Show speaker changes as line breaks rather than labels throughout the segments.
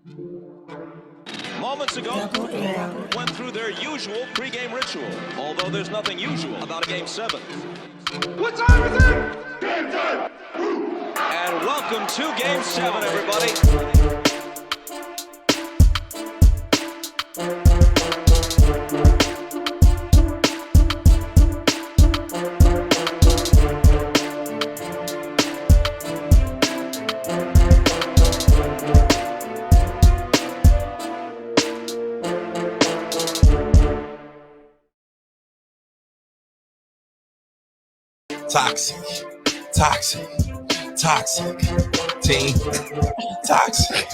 Moments ago, went through their usual pregame ritual, although there's nothing usual about a Game 7.
What time is it? Game time!
And welcome to Game 7, everybody.
Toxic, team, toxic.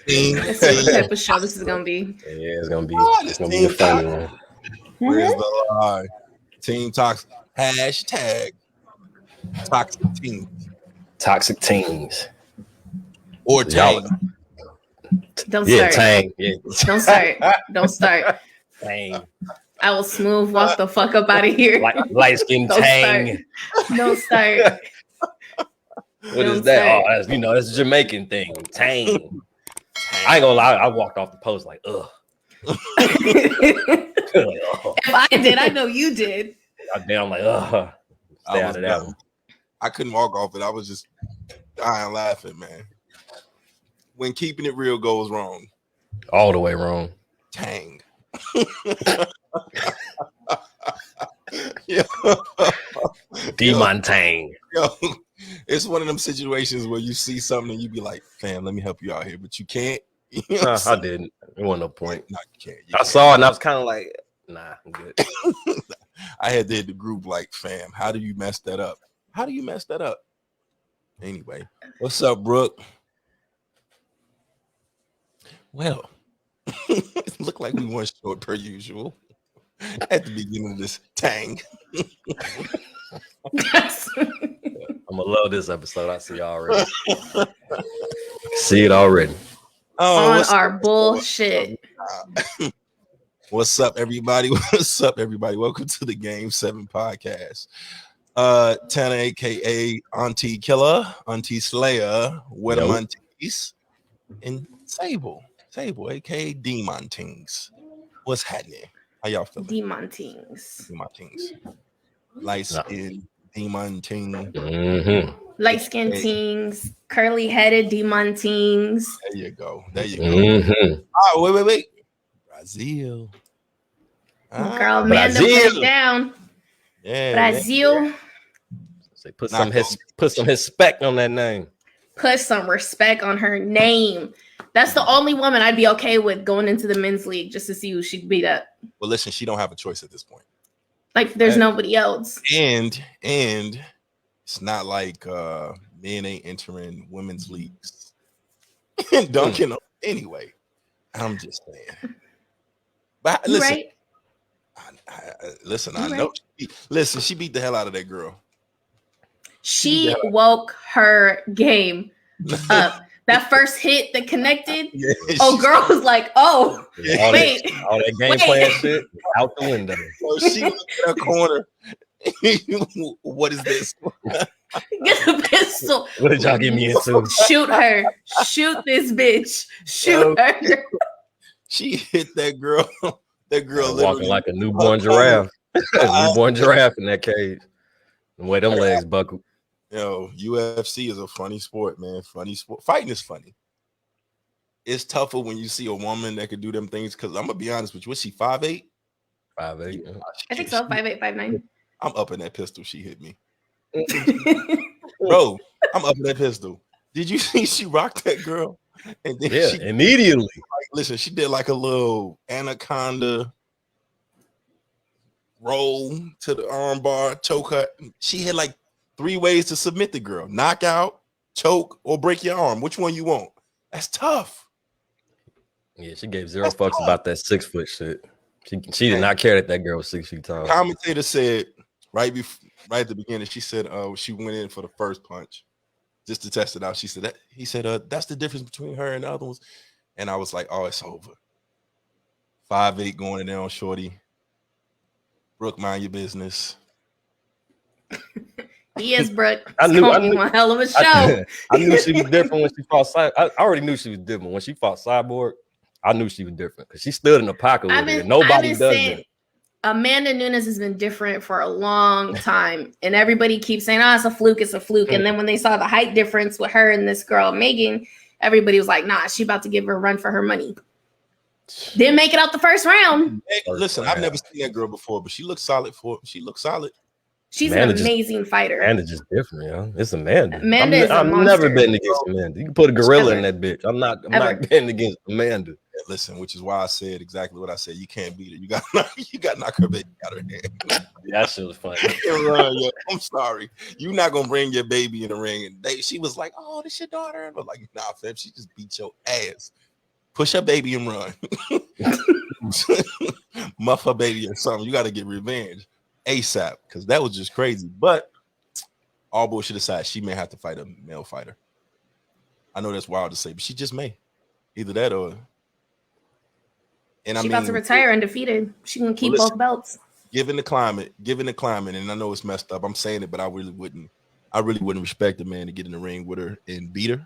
Team,
Let's see what type of show this is gonna be.
Yeah, it's gonna be a funny one.
Where's the lie? Team toxic. Hashtag toxic team.
Toxic teams.
Or tang.
Don't
Yeah,
start.
Tang. Yeah.
Don't start.
Tang.
I will smooth walk the fuck up out of here.
Light skin
Don't
Tang.
Don't start.
What is that? Oh, that's a Jamaican thing. Tang. I ain't gonna lie, I walked off the post like, ugh.
If I did, I know you did.
I'm like, ugh. Stay out of that one.
I couldn't walk off it. I was just dying laughing, man. When keeping it real goes wrong.
All the way wrong.
Tang.
Demon Tang.
Yo, it's one of them situations where you see something and you be like, fam, let me help you out here, but you can't. You know
I didn't. There wasn't no point.
No, you can't.
I saw it and I was kind of like, nah, I'm good.
I had to hit the group like, fam, how do you mess that up? How do you mess that up? Anyway, what's up, Brooke? Well, it looked like we weren't short per usual at the beginning of this Tang.
I'm gonna love this episode. I see already. See it already.
On our bullshit.
What's up, everybody? What's up, everybody? Welcome to the Game 7 podcast. Tana, aka Auntie Killer, Auntie Slayer, Wedamontes, and Sable, aka Demon Tings. What's happening? How y'all feeling?
Demon Tings.
Light skin Demon Ting.
Mm-hmm.
Light skin tings, curly headed demon tings.
There you go.
Mm-hmm.
Oh, wait. Brazil.
Girl, Amanda, put it down.
Yeah.
Brazil.
Say put some respect on that name.
Put some respect on her name. That's the only woman I'd be okay with going into the men's league just to see who she'd beat up.
Well, listen, she don't have a choice at this point.
Like there's nobody else.
And it's not like men ain't entering women's leagues. Dunking anyway. I'm just saying. But listen,
right?
I know. Listen, she beat the hell out of that girl.
She woke her game up. That first hit that connected. Yeah, girl was like, "Oh, wait,
all that game playing shit out the window."
So she looked at her corner. What is this?
Get a pistol.
What did y'all get me into?
Shoot her. Shoot this bitch. Shoot her.
She hit that girl. That girl
walking like a newborn giraffe. A newborn giraffe in that cage. The way them legs buckle.
Yo, UFC is a funny sport, man. Funny sport. Fighting is funny. It's tougher when you see a woman that can do them things. Because I'm gonna be honest with you. Was she 5'8"?
5'8". Yeah.
I think so. 5'8", 5'9".
I'm up in that pistol. She hit me, bro. I'm up in that pistol. Did you see she rocked that girl? And then she
immediately.
Listen, she did like a little anaconda roll to the armbar, choke her. She had like 3 ways to submit the girl: knockout, choke, or break your arm. Which one you want? That's tough.
Yeah, she gave zero fucks about that 6 foot shit. She did not care that girl was 6 feet tall.
Commentator said right at the beginning, she said she went in for the first punch just to test it out. She said that's the difference between her and the other ones. And I was like, oh, it's over. 5'8" going in there on shorty. Brooke, mind your business.
He is, Brooke.
I
It's
knew
gonna be one hell of a show.
I knew she was different when she fought I already knew she was different when she fought Cyborg. I knew she was different because she stood in the pocket with it. And nobody does that.
Amanda Nunes has been different for a long time, and everybody keeps saying, "Oh, it's a fluke, it's a fluke." And then when they saw the height difference with her and this girl Megan, everybody was like, "Nah, she about to give her a run for her money." Didn't make it out the first round.
Listen, I've never seen that girl before, but she looks solid. She looks solid.
She's an amazing fighter.
Amanda's just different, yo. It's Amanda.
Amanda is a
I'm
monster.
never betting against Amanda. You can put a gorilla in that bitch. I'm not betting against Amanda.
Listen, which is why I said exactly what I said. You can't beat her. You got to knock her baby out of her hand.
Yeah, that shit was funny.
I'm sorry. You're not gonna bring your baby in the ring. And she was like, "Oh, this your daughter." And I'm like, "Nah, fam. She just beat your ass. Push her baby and run. Muff her baby or something. You got to get revenge ASAP because that was just crazy." But all bullshit aside, she may have to fight a male fighter. I know that's wild to say, but she just may. Either that or. And
she's about to retire undefeated. She can keep both belts.
Given the climate, and I know it's messed up. I'm saying it, but I really wouldn't respect a man to get in the ring with her and beat her.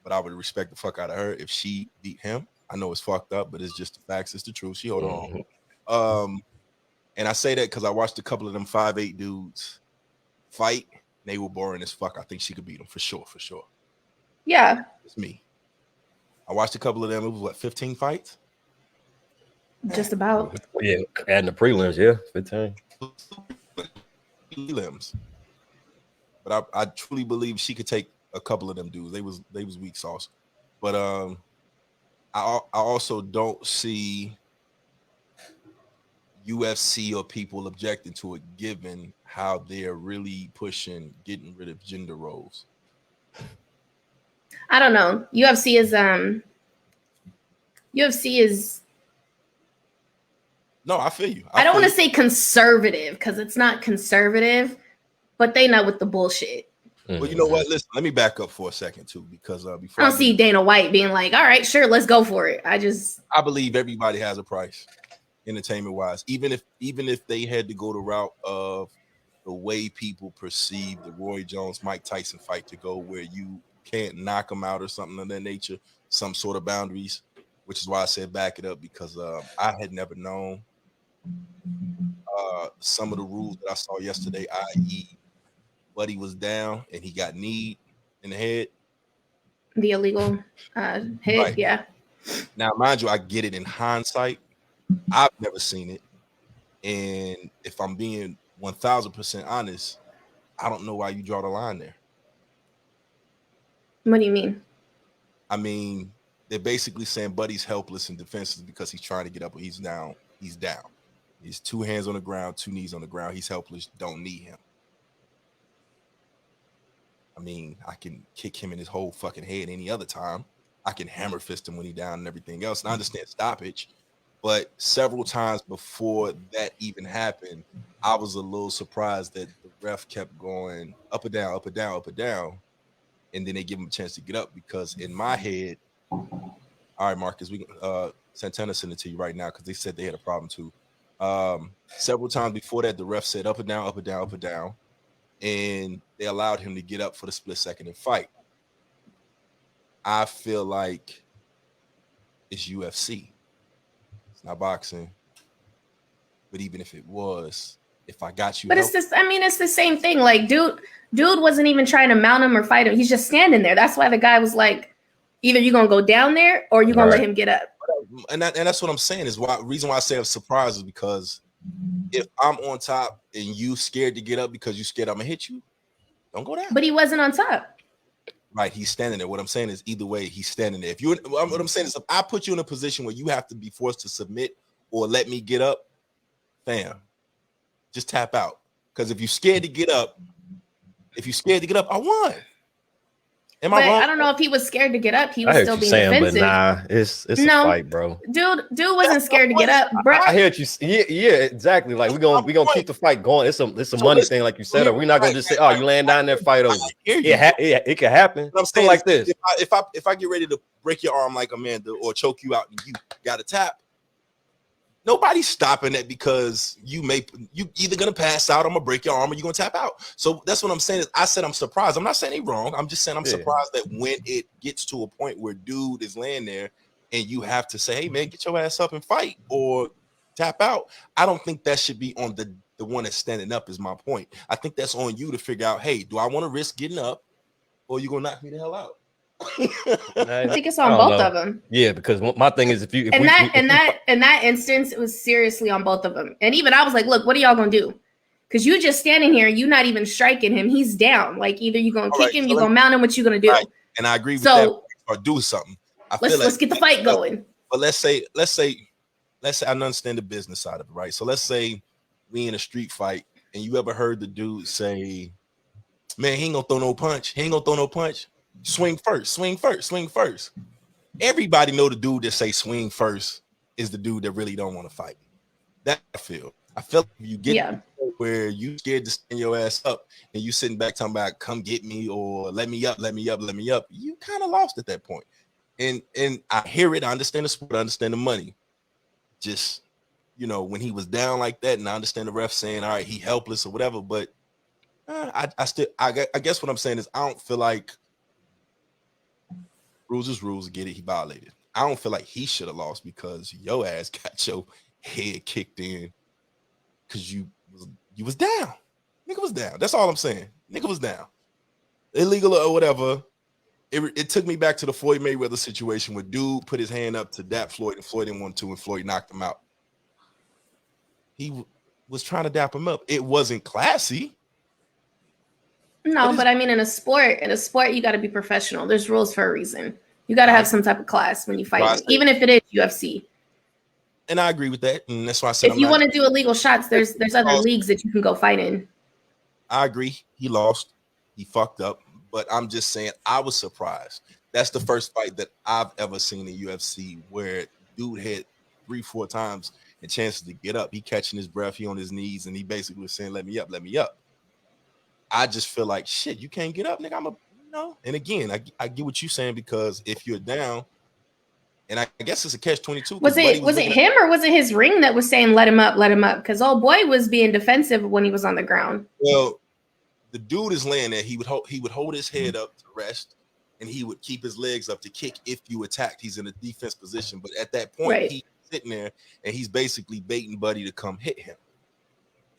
But I would respect the fuck out of her if she beat him. I know it's fucked up, but it's just the facts. It's the truth. She hold on. And I say that because I watched a couple of them 5'8" dudes fight. They were boring as fuck. I think she could beat them for sure.
Yeah.
It's me. I watched a couple of them. It was 15 fights?
Just about.
Yeah, and the prelims, yeah, 15.
Prelims. But I truly believe she could take a couple of them dudes. They was weak sauce. But I also don't see UFC or people objecting to it, given how they're really pushing getting rid of gender roles.
I don't know. UFC is
No, I feel you.
I don't want to say conservative because it's not conservative, but they know with the bullshit.
Well, you know what? Listen, let me back up for a second too, because before
I don't see Dana White being like, "All right, sure, let's go for it." I
believe everybody has a price, entertainment wise. Even if they had to go the route of the way people perceive the Roy Jones Mike Tyson fight to go, where you can't knock them out or something of that nature, some sort of boundaries, which is why I said back it up, because I had never known some of the rules that I saw yesterday, i.e. Buddy was down and he got kneed in the head.
The illegal head, right. Yeah.
Now, mind you, I get it in hindsight. I've never seen it. And if I'm being 1,000% honest, I don't know why you draw the line there.
What do you mean?
I mean, they're basically saying Buddy's helpless and defenseless because he's trying to get up, but he's down. He's down. He's 2 hands on the ground, 2 knees on the ground. He's helpless. Don't need him. I mean, I can kick him in his whole fucking head any other time. I can hammer fist him when he's down and everything else. And I understand stoppage, but several times before that even happened, I was a little surprised that the ref kept going up and down, up and down, up and down. And then they give him a chance to get up, because in my head, all right, Marcus, we Santana sent it to you right now because they said they had a problem too. Several times before that, the ref said up and down, up and down, up and down. And they allowed him to get up for the split second and fight. I feel like it's UFC. It's not boxing. But even if it was, if I got you,
but it's just, I mean, it's the same thing. Like, dude wasn't even trying to mount him or fight him. He's just standing there. That's why the guy was like, either you're gonna go down there or you're gonna let him get up.
And that's what I'm saying is reason why I say I'm surprised is because if I'm on top and you scared to get up because you scared I'm gonna hit you, don't go down.
But he wasn't on top.
Right, he's standing there. What I'm saying is either way, he's standing there. What I'm saying is if I put you in a position where you have to be forced to submit or let me get up, fam, just tap out. Because if you're scared to get up, I won. Am I wrong?
I don't know if he was scared to get up. He was still being defensive.
But nah, it's a fight, bro.
Dude wasn't scared to get up, bro.
I hear what you. Yeah, exactly. Like we're gonna keep the fight going. It's a money thing, like you said. Or we're not gonna just say, "Oh, you laying down there, fight over." It can happen.
I'm saying
like this.
If I get ready to break your arm like Amanda or choke you out, and you got to tap. Nobody's stopping that because you either gonna pass out, I'm gonna break your arm, or you're gonna tap out. So that's what I'm saying. I said I'm surprised. I'm not saying they wrong. I'm just saying I'm surprised that when it gets to a point where dude is laying there and you have to say, hey man, get your ass up and fight or tap out. I don't think that should be on the one that's standing up, is my point. I think that's on you to figure out, hey, do I want to risk getting up or you gonna knock me the hell out?
I think it's on both of them.
Yeah, because my thing is, in
that instance, it was seriously on both of them. And even I was like, look, what are y'all gonna do? Because you just standing here, you not even striking him. He's down. Like either you gonna kick him, you gonna mount him. What you gonna do? Right.
And I agree with that. Or do something.
Let's get the fight going.
But let's say I understand the business side of it, right? So let's say we in a street fight, and you ever heard the dude say, "Man, he ain't gonna throw no punch. He ain't gonna throw no punch. Swing first, swing first, swing first." Everybody know the dude that say swing first is the dude that really don't want to fight. That I feel if you get where you scared to stand your ass up and you sitting back talking about come get me or let me up, you kind of lost at that point. And I hear it, I understand the sport, I understand the money. Just when he was down like that, and I understand the ref saying, all right, he helpless or whatever, but I guess what I'm saying is I don't feel like rules is rules. Get it? He violated. I don't feel like he should have lost because your ass got your head kicked in because you was down. Nigga was down. That's all I'm saying. Nigga was down. Illegal or whatever. It took me back to the Floyd Mayweather situation where dude put his hand up to dap Floyd and Floyd didn't want to, and Floyd knocked him out. He was trying to dap him up. It wasn't classy.
No, but I mean, in a sport, you got to be professional. There's rules for a reason. You got to have some type of class when you fight, even if it is UFC.
And I agree with that, and that's why I said
if you want to do illegal shots, there's other leagues that you can go fight in.
I agree. He lost. He fucked up. But I'm just saying, I was surprised. That's the first fight that I've ever seen in UFC where dude had 3-4 times a chance to get up. He catching his breath, he on his knees, and he basically was saying, let me up, let me up. I just feel like, shit, you can't get up, nigga. And again, I get what you're saying because if you're down, and I guess it's a catch-22.
Was it him or was it his ring that was saying, let him up? Because old boy was being defensive when he was on the ground.
Well, the dude is laying there. He would hold his head up to rest, and he would keep his legs up to kick if you attacked. He's in a defense position. But at that point, he's sitting there, and he's basically baiting Buddy to come hit him.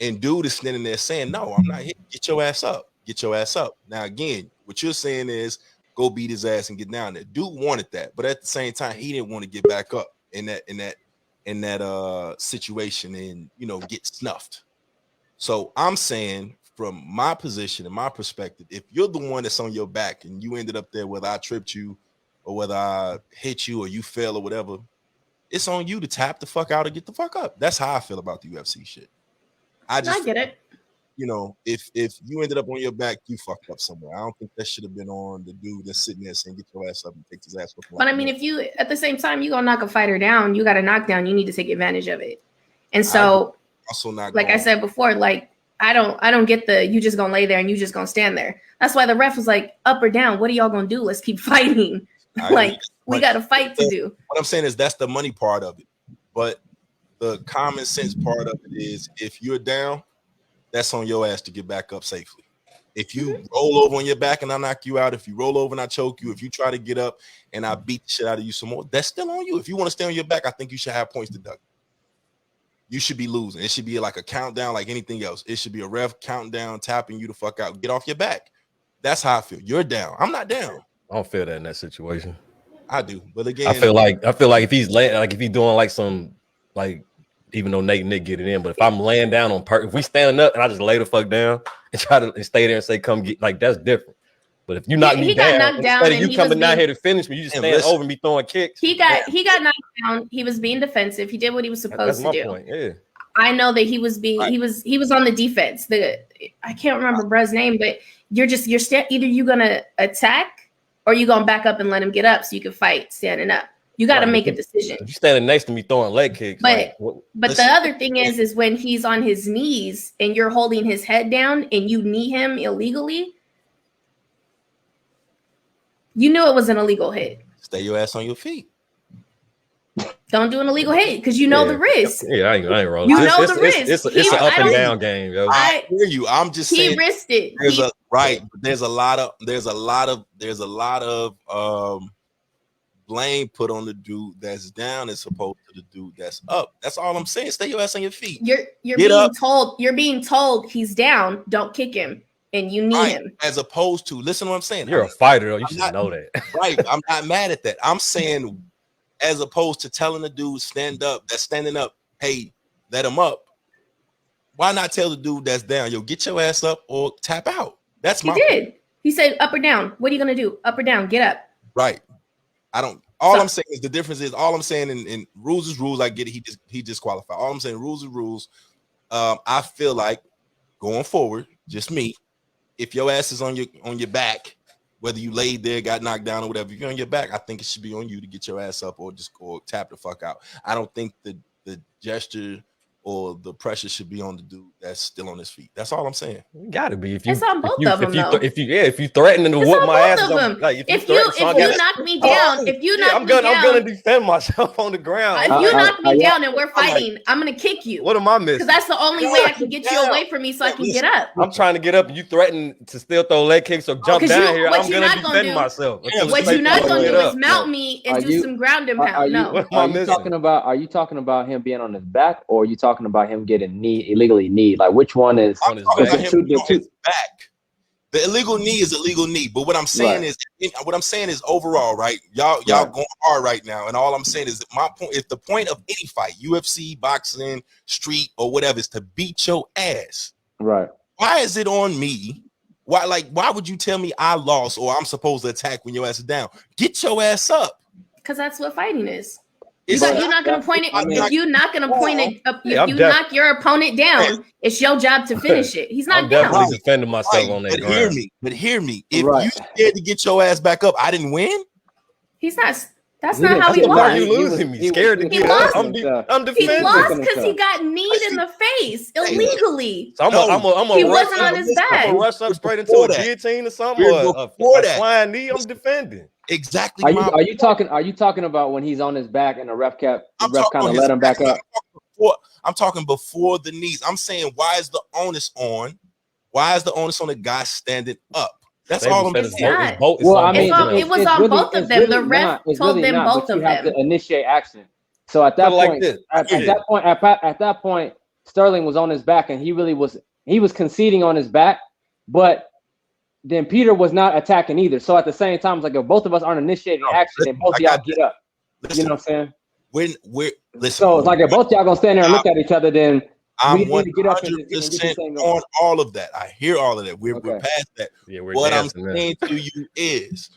And dude is standing there saying, no, I'm not hitting. Get your ass up. Get your ass up. Now, again, what you're saying is go beat his ass and get down there. Dude wanted that. But at the same time, he didn't want to get back up in that situation and, get snuffed. So I'm saying from my position and my perspective, if you're the one that's on your back and you ended up there, whether I tripped you or whether I hit you or you fell or whatever, it's on you to tap the fuck out or get the fuck up. That's how I feel about the UFC shit. I
get it.
If you ended up on your back, you fucked up somewhere. I don't think that should have been on the dude that's sitting there saying, get your ass up and take his ass up.
But I mean, if you, at the same time, you gonna knock a fighter down, you got a knockdown, you need to take advantage of it. And so,
also not
like I said before, like, I don't get you just gonna lay there and you just gonna stand there. That's why the ref was like, up or down, what are y'all gonna do? Let's keep fighting. We got a fight to do.
What I'm saying is that's the money part of it. But the common sense part of it is if you're down, that's on your ass to get back up safely. If you roll over on your back and I knock you out, if you roll over and I choke you, if you try to get up and I beat the shit out of you some more, that's still on you. If you want to stay on your back, I think you should have points deducted. You should be losing. It should be like a countdown like anything else. It should be a ref counting down, tapping you the fuck out. Get off your back. That's how I feel. You're down. I'm not down.
I don't feel that in that situation.
I do. But again,
I feel like if he's if he's doing like some even though Nick get it in, but if I'm laying down on if we standing up and I just lay the fuck down and try to stay there and say come get, that's different. But if you knock me down, instead of you coming down here to finish me, you just stand over and be throwing kicks.
He got knocked down. He was being defensive. He did what he was supposed to do.
Point. Yeah.
I know that he was on the defense. I can't remember Bruh's name, but either you're gonna attack or you're gonna back up and let him get up so you can fight standing up. You got to make a decision.
If you're standing next to me throwing leg kicks.
But the other thing is when he's on his knees and you're holding his head down and you knee him illegally, you knew it was an illegal hit.
Stay your ass on your feet.
Don't do an illegal hit because you know the risk.
Yeah, I ain't rolling.
You know the risk.
It's an up and down game, yo.
I hear you. I'm just saying
he risked it.
There's a lot of blame put on the dude that's down as opposed to the dude that's up. That's all I'm saying. Stay your ass on your feet.
You're being told he's down. Don't kick him, and you need him.
As opposed to listen to what I'm saying.
You're a fighter, though. You should know that.
Right. I'm not mad at that. I'm saying, as opposed to telling the dude that's standing up, hey, let him up. Why not tell the dude that's down, yo, get your ass up or tap out? That's my point.
He said up or down. What are you gonna do? Up or down? Get up. Right.
I'm saying is the difference is all I'm saying in rules is rules. I get it. He disqualified. All I'm saying rules is rules. I feel like going forward, just me, if your ass is on your back, whether you laid there, got knocked down or whatever, if you're on your back, I think it should be on you to get your ass up or just go tap the fuck out. I don't think the gesture or the pressure should be on the dude that's still on his feet. That's all I'm saying.
You gotta be.
It's on both of them.
If you threaten to whoop my ass,
like if you knock me down,
I'm gonna defend myself on the ground.
If you knock me down and we're fighting, I'm gonna kick you.
What am I missing?
Because that's the only way I can get you away from me so I can get up.
I'm trying to get up and you threaten to still throw leg kicks or jump down here. I'm gonna defend myself.
What you're not gonna do is mount me and do some ground and pound. No.
Are you talking about him being on his back, or are you talking about him getting illegally kneed? Like, which one is
on his back? The illegal knee is illegal knee, but what I'm saying is overall, right? Y'all going hard right now, and all I'm saying is that my point. If the point of any fight, UFC, boxing, street, or whatever, is to beat your ass,
right?
Why is it on me? Why would you tell me I lost or I'm supposed to attack when your ass is down? Get your ass up.
Because that's what fighting is. You're not going to point it. If you're not going to point it up, you knock your opponent down. It's your job to finish it. He's not down.
I'm definitely defending myself on that.
But hear me. If you scared to get your ass back up, I didn't win.
He's not. That's not how he won.
You losing me. Scared to get up. I'm defending.
He lost because he got kneed in the face illegally.
So
he wasn't on his back.
I'm rush up straight into a guillotine or something, or a flying knee. I'm defending.
Exactly.
Are you talking about when he's on his back and the ref kind of let him back up?
I'm talking before the knees. I'm saying, why is the onus on? Why is the onus on the guy standing up? That's all I'm saying.
Well, I mean, it was on both of them. The ref told them both of them.
You have to initiate action. So at that point, at that point, Sterling was on his back, and he was conceding on his back, but then Peter was not attacking either. So at the same time, it's like if both of us aren't initiating action, and both of y'all get up. You know what I'm saying? So it's like if both y'all gonna stand there and look at each other, then
I'm 100% on all of that. I hear all of that. We're past that. Yeah, what I'm saying to you is,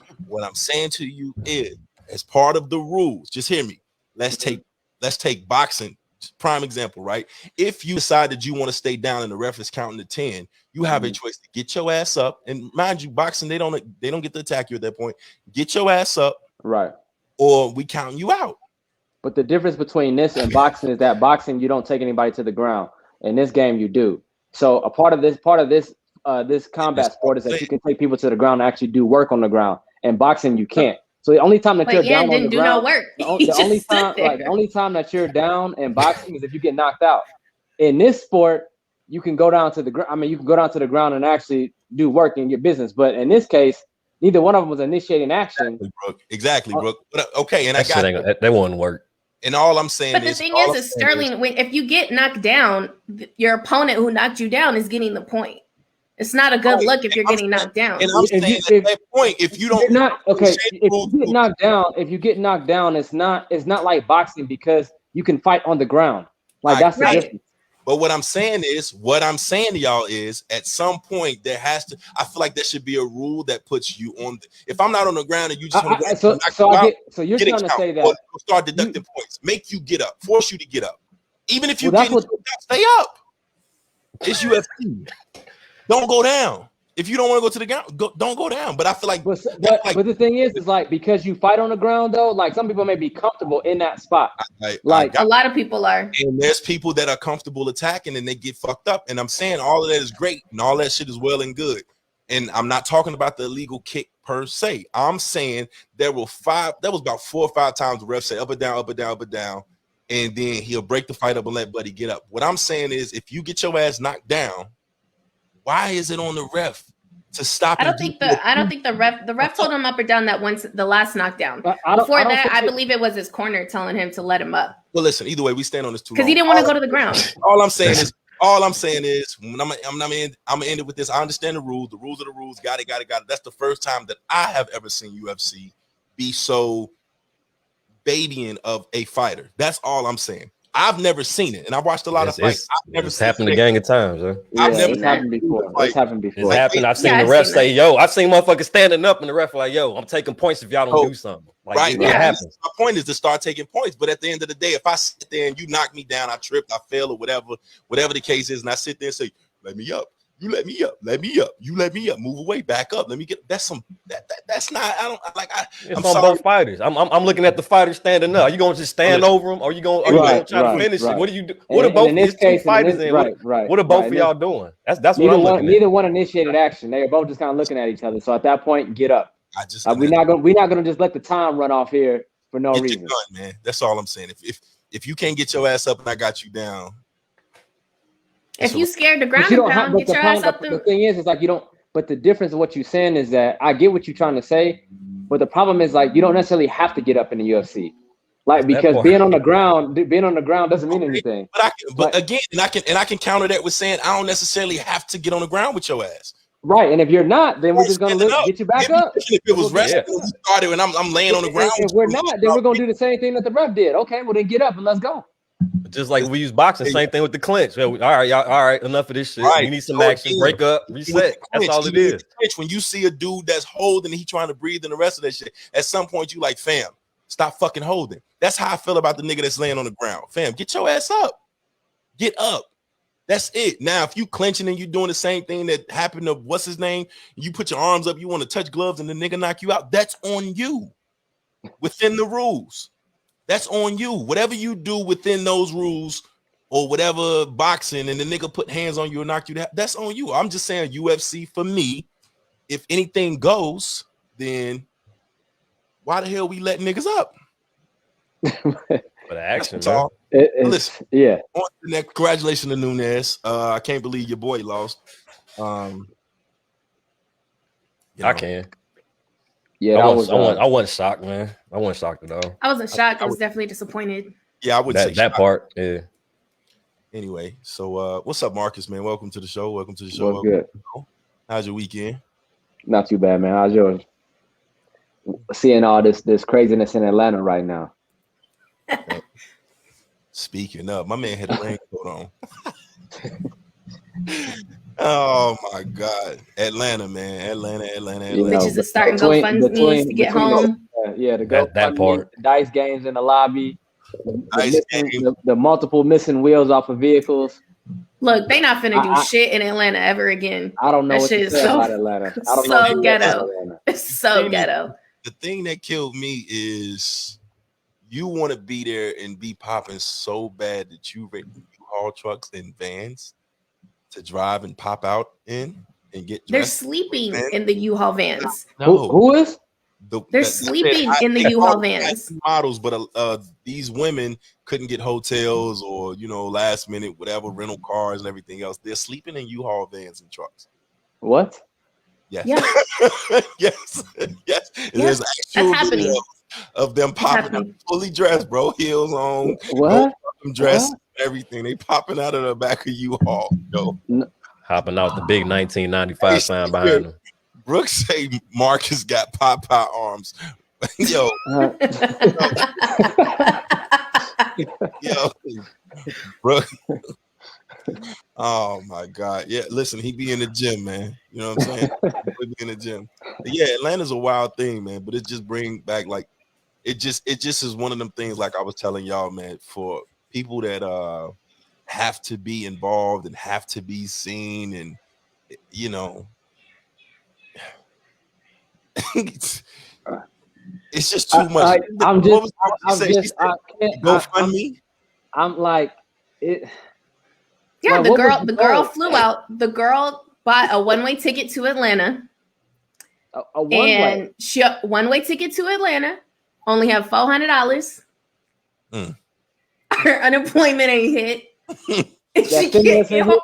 as part of the rules, just hear me. Let's take boxing. Prime example, right? If you decide that you want to stay down and the ref is counting to 10, you have a choice to get your ass up. And mind you, boxing, they don't get to attack you at that point. Get your ass up,
right? Or
we count you out.
But the difference between this and boxing is that boxing, you don't take anybody to the ground. In this game, you do. So a part of this combat sport is that you can take people to the ground and actually do work on the ground. And boxing, you can't. So the only time that you're down on the ground, the only time that you're down in boxing is if you get knocked out. In this sport, you can go down to the ground. I mean, you can go down to the ground and actually do work in your business. But in this case, neither one of them was initiating action.
Exactly, Brooke. But, okay, and
that wouldn't work.
And all I'm saying
is, the thing is Sterling, if you get knocked down, your opponent who knocked you down is getting the point. It's not a good look if you're getting knocked down.
And I'm saying at that point, if you don't
if you get knocked down, it's not like boxing because you can fight on the ground. Like that's the difference.
But what I'm saying to y'all is, at some point there has to. I feel like there should be a rule that puts you on. If I'm not on the ground and you just want to
so you're trying to say that
start deducting points, make you get up, force you to get up, even if you stay up. It's UFC. Don't go down. If you don't want to go to the ground, don't go down. But I feel like,
but the thing is like because you fight on the ground though, like some people may be comfortable in that spot.
A lot of people are.
And there's people that are comfortable attacking and they get fucked up. And I'm saying all of that is great and all that shit is well and good. And I'm not talking about the illegal kick per se. I'm saying there was about 4 or 5 times the ref said up and down, up and down, up and down, and then he'll break the fight up and let Buddy get up. What I'm saying is, if you get your ass knocked down, why is it on the ref to stop?
I don't think the ref told him up or down that once the last knockdown. Before that, I believe it was his corner telling him to let him up.
Well, listen, either way, we stand on this too
because he didn't want to go to the ground.
All I'm saying is, when I'm gonna end it with this. I understand the rules. The rules are the rules. Got it. That's the first time that I have ever seen UFC be so babying of a fighter. That's all I'm saying. I've never seen it, and I've watched a lot of fights.
It's happened a gang of times, huh?
It's happened before. It's happened before.
It's happened. I've seen the ref say, "Yo," I've seen motherfuckers standing up, and the ref like, "Yo, I'm taking points if y'all don't do something." Like,
right.
It happens.
My point is to start taking points. But at the end of the day, if I sit there and you knock me down, I tripped, I fell, or whatever the case is, and I sit there and say, "Let me up." You let me up, let me up, you let me up, move away, back up. Let me get that's not. I don't like.
It's on both fighters. I'm looking at the fighter standing up. Are you going to just stand over him, or are you going to try to finish it? What do you do? What are both of these two fighters in? What are both of y'all doing? That's what I'm looking at.
Neither one initiated action. They were both just kind of looking at each other. So at that point, get up. We're not gonna just let the time run off here for no reason.
Gun, man. That's all I'm saying. If you can't get your ass up and I got you down.
If you scared the ground, get your ass up.
The thing is like you don't. But the difference of what you're saying is that I get what you're trying to say, but the problem is like you don't necessarily have to get up in the UFC, like because being on the ground doesn't mean anything.
But again, I can counter that with saying I don't necessarily have to get on the ground with your ass.
Right, and if you're not, then we're just gonna get you back up.
If it was wrestling, we started and I'm laying on the ground.
If we're not, then we're gonna do the same thing that the ref did. Okay, well then get up and let's go.
Just like we use boxing, same thing with the clinch. All right, y'all. All right, enough of this shit.
Right.
We need some action. Break up, reset. That's all it is.
When you see a dude that's holding and he trying to breathe and the rest of that shit, at some point you like, fam, stop fucking holding. That's how I feel about the nigga that's laying on the ground. Fam, get your ass up. Get up. That's it. Now, if you clenching and you doing the same thing that happened to what's his name, you put your arms up, you want to touch gloves, and the nigga knock you out. That's on you. Within the rules. That's on you. Whatever you do within those rules or whatever boxing and the nigga put hands on you and knock you down, that's on you. I'm just saying UFC for me, if anything goes, then why the hell we let niggas up?
For the action, man.
Listen,
yeah.
Congratulations to Nunes. I can't believe your boy lost.
I can.
Yeah,
I wasn't shocked, man. I wasn't shocked at all.
I wasn't shocked. I was definitely disappointed.
Yeah, I would say
that part. Yeah.
Anyway, so what's up, Marcus, man? Welcome to the show. Welcome to the show.
What's good?
How's your weekend?
Not too bad, man. How's yours? Seeing all this craziness in Atlanta right now.
Speaking of, my man had a raincoat on. Oh my God, Atlanta, man, Atlanta.
Bitches are starting GoFundMe to get home.
That part.
The dice games in the lobby.
The
multiple missing wheels off of vehicles.
Look, they not finna do shit in Atlanta ever again.
I don't know what to say about Atlanta. I don't know
ghetto. It's so ghetto.
The thing that killed me is you want to be there and be popping so bad that you rent U-Haul trucks and vans to drive and pop out in and get dressed.
They're sleeping in the U-Haul vans.
No.
Who is?
They're sleeping in the U-Haul vans.
Models, but these women couldn't get hotels or last minute whatever rental cars and everything else. They're sleeping in U-Haul vans and trucks.
What?
Yes.
Yeah.
yes. There's actual videos of them popping up fully dressed, bro. Heels on.
What?
Dressed, everything. They popping out of the back of U-Haul.
Hopping out the big 1995 sign behind them.
Brooks say Marcus got Popeye arms. Yo. Yo. Brooks. Oh my God. Yeah, listen, he be in the gym, man. You know what I'm saying? He be in the gym. But yeah, Atlanta's a wild thing, man. But it just brings back it just is one of them things, like I was telling y'all, man, for people that have to be involved and have to be seen, and it's just too much.
I'm like it.
Yeah, the girl flew out. The girl bought a one-way ticket to Atlanta.
A one
and
way.
she one-way ticket to Atlanta, only have $400. Her unemployment ain't hit. And she can't get home.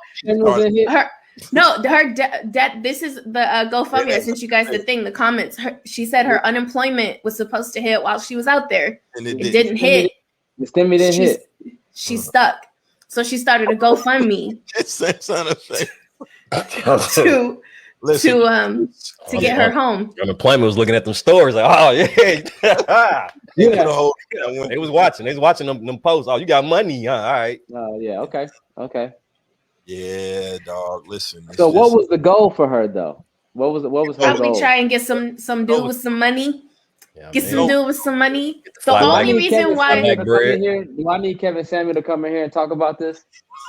This is the GoFundMe. I sent you guys the thing, the comments. She said her unemployment was supposed to hit while she was out there.
And
it didn't hit.
The stimmy didn't hit.
She's stuck. So she started a GoFundMe to get her home.
Unemployment was looking at them stores like, oh yeah. They was watching. They was watching them posts. Oh, you got money, huh? All right.
Yeah. Okay.
Yeah, dog. Listen.
So what was the goal for her though? What was her goal?
Probably try and get some dude with some money. Get some dude with some money. The only reason why
do I need Kevin Samuel to come in here and talk about this?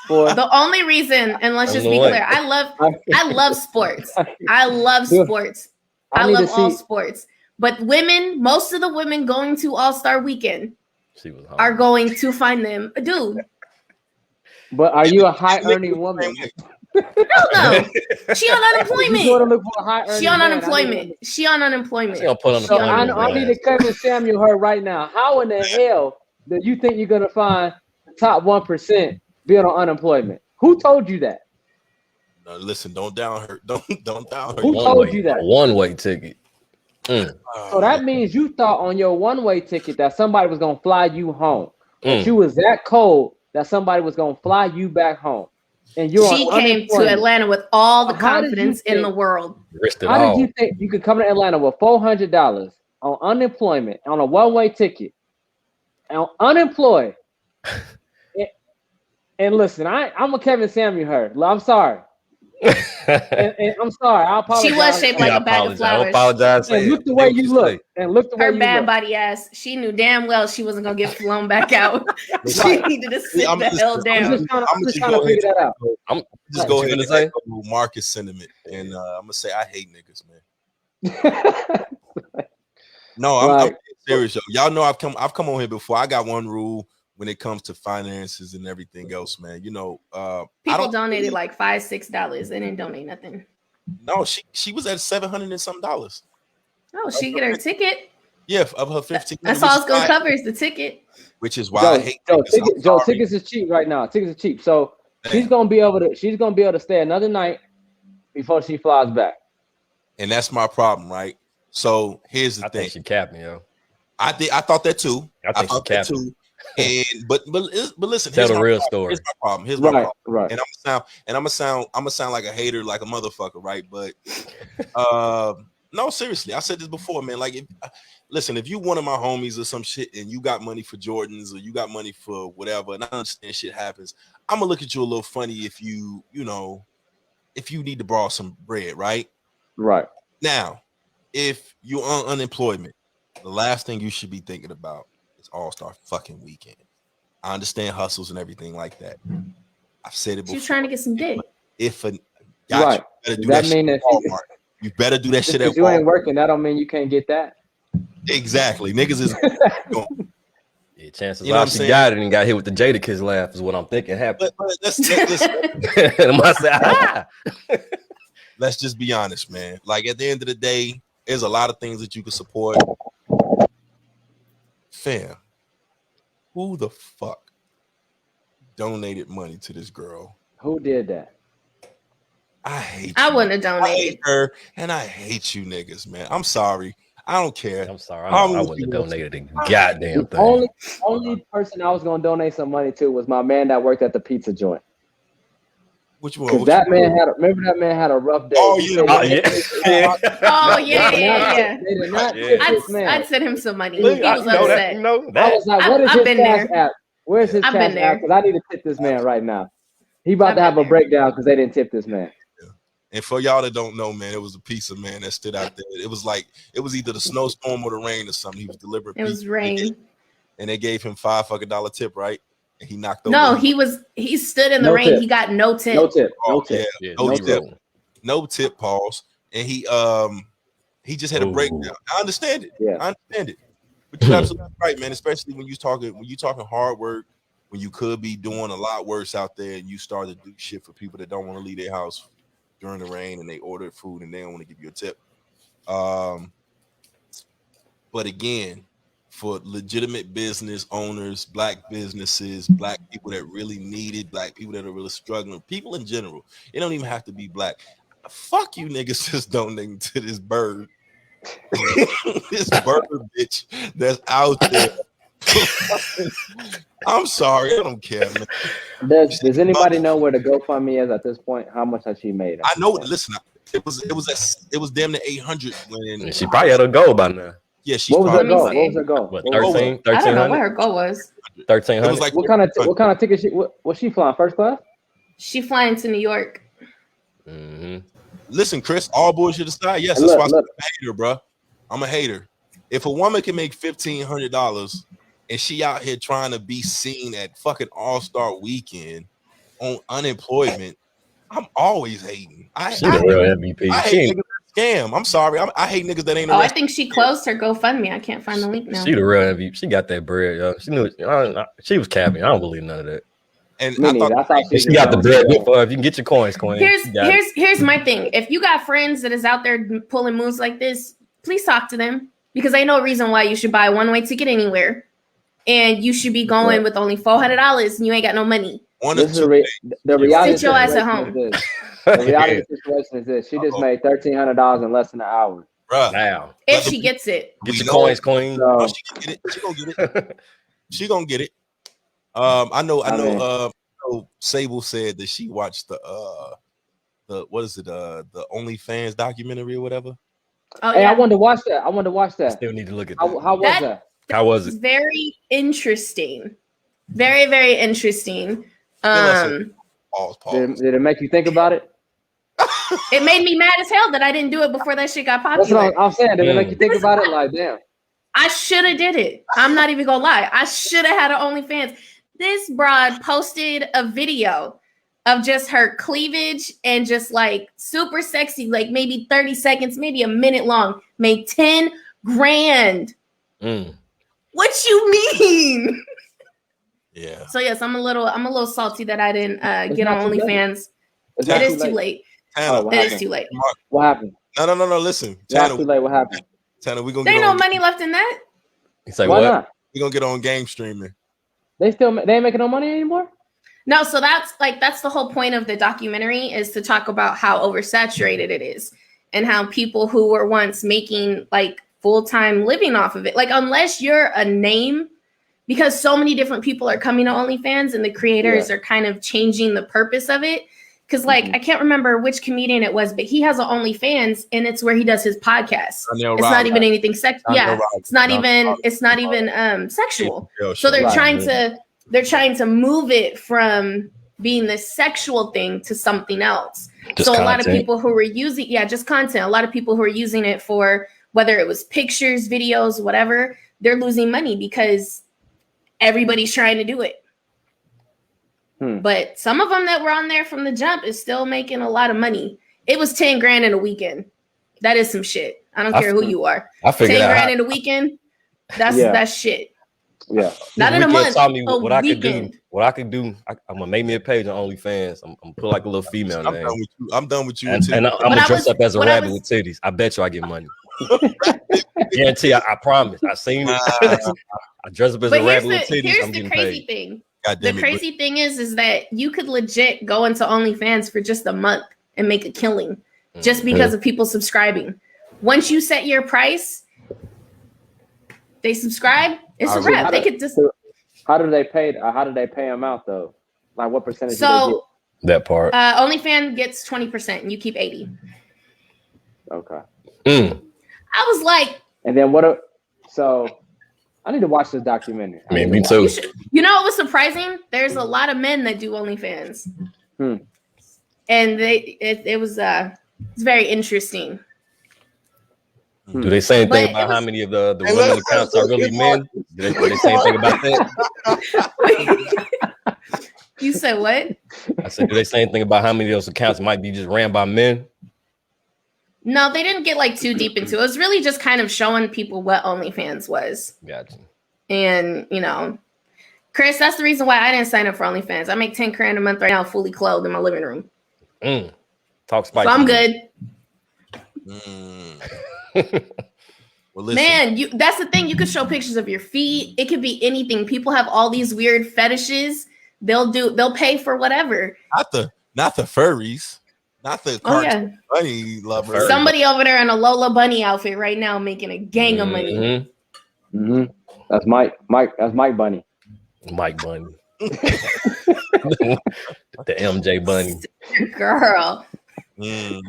The
only reason, and let's just be clear, I love sports. I love sports. I love all sports. But women, most of the women going to All-Star Weekend are going to find them a dude.
But are you a high-earning woman?
Hell no. She on unemployment. She on unemployment. She on unemployment.
So I need to Kevin Samuel her right now. How in the hell do you think you're gonna find the top 1% being on unemployment? Who told you that?
No, listen, don't down her. Don't down her.
Who told you that?
One-way ticket.
So that means you thought on your one-way ticket that somebody was gonna fly you home. That you was that cold that somebody was gonna fly you back home. And she
came to Atlanta with all the confidence in the world.
How did you think you could come to Atlanta with $400 on unemployment on a one-way ticket, and unemployed? and listen, I'm a Kevin Samuel her. I'm sorry. and I'm sorry. I apologize.
She was shaped like a bag of flowers.
I apologize.
And look the way you look. And look the way
her
you
bad
look.
body ass. She knew damn well she wasn't gonna get flown back out. She needed to sit the hell down.
I'm just trying to figure that out.
I'm just go ahead and say Marcus sentiment, and I'm gonna say I hate niggas, man. No, I'm serious, yo. Y'all know I've come on here before. I got one rule when it comes to finances and everything else, man. You know,
people donated like $5-6. They didn't donate nothing.
No, she was at $700 and some dollars.
Oh, she get her ticket.
Yeah, of her 15.
That's all it's gonna cover is the ticket.
Which is why I hate
tickets is cheap right now. Tickets are cheap, so she's gonna be able to stay another night before she flies back.
And that's my problem, right? So here's the thing.
I think she capped me, yo.
I thought that too.
I thought that too.
And but listen,
tell the real story.
Here's my problem. Here's my problem.
Right.
And I'm gonna sound like a hater, like a motherfucker, right? But no, seriously, I said this before, man. Like, if you one of my homies or some shit, and you got money for Jordans or you got money for whatever, and I understand shit happens, I'm gonna look at you a little funny if you need to borrow some bread, right?
Right.
Now, if you're on unemployment, the last thing you should be thinking about is All-Star fucking weekend. I understand hustles and everything like that. I've said it before.
She's trying to get some dick.
If a
right.
you better do that shit at Walmart. You better do that shit at Walmart.
If you ain't working, that don't mean you can't get that.
Exactly. Niggas is
yeah, chances are she got it and got hit with the Jada Kiss laugh is what I'm thinking happened.
But let's just be honest, man. Like, at the end of the day, there's a lot of things that you can support. Fam, who the fuck donated money to this girl?
Who did that?
I wouldn't have donated.
I hate her, and I hate you niggas, man. I'm sorry. I don't care.
I'm sorry. I wouldn't have donated a goddamn thing.
Only person I was gonna donate some money to was my man that worked at the pizza joint.
Which one?
Because that man had a rough day.
Oh yeah.
They did not tip this man.
I'd send him some money. He was upset.
I was like, what is his cash app? Where's his cash app? Because I need to tip this man right now. He about to have a breakdown because they didn't tip this man.
And for y'all that don't know, man, it was a pizza man that stood out there. It was either the snowstorm or the rain or something. He was delivering pizza.
It was rain.
And they gave him $5 tip, right? And he knocked over.
No, he stood in the rain. Tip. He got no tip.
No tip.
Yeah, no tip, pause. And he just had a breakdown. I understand it.
Yeah.
I understand it. But you're absolutely right, man. Especially when you're talking hard work, when you could be doing a lot worse out there, and you start to do shit for people that don't want to leave their house during the rain, and they order food and they don't want to give you a tip. But again, for legitimate business owners, black businesses, black people that really need it, black people that are really struggling, people in general, it don't even have to be black. Fuck you niggas just donating to this bird. This bird bitch that's out there. I'm sorry, I don't care, man.
Does anybody know where the GoFundMe is at this point? How much has she made?
I know. Listen, it was damn near 800 when
She probably had a goal by now.
Yeah, she.
What was her goal?
see.
What was her goal?
What,
What was
13?
her-
I don't know what
1300?
her goal was.
1300?
It was like
What kind of ticket she? Was she flying first class?
She flying to New York.
Mhm.
Listen, Chris, all bullshit aside, yes,
And
that's
look,
why I'm
look.
a hater, bro. I'm a hater. If a woman can make $1,500 and she out here trying to be seen at fucking All-Star Weekend on unemployment, I'm always hating.
She the real MVP.
I
She,
hate
ain't-
niggas that scam. I'm sorry. I hate niggas that ain't
Oh, I
arrested.
think she closed her GoFundMe. I can't find the link now.
she the real MVP. She got that bread, yo. She knew she was capping. I don't believe none of that.
And
Me
I
neither. I
thought
thought
She got the bread good for her. If you can get your coins, Queen.
Here's my thing. If you got friends that is out there pulling moves like this, please talk to them because ain't no reason why you should buy a one-way ticket anywhere, and you should be going
Right.
with only $400 and you ain't got no money.
one or
This is a
two.
the reality
Sit your ass at
situation
home.
is this. The reality situation is this. She just made $1,300 in less than an hour.
Bruh,
Now,
If she gets it,
get
We
your
know
coins,
it.
Queen.
So
oh, she gonna get it. She gonna get it. She gonna get it. I know.
I mean-
So Sable said that she watched the what is it? The OnlyFans documentary or whatever.
oh
hey,
yeah,
I wanted to watch that. I wanted to watch that.
Still need to look at
How
that.
was
That-
that?
How was
it's
it?
very interesting. Very, very interesting.
Pause.
Did it make you think about it?
It made me mad as hell that I didn't do it before that shit got
That's
popular.
what I'm saying. Did it make you think about it? Like, damn.
I should have did it. I'm not even gonna lie. I should have had an OnlyFans. This broad posted a video of just her cleavage and just like super sexy, like maybe 30 seconds, maybe a minute long, made 10 grand.
Mm.
What you mean?
Yeah.
So yes, I'm a little salty that I didn't get
not
on
too late.
OnlyFans.
It's
It
not
is too late.
Tanner,
Oh, wow.
It is too late.
What happened?
no. Listen,
It's not
Tanner.
too late. What happened?
Tanner, we gonna
There
get
ain't no
on.
money left in that.
You say
Why
what?
not?
We gonna get on game streaming.
They ain't making no money anymore.
No, so that's the whole point of the documentary is to talk about how oversaturated it is and how people who were once making like full-time living off of it, like unless you're a name, because so many different people are coming to OnlyFans and the creators are kind of changing the purpose of it. Because like I can't remember which comedian it was, but he has an OnlyFans and it's where he does his podcast.
Donnell
It's not
Riley.
even anything sexual.
Donnell
Yeah,
Riley.
it's not
Donnell
even sexual.
Yeah,
So they're
Right.
trying to move it from being this sexual thing to something else.
Just
so a lot of
content.
people who were using just content, a lot of people who are using it for whether it was pictures, videos, whatever, they're losing money because everybody's trying to do it. But some of them that were on there from the jump is still making a lot of money. It was 10 grand in a weekend. That is some shit. I don't care who you are.
I
10
figured out.
grand in a weekend. That's shit.
Yeah.
Not in a month.
Taught me
a
what I could do.
weekend.
What I could do. I'm gonna make me a page on OnlyFans. I'm gonna put like a little female
I'm
name,
done with you. I'm done with you.
and I'm
What
gonna
I
dress
was-
up as a
what I
rabbit
was-
with titties. I bet you I get money. Guarantee. I promise. I seen it. I dress up as
But
a rabbit with titties.
here's
I'm
the
getting
crazy
paid.
thing.
God
The
damn it.
crazy thing is that you could legit go into OnlyFans for just a month and make a killing just because of people subscribing. Once you set your price, they subscribe. It's a wrap. They could just
How do they pay? How do they pay them out though? Like what percentage do
so
That part.
OnlyFans gets 20% and you keep 80%.
they get? Okay.
I was like,
And then what? So I need to watch this documentary.
I mean, me too.
you know what was surprising? There's a lot of men that do OnlyFans. And it was it's very interesting.
Do they say anything
But
about
it
how
was-
many of the women accounts are really men? Do they say anything about that?
You said what?
I said, do they say anything about how many of those accounts might be just ran by men?
No, they didn't get like too deep into it. It was really just kind of showing people what OnlyFans was.
Gotcha.
And, Chris, that's the reason why I didn't sign up for OnlyFans. I make 10 grand a month right now, fully clothed in my living room.
Talk spicy.
So I'm good.
Well, listen,
Man, that's the thing. You could show pictures of your feet. It could be anything. People have all these weird fetishes. They'll pay for whatever.
not the furries, not the
Oh
cartoon
yeah.
bunny lovers.
Somebody over there in a Lola Bunny outfit right now making a gang of money.
Mm-hmm.
Mm-hmm. That's Mike. That's Mike Bunny.
Mike Bunny. The MJ Bunny.
Girl.
Mm.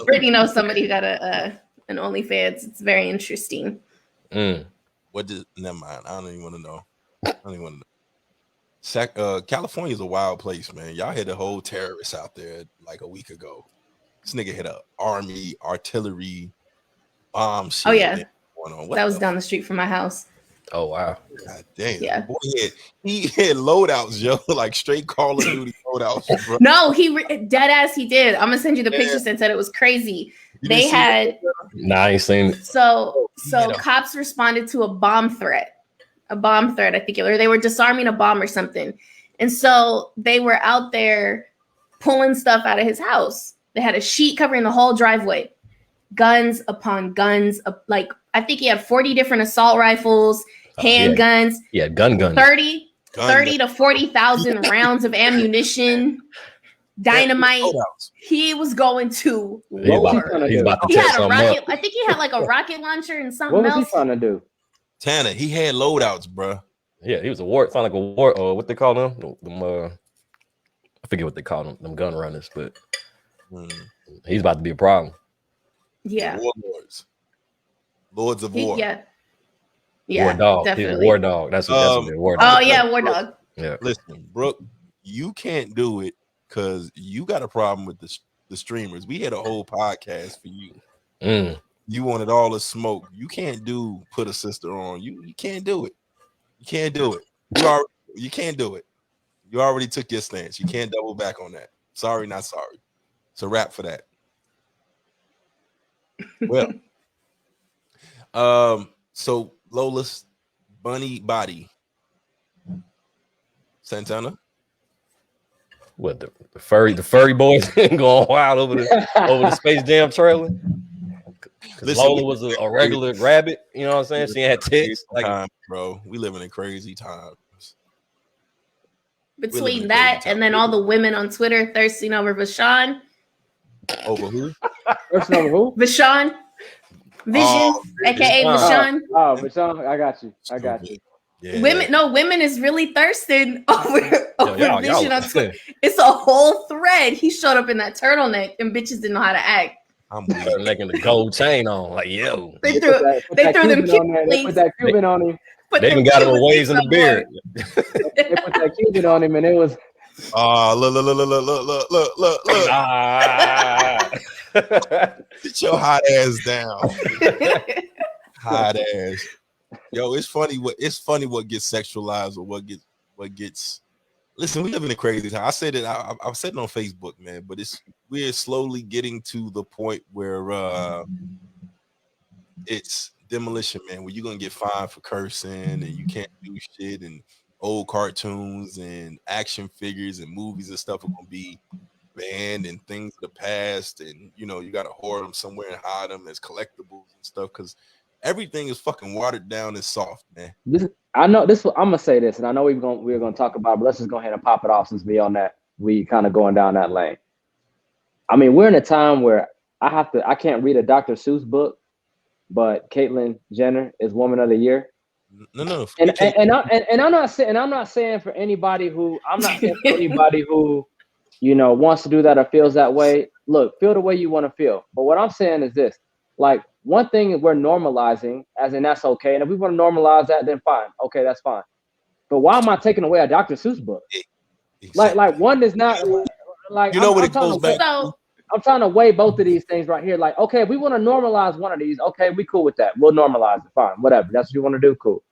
Brittany knows somebody who got an OnlyFans. It's very interesting.
Never mind. I don't even want to know. California is a wild place, man. Y'all had the whole terrorists out there like a week ago. This nigga hit a army, artillery, bomb shit.
Oh yeah.
That
That was down the street from my house.
Oh wow.
God damn.
Yeah.
Boy, he had loadouts, yo, like straight Call of Duty loadouts, bro.
No, dead ass he did. I'm gonna send you the pictures and said it was crazy. They had
Nah, I ain't seen it.
so cops responded to a bomb threat. I think, or they were disarming a bomb or something. And so they were out there pulling stuff out of his house. They had a sheet covering the whole driveway. Guns upon guns, like I think he had 40 different assault rifles, handguns.
Yeah, gun.
30 to 40,000 rounds of ammunition, dynamite. He was going to war.
He's about to
He
tear
had a
something
rocket.
up.
I think he had like a rocket launcher and something
What was
else.
he trying to do?
Tanner, he had loadouts, bro.
Yeah, he was a war. Sound like a war. What they call them? I forget what they call them. Them gun runners, but he's about to be a problem.
Yeah.
Warlords. Lords of War.
Yeah,
War dog.
definitely.
He's a war dog. That's what war dog.
Oh yeah, war dog.
Yeah.
Listen, Brooke, you can't do it because you got a problem with the streamers. We had a whole podcast for you. You wanted all the smoke. You can't put a sister on. You can't do it. You can't do it. You can't do it. You already took your stance. You can't double back on that. Sorry, not sorry. It's a wrap for that. Well, so Lola's bunny body. Santana.
What the furry boys going wild over the Space Jam trailer? Because Lola was a regular rabbit, you know what I'm saying? She had tits. Like,
bro, we living in crazy times.
Between that and then all the women on Twitter thirsting over Vashon.
Over who?
Thirsting over who?
Vashon. Vision, aka Vashon.
Oh, Vashon, I got you.
Yeah.
Women is really thirsting over Vision on Twitter.
I'm
It's a whole thread. He showed up in that turtleneck and bitches didn't know how to act.
making the gold chain on. Like, yo.
They threw them Cuban
They put that Cuban on him.
They even got him a waves in the beard.
They put that Cuban on him, and it was.
Oh, look. Get your hot ass down. Hot ass. Yo, it's funny what gets sexualized or what gets. Listen, we live in a crazy time. I said it. I've said it on Facebook, man. But we're slowly getting to the point where it's demolition, man. Where you're gonna get fined for cursing and you can't do shit, and old cartoons and action figures and movies and stuff are gonna be banned, and things of the past, and you gotta hoard them somewhere and hide them as collectibles and stuff because everything is fucking watered down and soft, man.
I'm gonna say this, and I know we're gonna talk about it, but let's just go ahead and pop it off since we kind of going down that lane. I mean, we're in a time where I can't read a Dr. Seuss book, but Caitlyn Jenner is Woman of the Year.
No.
And I'm not saying for anybody who wants to do that or feels that way. Look, feel the way you want to feel. But what I'm saying is this: like, one thing we're normalizing, as in that's okay. And if we want to normalize that, then fine. Okay, that's fine. But why am I taking away a Dr. Seuss book? Exactly. Like one is not like
what it goes back.
I'm trying to weigh both of these things right here. Like, okay, if we want to normalize one of these, okay, we cool with that. We'll normalize it. Fine, whatever. That's what you want to do, cool.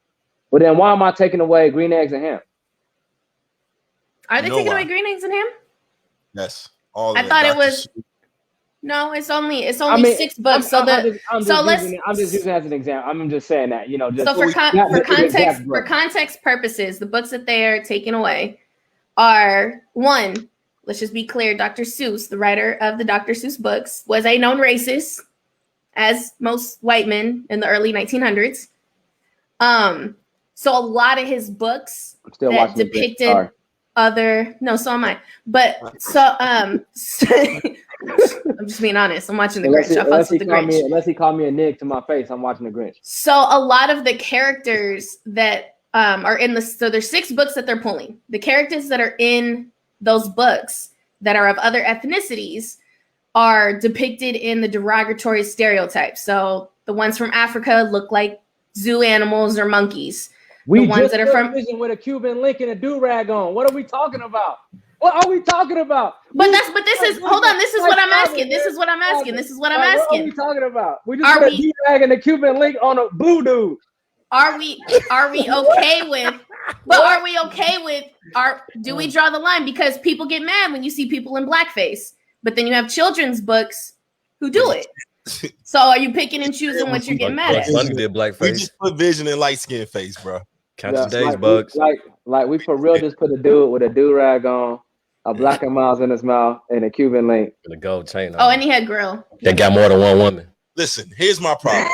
But then why am I taking away Green Eggs and Ham?
Are they taking away Green Eggs and Ham?
Yes.
I thought it was. No, it's only 6 books. I'm
just using it as an example. I'm just saying that,
so for context purposes, the books that they are taking away are, one, let's just be clear, Dr. Seuss, the writer of the Dr. Seuss books, was a known racist. as most white men in the early 1900s. So a lot of his books that depicted other, no, so am I. But so I'm just being honest. I'm watching The Grinch. I fucks with The Grinch.
Unless he called me a nig to my face, I'm watching The Grinch.
So a lot of the characters that are in the, so there's 6 books that they're pulling. The characters that are in those books that are of other ethnicities are depicted in the derogatory stereotypes. So the ones from Africa look like zoo animals or monkeys.
The ones that are from Vision with a Cuban link and a do-rag on. What are we talking about? What are we talking about?
But this is hold on. This is what I'm asking. This is what I'm asking.
What are we talking about? We just put a do-rag and a Cuban link on a blue dude.
Are we okay with? But are we okay with? Do we draw the line? Because people get mad when you see people in blackface, but then you have children's books who do it. So are you picking and choosing what you're getting mad at?
Did blackface.
We just put Vision in light skin face, bro.
Count your days, Bugs.
Like we for real just put a dude with a do-rag on, a Black and Miles in his mouth, and a Cuban link.
And a gold chain on.
Oh, and he had grill.
They got more than one woman.
Listen, here's my problem.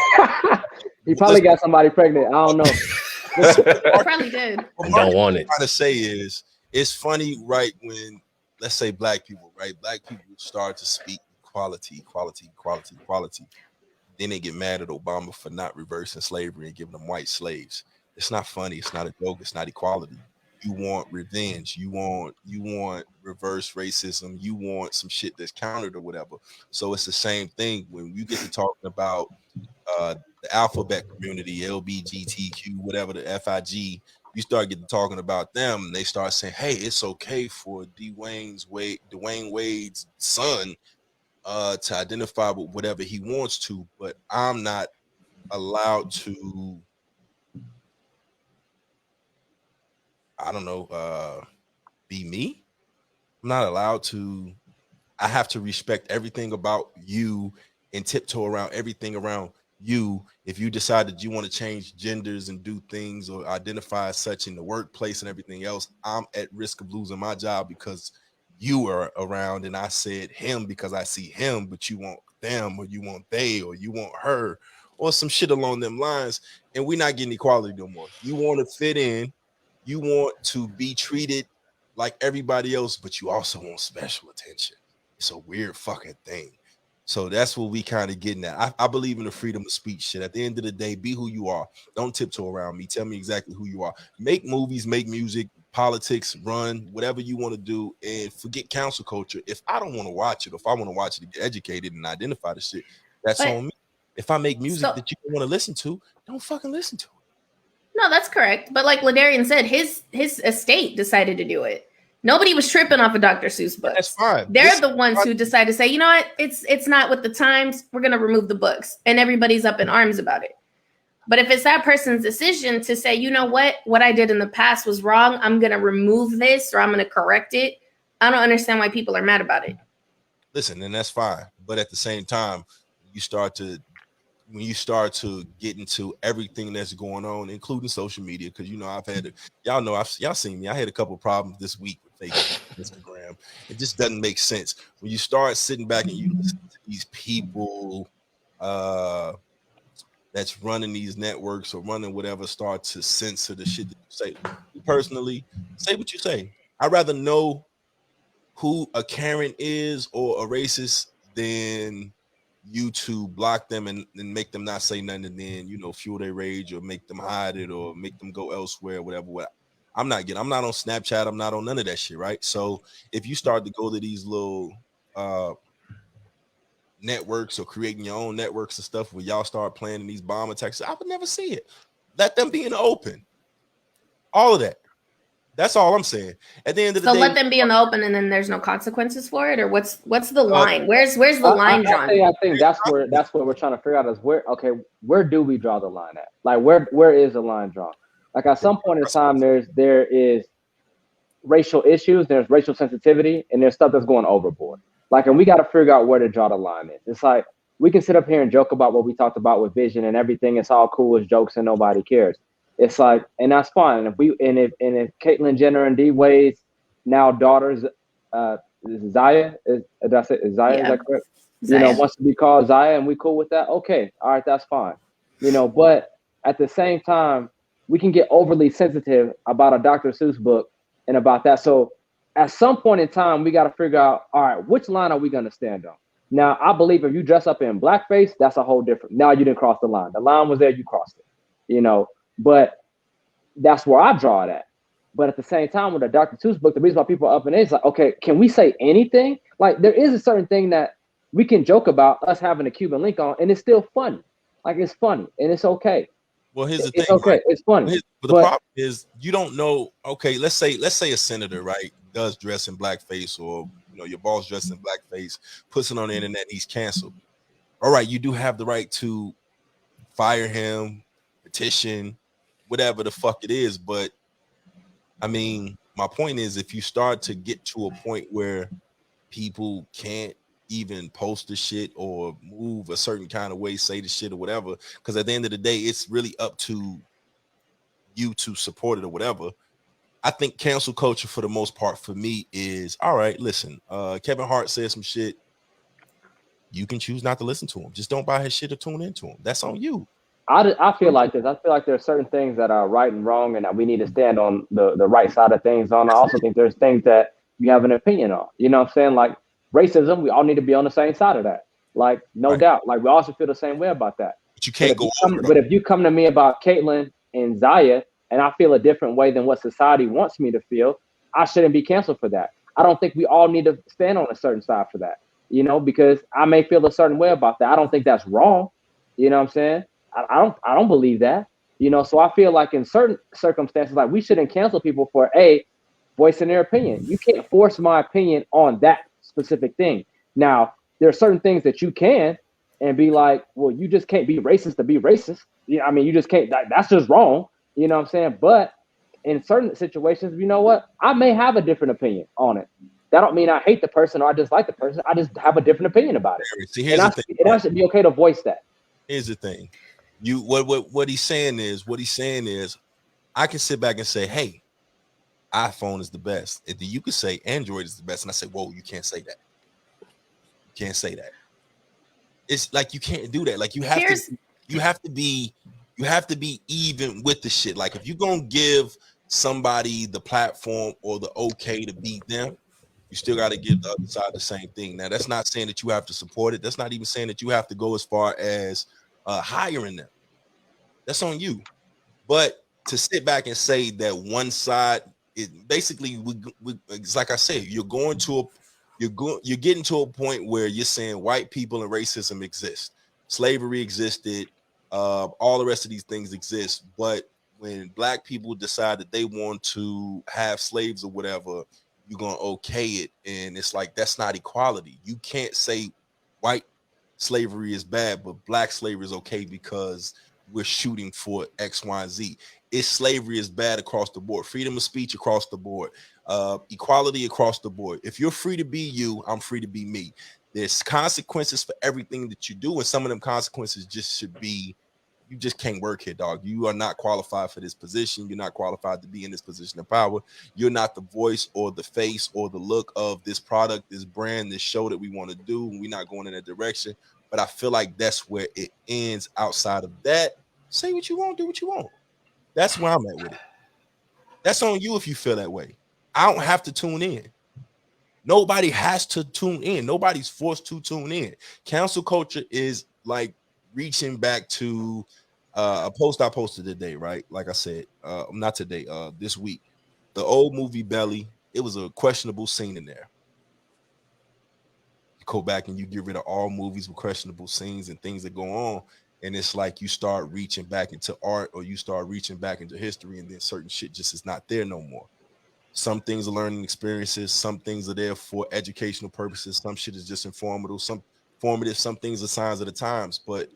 He probably got somebody pregnant. I don't know.
He probably did.
I don't want it.
What I'm trying to say is, it's funny, right, when, let's say black people start to speak equality. Then they get mad at Obama for not reversing slavery and giving them white slaves. It's not funny. It's not a joke. It's not equality. You want revenge. You want reverse racism. You want some shit that's countered or whatever. So it's the same thing when you get to talking about the alphabet community, LBGTQ, whatever, the FIG. You start getting talking about them, and they start saying, "Hey, it's okay for Dwayne Wade's son to identify with whatever he wants to, but I'm not allowed to." I don't know, be me. I'm not allowed to. I have to respect everything about you and tiptoe around everything around you. If you decide that you want to change genders and do things or identify as such in the workplace and everything else, I'm at risk of losing my job because you are around and I said him because I see him, but you want them or you want they or you want her or some shit along them lines. And we're not getting equality no more. You want to fit in. You want to be treated like everybody else, but you also want special attention. It's a weird fucking thing. So that's what we kind of getting at. I believe in the freedom of speech shit. At the end of the day, be who you are. Don't tiptoe around me. Tell me exactly who you are. Make movies, make music, politics, run, whatever you want to do, and forget council culture. If I don't want to watch it, if I want to watch it to get educated and identify the shit, that's on me. If I make music that you don't want to listen to, don't fucking listen to it.
No, that's correct. But like Ladarian said, his estate decided to do it. Nobody was tripping off of Dr. Seuss books.
That's fine.
They're the ones who decided to say, you know what, it's not with the times. We're gonna remove the books, and everybody's up in arms about it. But if it's that person's decision to say, you know what I did in the past was wrong, I'm gonna remove this or I'm gonna correct it, I don't understand why people are mad about it.
Listen, and that's fine. But at the same time, when you start to get into everything that's going on, including social media, because y'all seen me. I had a couple of problems this week with Facebook, Instagram. It just doesn't make sense when you start sitting back and you listen to these people that's running these networks or running whatever, start to censor the shit that you say. Personally, say what you say. I'd rather know who a Karen is or a racist than you to block them and make them not say nothing, and then fuel their rage or make them hide it or make them go elsewhere, whatever. I'm not on Snapchat. I'm not on none of that shit, right? So if you start to go to these little networks or creating your own networks and stuff where y'all start planning these bomb attacks, I would never see it. Let them be in the open. All of that. That's all I'm saying. At the end of the day,
let them be in the open, and then there's no consequences for it, or what's the line? Where's the line drawn?
I think that's what we're trying to figure out is where do we draw the line at? Like where is the line drawn? Like at some point in time, there is racial issues, there's racial sensitivity, and there's stuff that's going overboard. Like, and we got to figure out where to draw the line is. It's like we can sit up here and joke about what we talked about with Vision and everything. It's all cool as jokes and nobody cares. It's like, and that's fine. And if Caitlyn Jenner and D Wade's now daughters, Zaya, is that correct? wants to be called Zaya, and we cool with that. Okay, all right, that's fine. But at the same time, we can get overly sensitive about a Dr. Seuss book and about that. So at some point in time, we got to figure out, all right, which line are we going to stand on? Now, I believe if you dress up in blackface, that's a whole different. Now you didn't cross the line. The line was there, you crossed it. But that's where I draw it at. But at the same time, with a Dr. Seuss book, the reason why people are up in it is like, okay, can we say anything? Like, there is a certain thing that we can joke about us having a Cuban link on, and it's still funny. Like, it's funny, and it's okay.
Well, here's the
It's
thing.
okay.
Right?
It's funny.
But the problem is you don't know. Okay, let's say a senator, right, does dress in blackface, or your boss dressed in blackface, puts it on the internet, and he's canceled. All right, you do have the right to fire him, petition, whatever the fuck it is. But I mean, my point is, if you start to get to a point where people can't even post the shit or move a certain kind of way, say the shit or whatever, because at the end of the day, it's really up to you to support it or whatever. I think cancel culture for the most part for me is, all right, listen, Kevin Hart said some shit. You can choose not to listen to him. Just don't buy his shit or tune into him. That's on you.
I feel like this. I feel like there are certain things that are right and wrong, and that we need to stand on the right side of things on. I also think there's things that you have an opinion on. You know what I'm saying? Like racism, we all need to be on the same side of that. Like, no doubt. Like, we also feel the same way about that.
But you can't
But if you come to me about Caitlyn and Zaya, and I feel a different way than what society wants me to feel, I shouldn't be canceled for that. I don't think we all need to stand on a certain side for that, because I may feel a certain way about that. I don't think that's wrong. You know what I'm saying? I don't believe that. So I feel like in certain circumstances, like, we shouldn't cancel people for voicing their opinion. You can't force my opinion on that specific thing. Now, there are certain things that you can and be like, well, you just can't be racist to be racist. I mean, you just can't. That's just wrong. You know what I'm saying? But in certain situations, you know what? I may have a different opinion on it. That don't mean I hate the person or I dislike the person. I just have a different opinion about it.
See, here's the thing.
And I should be okay to voice that.
Here's the thing. What he's saying is, I can sit back and say, hey, iPhone is the best. And then you could say Android is the best. And I say, whoa, you can't say that. You can't say that. It's like, you can't do that. Like, you have to be even with the shit. Like, if you're gonna give somebody the platform or the okay to beat them, you still got to give the other side the same thing. Now, that's not saying that you have to support it. That's not even saying that you have to go as far as hiring them. That's on you. But to sit back and say that one side, it basically, it's like I said, you're getting to a point where you're saying white people and racism exist, slavery existed, all the rest of these things exist. But when black people decide that they want to have slaves or whatever, you're gonna okay it, and it's like, that's not equality. You can't say white slavery is bad, but black slavery is okay because we're shooting for X, Y, and Z. Slavery is bad across the board. Freedom of speech across the board. Equality across the board. If you're free to be you, I'm free to be me. There's consequences for everything that you do, and some of them consequences just should be, you just can't work here, dog. You are not qualified for this position. You're not qualified to be in this position of power. You're not the voice or the face or the look of this product, this brand, this show that we want to do. We're not going in that direction. But I feel like that's where it ends. Outside of that, say what you want, do what you want. That's where I'm at with it. That's on you if you feel that way. I don't have to tune in. Nobody has to tune in. Nobody's forced to tune in. Cancel culture is like reaching back to a post I posted today, right? Like I said, not today, this week. The old movie Belly, it was a questionable scene in there. You go back and you get rid of all movies with questionable scenes and things that go on, and it's like you start reaching back into art, or you start reaching back into history, and then certain shit just is not there no more. Some things are learning experiences, some things are there for educational purposes, some shit is just informative, some things are signs of the times. But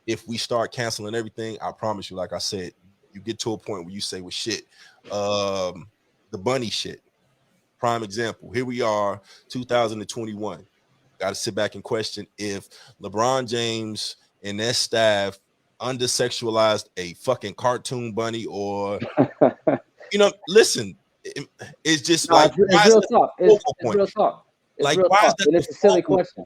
if we start canceling everything, I promise you, like I said, you get to a point where you say, well, shit, the bunny shit, prime example. Here we are, 2021. Got to sit back and question if LeBron James and that staff undersexualized a fucking cartoon bunny, or listen, it's just like,
it's real talk. It's real talk.
Like, why is that?
And it's a silly question.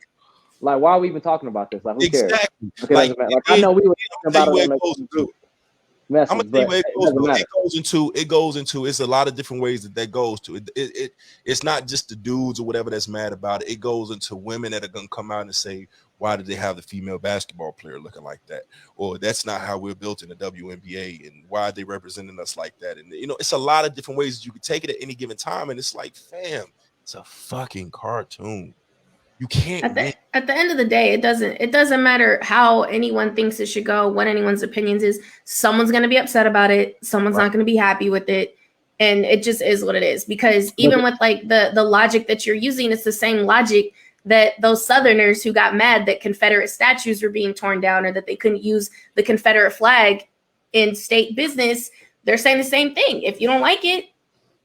Like, why are we even talking about this? Like, who cares?
Exactly.
Okay,
Like,
I know we were
I'm
talking
gonna
about
tell
it
you
on
where
the
it
message,
I'm gonna tell you where
it
goes into. It's a lot of different ways that goes to. It's not just the dudes or whatever that's mad about it. It goes into women that are gonna come out and say, why did they have the female basketball player looking like that? Or that's not how we're built in the WNBA, and why are they representing us like that? And it's a lot of different ways that you could take it at any given time. And it's like, fam, it's a fucking cartoon. You can't win.
At the end of the day, it doesn't matter how anyone thinks it should go, what anyone's opinions is. Someone's going to be upset about it. Someone's not going to be happy with it. And it just is what it is. Because even with like the logic that you're using, it's the same logic that those Southerners who got mad that Confederate statues were being torn down or that they couldn't use the Confederate flag in state business. They're saying the same thing. If you don't like it,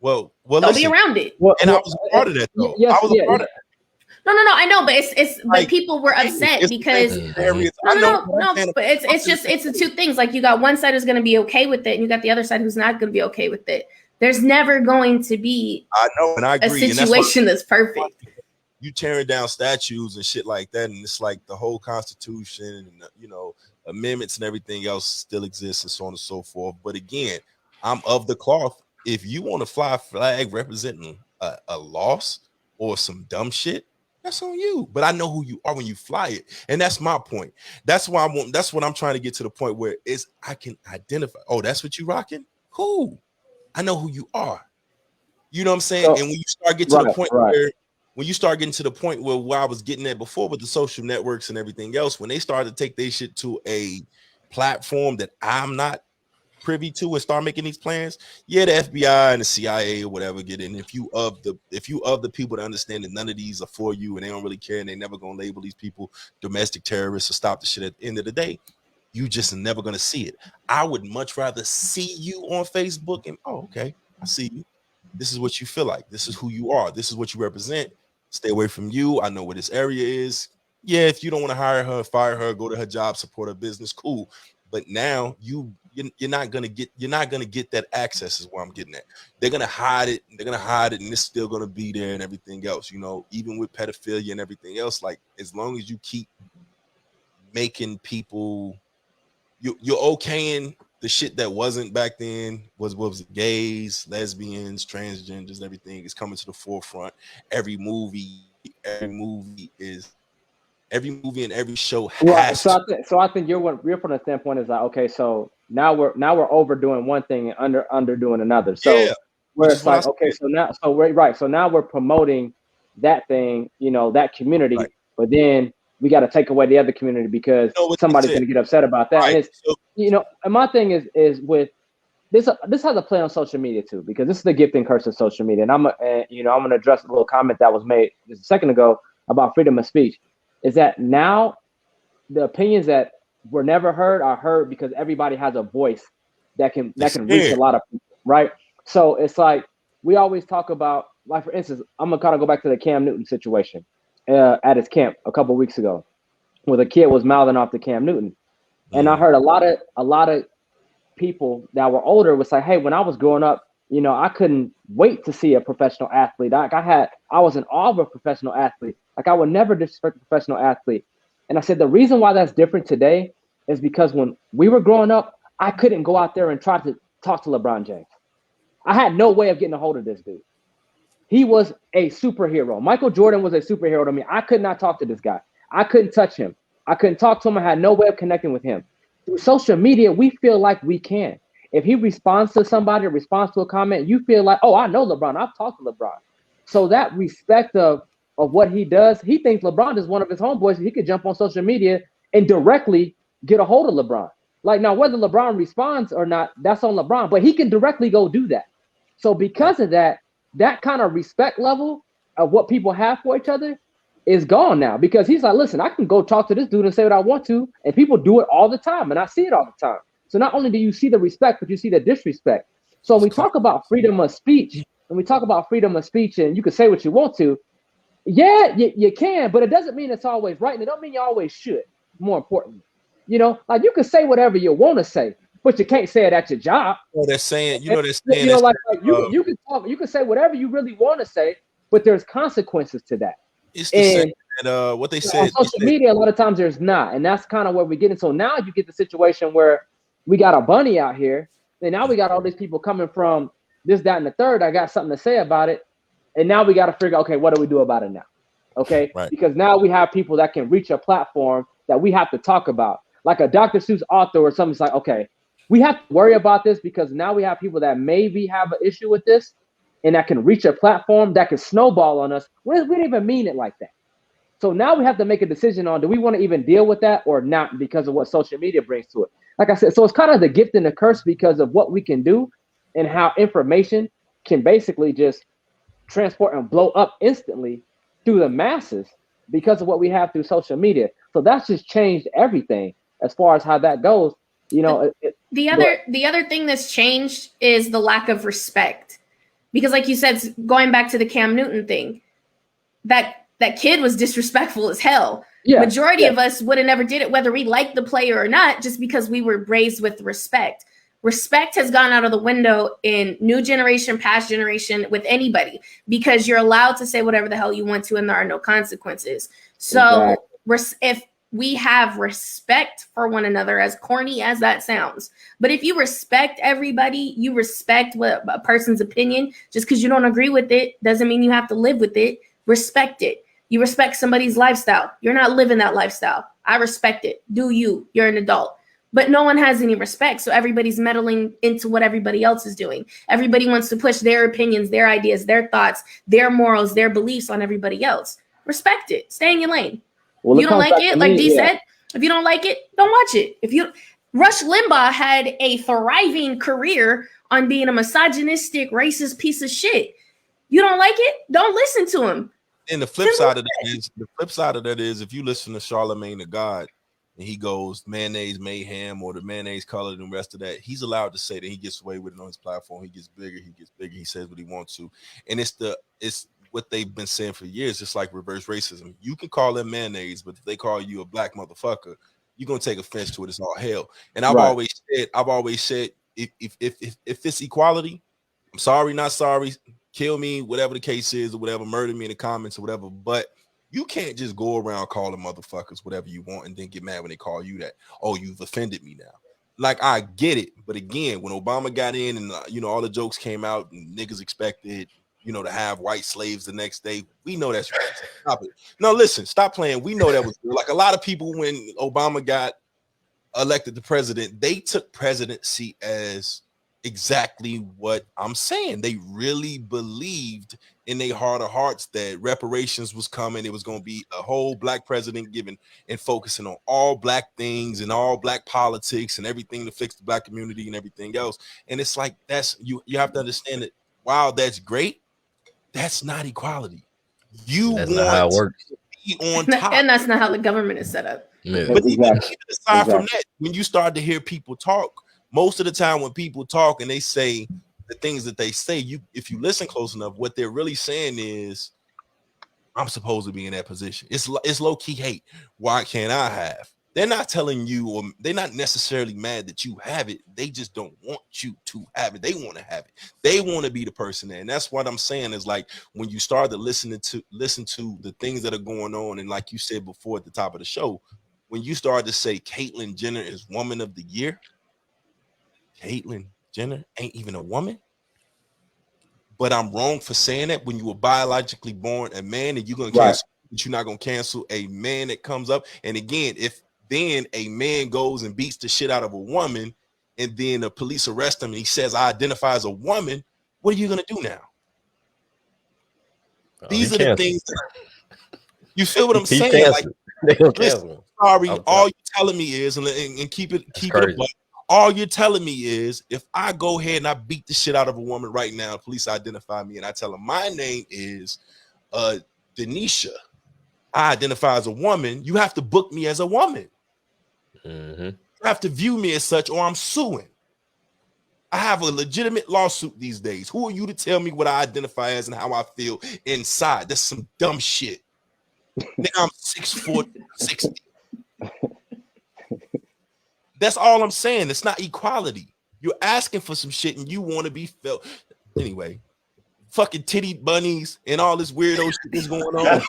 well,
don't be around it.
And I was a part of that though.
Yes,
I was a part of that.
No, I know, but it's
Like,
but people were upset because no, but it's the two things. Like, you got one side who's going to be okay with it, and you got the other side who's not going to be okay with it. There's never going to be
and I agree.
A situation that's perfect.
You tearing down statues and shit like that, and it's like the whole Constitution and amendments and everything else still exists and so on and so forth. But again, I'm of the cloth. If you want to fly a flag representing a loss or some dumb shit, that's on you. But I know who you are when you fly it, and that's my point. That's why that's what I'm trying to get to the point where I can identify. Oh, that's what you rocking? Cool. I know who you are. You know what I'm saying?
So,
and when you start getting to the point where I was getting at before with the social networks and everything else, when they started to take their shit to a platform that I'm not privy to and start making these plans, the FBI and the CIA or whatever get in. If you of the people that understand that none of these are for you and they don't really care and they never gonna label these people domestic terrorists or stop the shit at the end of the day, you just never gonna see it. I would much rather see you on Facebook and okay, I see you. This is what you feel like. This is who you are. This is what you represent. Stay away from you. I know where this area is. Yeah, if you don't want to hire her, fire her, go to her job, support her business, cool. But now you're not gonna get that access is what I'm getting at. They're gonna hide it, and it's still gonna be there and everything else. Even with pedophilia and everything else, like as long as you keep making people, you're okaying the shit that wasn't back then. Was gays, lesbians, transgenders, everything is coming to the forefront. Every movie and every show has.
So I think you're from the standpoint is like, okay, so now we're overdoing one thing and underdoing another. So where it's like, okay, so now we're promoting that thing, that community, but then we got to take away the other community because somebody's going to get upset about that. Right. And it's, and my thing is with this has a play on social media too, because this is the gift and curse of social media. And I'm going to address a little comment that was made just a second ago about freedom of speech. Is that now the opinions that were never heard are heard because everybody has a voice that can reach a lot of people, right? So it's like we always talk about, like for instance, I'm gonna kind of go back to the Cam Newton situation at his camp a couple of weeks ago, where the kid was mouthing off to Cam Newton, and I heard a lot of people that were older was like, hey, when I was growing up, I couldn't wait to see a professional athlete. I was in awe of a professional athlete. Like I would never disrespect a professional athlete. And I said, the reason why that's different today is because when we were growing up, I couldn't go out there and try to talk to LeBron James. I had no way of getting a hold of this dude. He was a superhero. Michael Jordan was a superhero to me. I could not talk to this guy. I couldn't touch him. I couldn't talk to him. I had no way of connecting with him. Through social media, we feel like we can. If he responds to somebody, responds to a comment, you feel like, oh, I know LeBron. I've talked to LeBron. So that respect of what he does, he thinks LeBron is one of his homeboys. He could jump on social media and directly get a hold of LeBron. Like now, whether LeBron responds or not, that's on LeBron, but he can directly go do that. So because of that, that kind of respect level of what people have for each other is gone now, because he's like, listen, I can go talk to this dude and say what I want to, and people do it all the time, and I see it all the time. So not only do you see the respect, but you see the disrespect. So when we talk about freedom of speech, and you can say what you want to, yeah, you can, but it doesn't mean it's always right, and it don't mean you always should. More importantly, like you can say whatever you want to say, but you can't say it at your job.
They're saying,
you can talk, you can say whatever you really want to say, but there's consequences to that.
It's the same And what they
on
said,
social media, a lot of times there's not, and that's kind of where we get in. So now you get the situation where we got a bunny out here, and now we got all these people coming from this, that, and the third. I got something to say about it, and now we got to figure, okay, what do we do about it now? Okay,
right.
Because now we have people that can reach a platform that we have to talk about, like a Dr. Seuss author or something's like, okay, we have to worry about this because now we have people that maybe have an issue with this, and that can reach a platform that can snowball on us. We didn't even mean it like that. So now we have to make a decision on, do we want to even deal with that or not because of what social media brings to it? Like I said, so it's kind of the gift and the curse because of what we can do and how information can basically just transport and blow up instantly through the masses because of what we have through social media. So that's just changed everything as far as how that goes. You know,
the other thing that's changed is the lack of respect. Because like you said, going back to the Cam Newton thing, that kid was disrespectful as hell.
Yeah,
Majority of us would have never did it, whether we liked the player or not, just because we were raised with respect. Respect has gone out of the window in new generation, past generation, with anybody, because you're allowed to say whatever the hell you want to, and there are no consequences. So if we have respect for one another, as corny as that sounds, but if you respect everybody, you respect what a person's opinion, just because you don't agree with it doesn't mean you have to live with it. Respect it. You respect somebody's lifestyle. You're not living that lifestyle. I respect it. Do you? You're an adult. But no one has any respect. So everybody's meddling into what everybody else is doing. Everybody wants to push their opinions, their ideas, their thoughts, their morals, their beliefs on everybody else. Respect it. Stay in your lane.
Well,
you don't like it, like D said, if you don't like it, don't watch it. Rush Limbaugh had a thriving career on being a misogynistic, racist piece of shit. You don't like it? Don't listen to him.
And the flip side of that is if you listen to Charlemagne the God and he goes mayonnaise mayhem or the mayonnaise color and the rest of that, he's allowed to say that. He gets away with it on his platform. He gets bigger, he says what he wants to. And it's what they've been saying for years, just like reverse racism. You can call them mayonnaise, but if they call you a black motherfucker, you're gonna take offense to it. It's all hell. And I've always said if it's equality, I'm sorry, not sorry, kill me, whatever the case is, or whatever, murder me in the comments or whatever, but you can't just go around calling motherfuckers whatever you want and then get mad when they call you that. Oh, you've offended me now. Like, I get it, but again, when Obama got in and all the jokes came out and niggas expected to have white slaves the next day, we know that's right. Stop it. No, listen, stop playing. We know that was like a lot of people when Obama got elected the president, they took presidency as exactly what I'm saying. They really believed in their heart of hearts that reparations was coming. It was going to be a whole black president giving and focusing on all black things and all black politics and everything to fix the black community and everything else. And it's like, that's you have to understand that while that's great, that's not equality. That's
not how it works.
To be on top.
And that's not how the government is set up.
Yeah.
But even aside from that, when you start to hear people talk, most of the time when people talk and they say the things that they say, if you listen close enough, what they're really saying is, I'm supposed to be in that position. It's low-key hate. Why can't I have? They're not telling you, or they're not necessarily mad that you have it. They just don't want you to have it. They want to have it. They want to be the person there. And that's what I'm saying is, like, when you start to listen to the things that are going on, and like you said before at the top of the show, when you start to say Caitlyn Jenner is Woman of the Year, Caitlyn Jenner ain't even a woman. But I'm wrong for saying that when you were biologically born a man, and you're gonna cancel, but you're not gonna cancel a man that comes up. And again, if then a man goes and beats the shit out of a woman, and then the police arrest him and he says, I identify as a woman, what are you gonna do now? These are the things you feel what I'm saying? Like, listen, sorry, all you're telling me is, and keep it a buck. All you're telling me is, if I go ahead and I beat the shit out of a woman right now, police identify me, and I tell them my name is Denisha, I identify as a woman, you have to book me as a woman.
Mm-hmm.
You have to view me as such, or I'm suing. I have a legitimate lawsuit these days. Who are you to tell me what I identify as and how I feel inside? That's some dumb shit. Now I'm 6'4", 60. That's all I'm saying. It's not equality. You're asking for some shit and you want to be felt. Anyway, fucking titty bunnies and all this weirdo shit that's going on.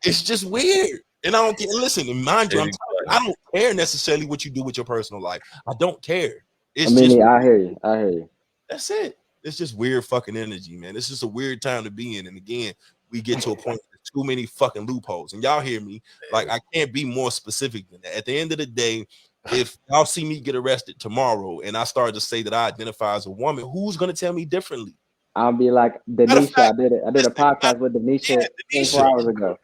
It's just weird. And I don't care. Listen, and mind you, I don't care necessarily what you do with your personal life. I don't care. It's just
I hear you.
That's it. It's just weird fucking energy, man. It's just a weird time to be in. And again, we get to a point with too many fucking loopholes. And y'all hear me? Like, I can't be more specific than that. At the end of the day, if y'all see me get arrested tomorrow and I start to say that I identify as a woman, who's gonna tell me differently?
I'll be like Denisha. I did a podcast with Denisha 24 hours ago.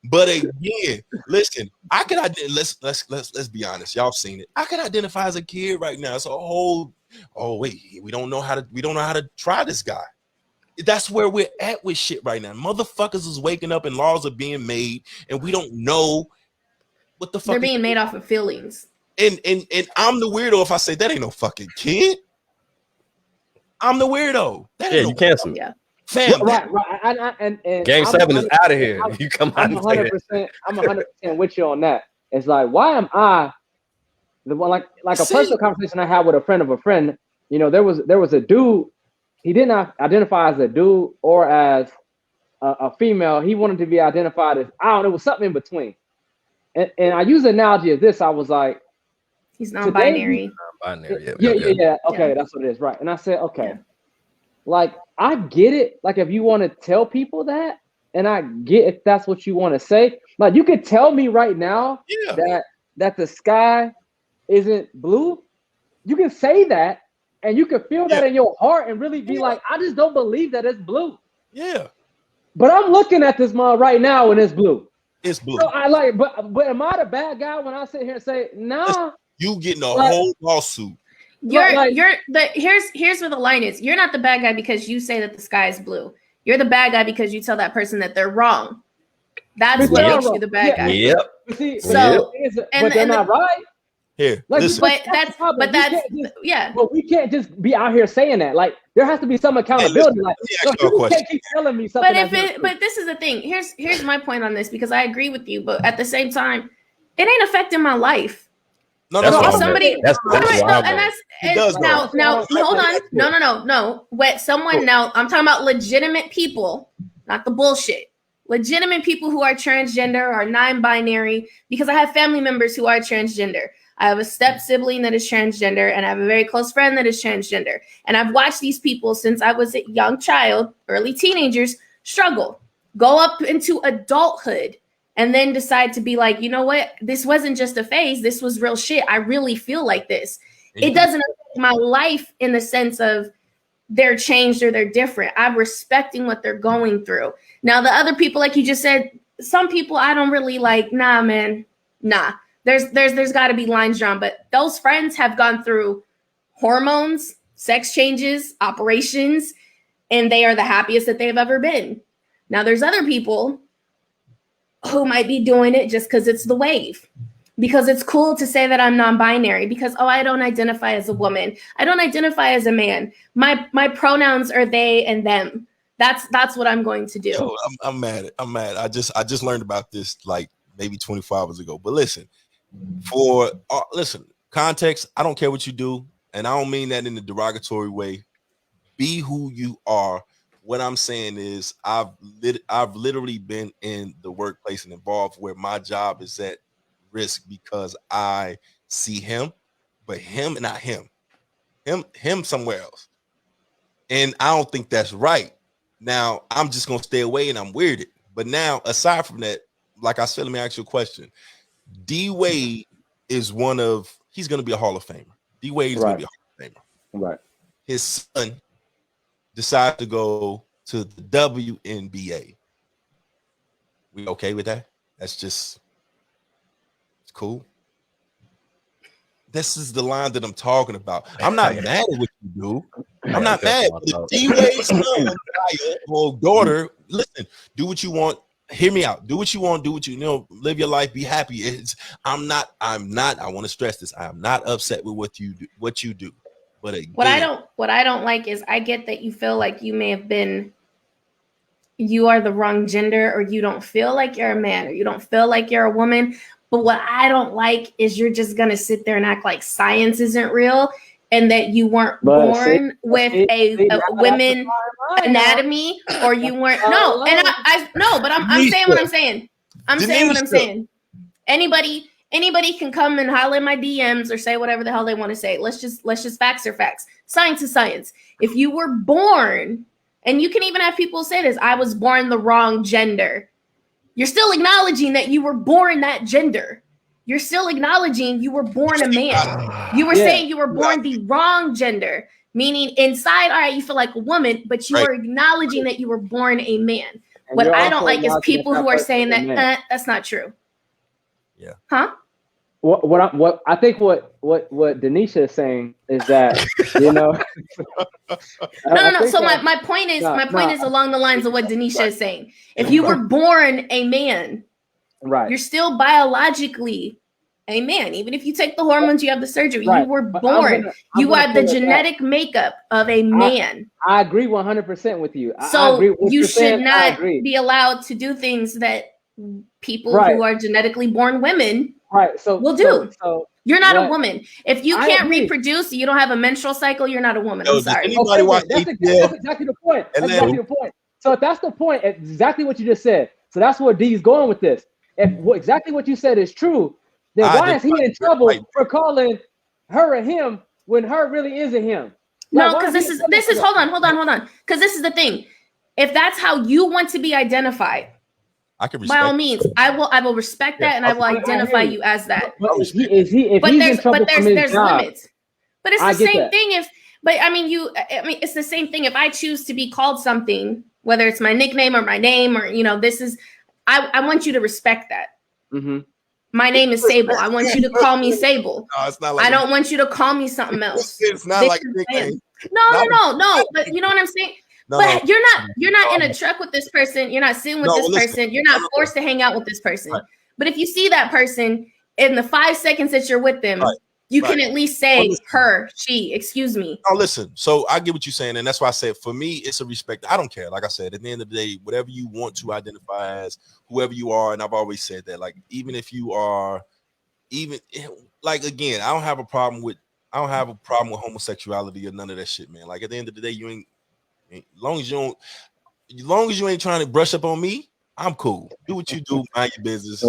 But again, listen, I could let's be honest. Y'all seen it. I could identify as a kid right now. It's a whole we don't know how to try this guy. That's where we're at with shit right now. Motherfuckers is waking up and laws are being made, and we don't know what the fuck
they're being made off of feelings.
And I'm the weirdo if I say that ain't no fucking kid. I'm the weirdo.
You cancel.
Yeah.
Fam, right. And
Game 7 is out of here. You come out and say that.
I'm 100% with you on that. It's like, why am I the one? Like a personal conversation I had with a friend of a friend. You know, there was a dude. He did not identify as a dude or as a female. He wanted to be identified as, I don't know, it was something in between. And I use the analogy of this. I was like,
he's non-binary.
Non-binary.
Yeah. Okay, that's what it is. Right. And I said, okay, like, I get it. Like, if you want to tell people that, and I get if that's what you want to say, like, you could tell me right now that the sky isn't blue. You can say that, and you can feel that in your heart and really be like, I just don't believe that it's blue.
Yeah.
But I'm looking at this mom right now and it's blue.
It's blue.
So I like, but am I the bad guy when I sit here and say, nah?
You getting a whole lawsuit.
Here's where the line is. You're not the bad guy because you say that the sky is blue. You're the bad guy because you tell that person that they're wrong. That's what makes you the bad guy.
Yep.
See,
so
but they're not right.
Here,
like,
listen.
But we can't just be out here saying that. Like, there has to be some accountability. Like, you can't keep telling me something.
But this is the thing. Here's my point on this, because I agree with you, but at the same time, it ain't affecting my life.
No,
somebody.
That's
hold on. No. Now I'm talking about legitimate people, not the bullshit. Legitimate people who are transgender or non-binary, because I have family members who are transgender. I have a step sibling that is transgender, and I have a very close friend that is transgender. And I've watched these people since I was a young child, early teenagers, struggle, go up into adulthood, and then decide to be like, you know what? This wasn't just a phase. This was real shit. I really feel like this. It doesn't affect my life in the sense of they're changed or they're different. I'm respecting what they're going through. Now, the other people, like you just said, some people I don't really like. Nah, man. Nah. There's got to be lines drawn. But those friends have gone through hormones, sex changes, operations, and they are the happiest that they've ever been. Now, there's other people who might be doing it just because it's the wave, because it's cool to say that I'm non-binary, because, I don't identify as a woman. I don't identify as a man. My pronouns are they and them. That's what I'm going to do.
Yo, I'm mad. I just learned about this like maybe 24 hours ago. But listen, context, I don't care what you do, and I don't mean that in a derogatory way. Be who you are. What I'm saying is I've literally been in the workplace and involved where my job is at risk because I see him, but him, not him. Him somewhere else. And I don't think that's right. Now, I'm just going to stay away and I'm weirded. But now, aside from that, like I said, let me ask you a question. D Wade is he's going to be a Hall of Famer. D Wade is going to be a Hall of Famer.
Right.
His son decided to go to the WNBA. We okay with that? It's cool. This is the line that I'm talking about. I'm not mad at what you do. I'm not mad. D-Wade's son or daughter, listen, do what you want. Hear me out. Do what you want. Do what you know. Live your life. Be happy. I want to stress this. I am not upset with what you do. But again,
what I don't like is, I get that you feel like you are the wrong gender, or you don't feel like you're a man, or you don't feel like you're a woman. But what I don't like is you're just going to sit there and act like science isn't real and that you weren't born with a women anatomy, or you weren't no, and I no, but I'm saying what I'm saying. I'm saying what I'm saying. Anybody can come and holler in my DMs or say whatever the hell they want to say. Let's just facts are facts. Science is science. If you were born, and you can even have people say this, I was born the wrong gender. You're still acknowledging that you were born that gender. You're still acknowledging you were born a man. You were saying you were born the wrong gender, meaning inside, all right, you feel like a woman, but you are acknowledging that you were born a man. And what I don't like is people who are saying that that's not true.
Yeah.
Huh?
What I think what Denisha is saying is that, you know.
No. So my point is along the lines of what Denisha is saying. If you were born a man,
right,
you're still biologically a man. Even if you take the hormones, you have the surgery. Right. You were born. You have the genetic makeup of a man.
I agree 100% with you.
So you should not be allowed to do things that people who are genetically born women will do. So you're not a woman. If you can't reproduce, you don't have a menstrual cycle, you're not a woman. I'm sorry.
That's exactly the point. That's exactly the point. So if that's the point, exactly what you just said. So that's where D's going with this. If exactly what you said is true, then why is he in trouble for calling her a him when her really is a him?
No, because this is hold on. Because this is the thing. If that's how you want to be identified,
I can respect.
By all means, I will respect that, and I will identify you as that.
But there's limits.
But it's the same thing it's the same thing if I choose to be called something, whether it's my nickname or my name or this is. I want you to respect that.
Mm-hmm.
My name is Sable. I want you to call me Sable.
No, it's not like
I don't want you to call me something else.
It's not like a nickname.
No. But you know what I'm saying? But you're not in a truck with this person. You're not sitting with this person. You're not forced to hang out with this person. Right. But if you see that person in the 5 seconds that you're with them, you can at least say her, she, excuse me.
Oh, listen. So I get what you're saying. And that's why I said, for me, it's a respect. I don't care. Like I said, at the end of the day, whatever you want to identify as, whoever you are. And I've always said that, like, even if you are, again, I don't have a problem with homosexuality or none of that shit, man. Like, at the end of the day, you ain't, as long as you ain't trying to brush up on me, I'm cool. Do what you do, mind your business,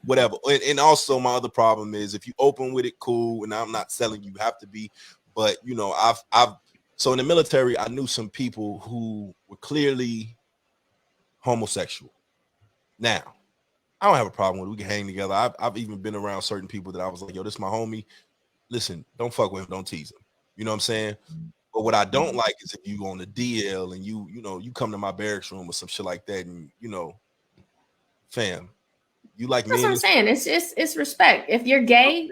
whatever. And also, my other problem is if you open with it, cool. And I'm not selling you have to be, but I've so in the military, I knew some people who were clearly homosexual. Now, I don't have a problem with it. We can hang together. I've even been around certain people that I was like, yo, this is my homie. Listen, don't fuck with him, don't tease him. You know what I'm saying? But what I don't like is if you on the DL and you come to my barracks room or some shit like that, and fam, you like me.
That's what I'm saying. It's respect. If you're gay,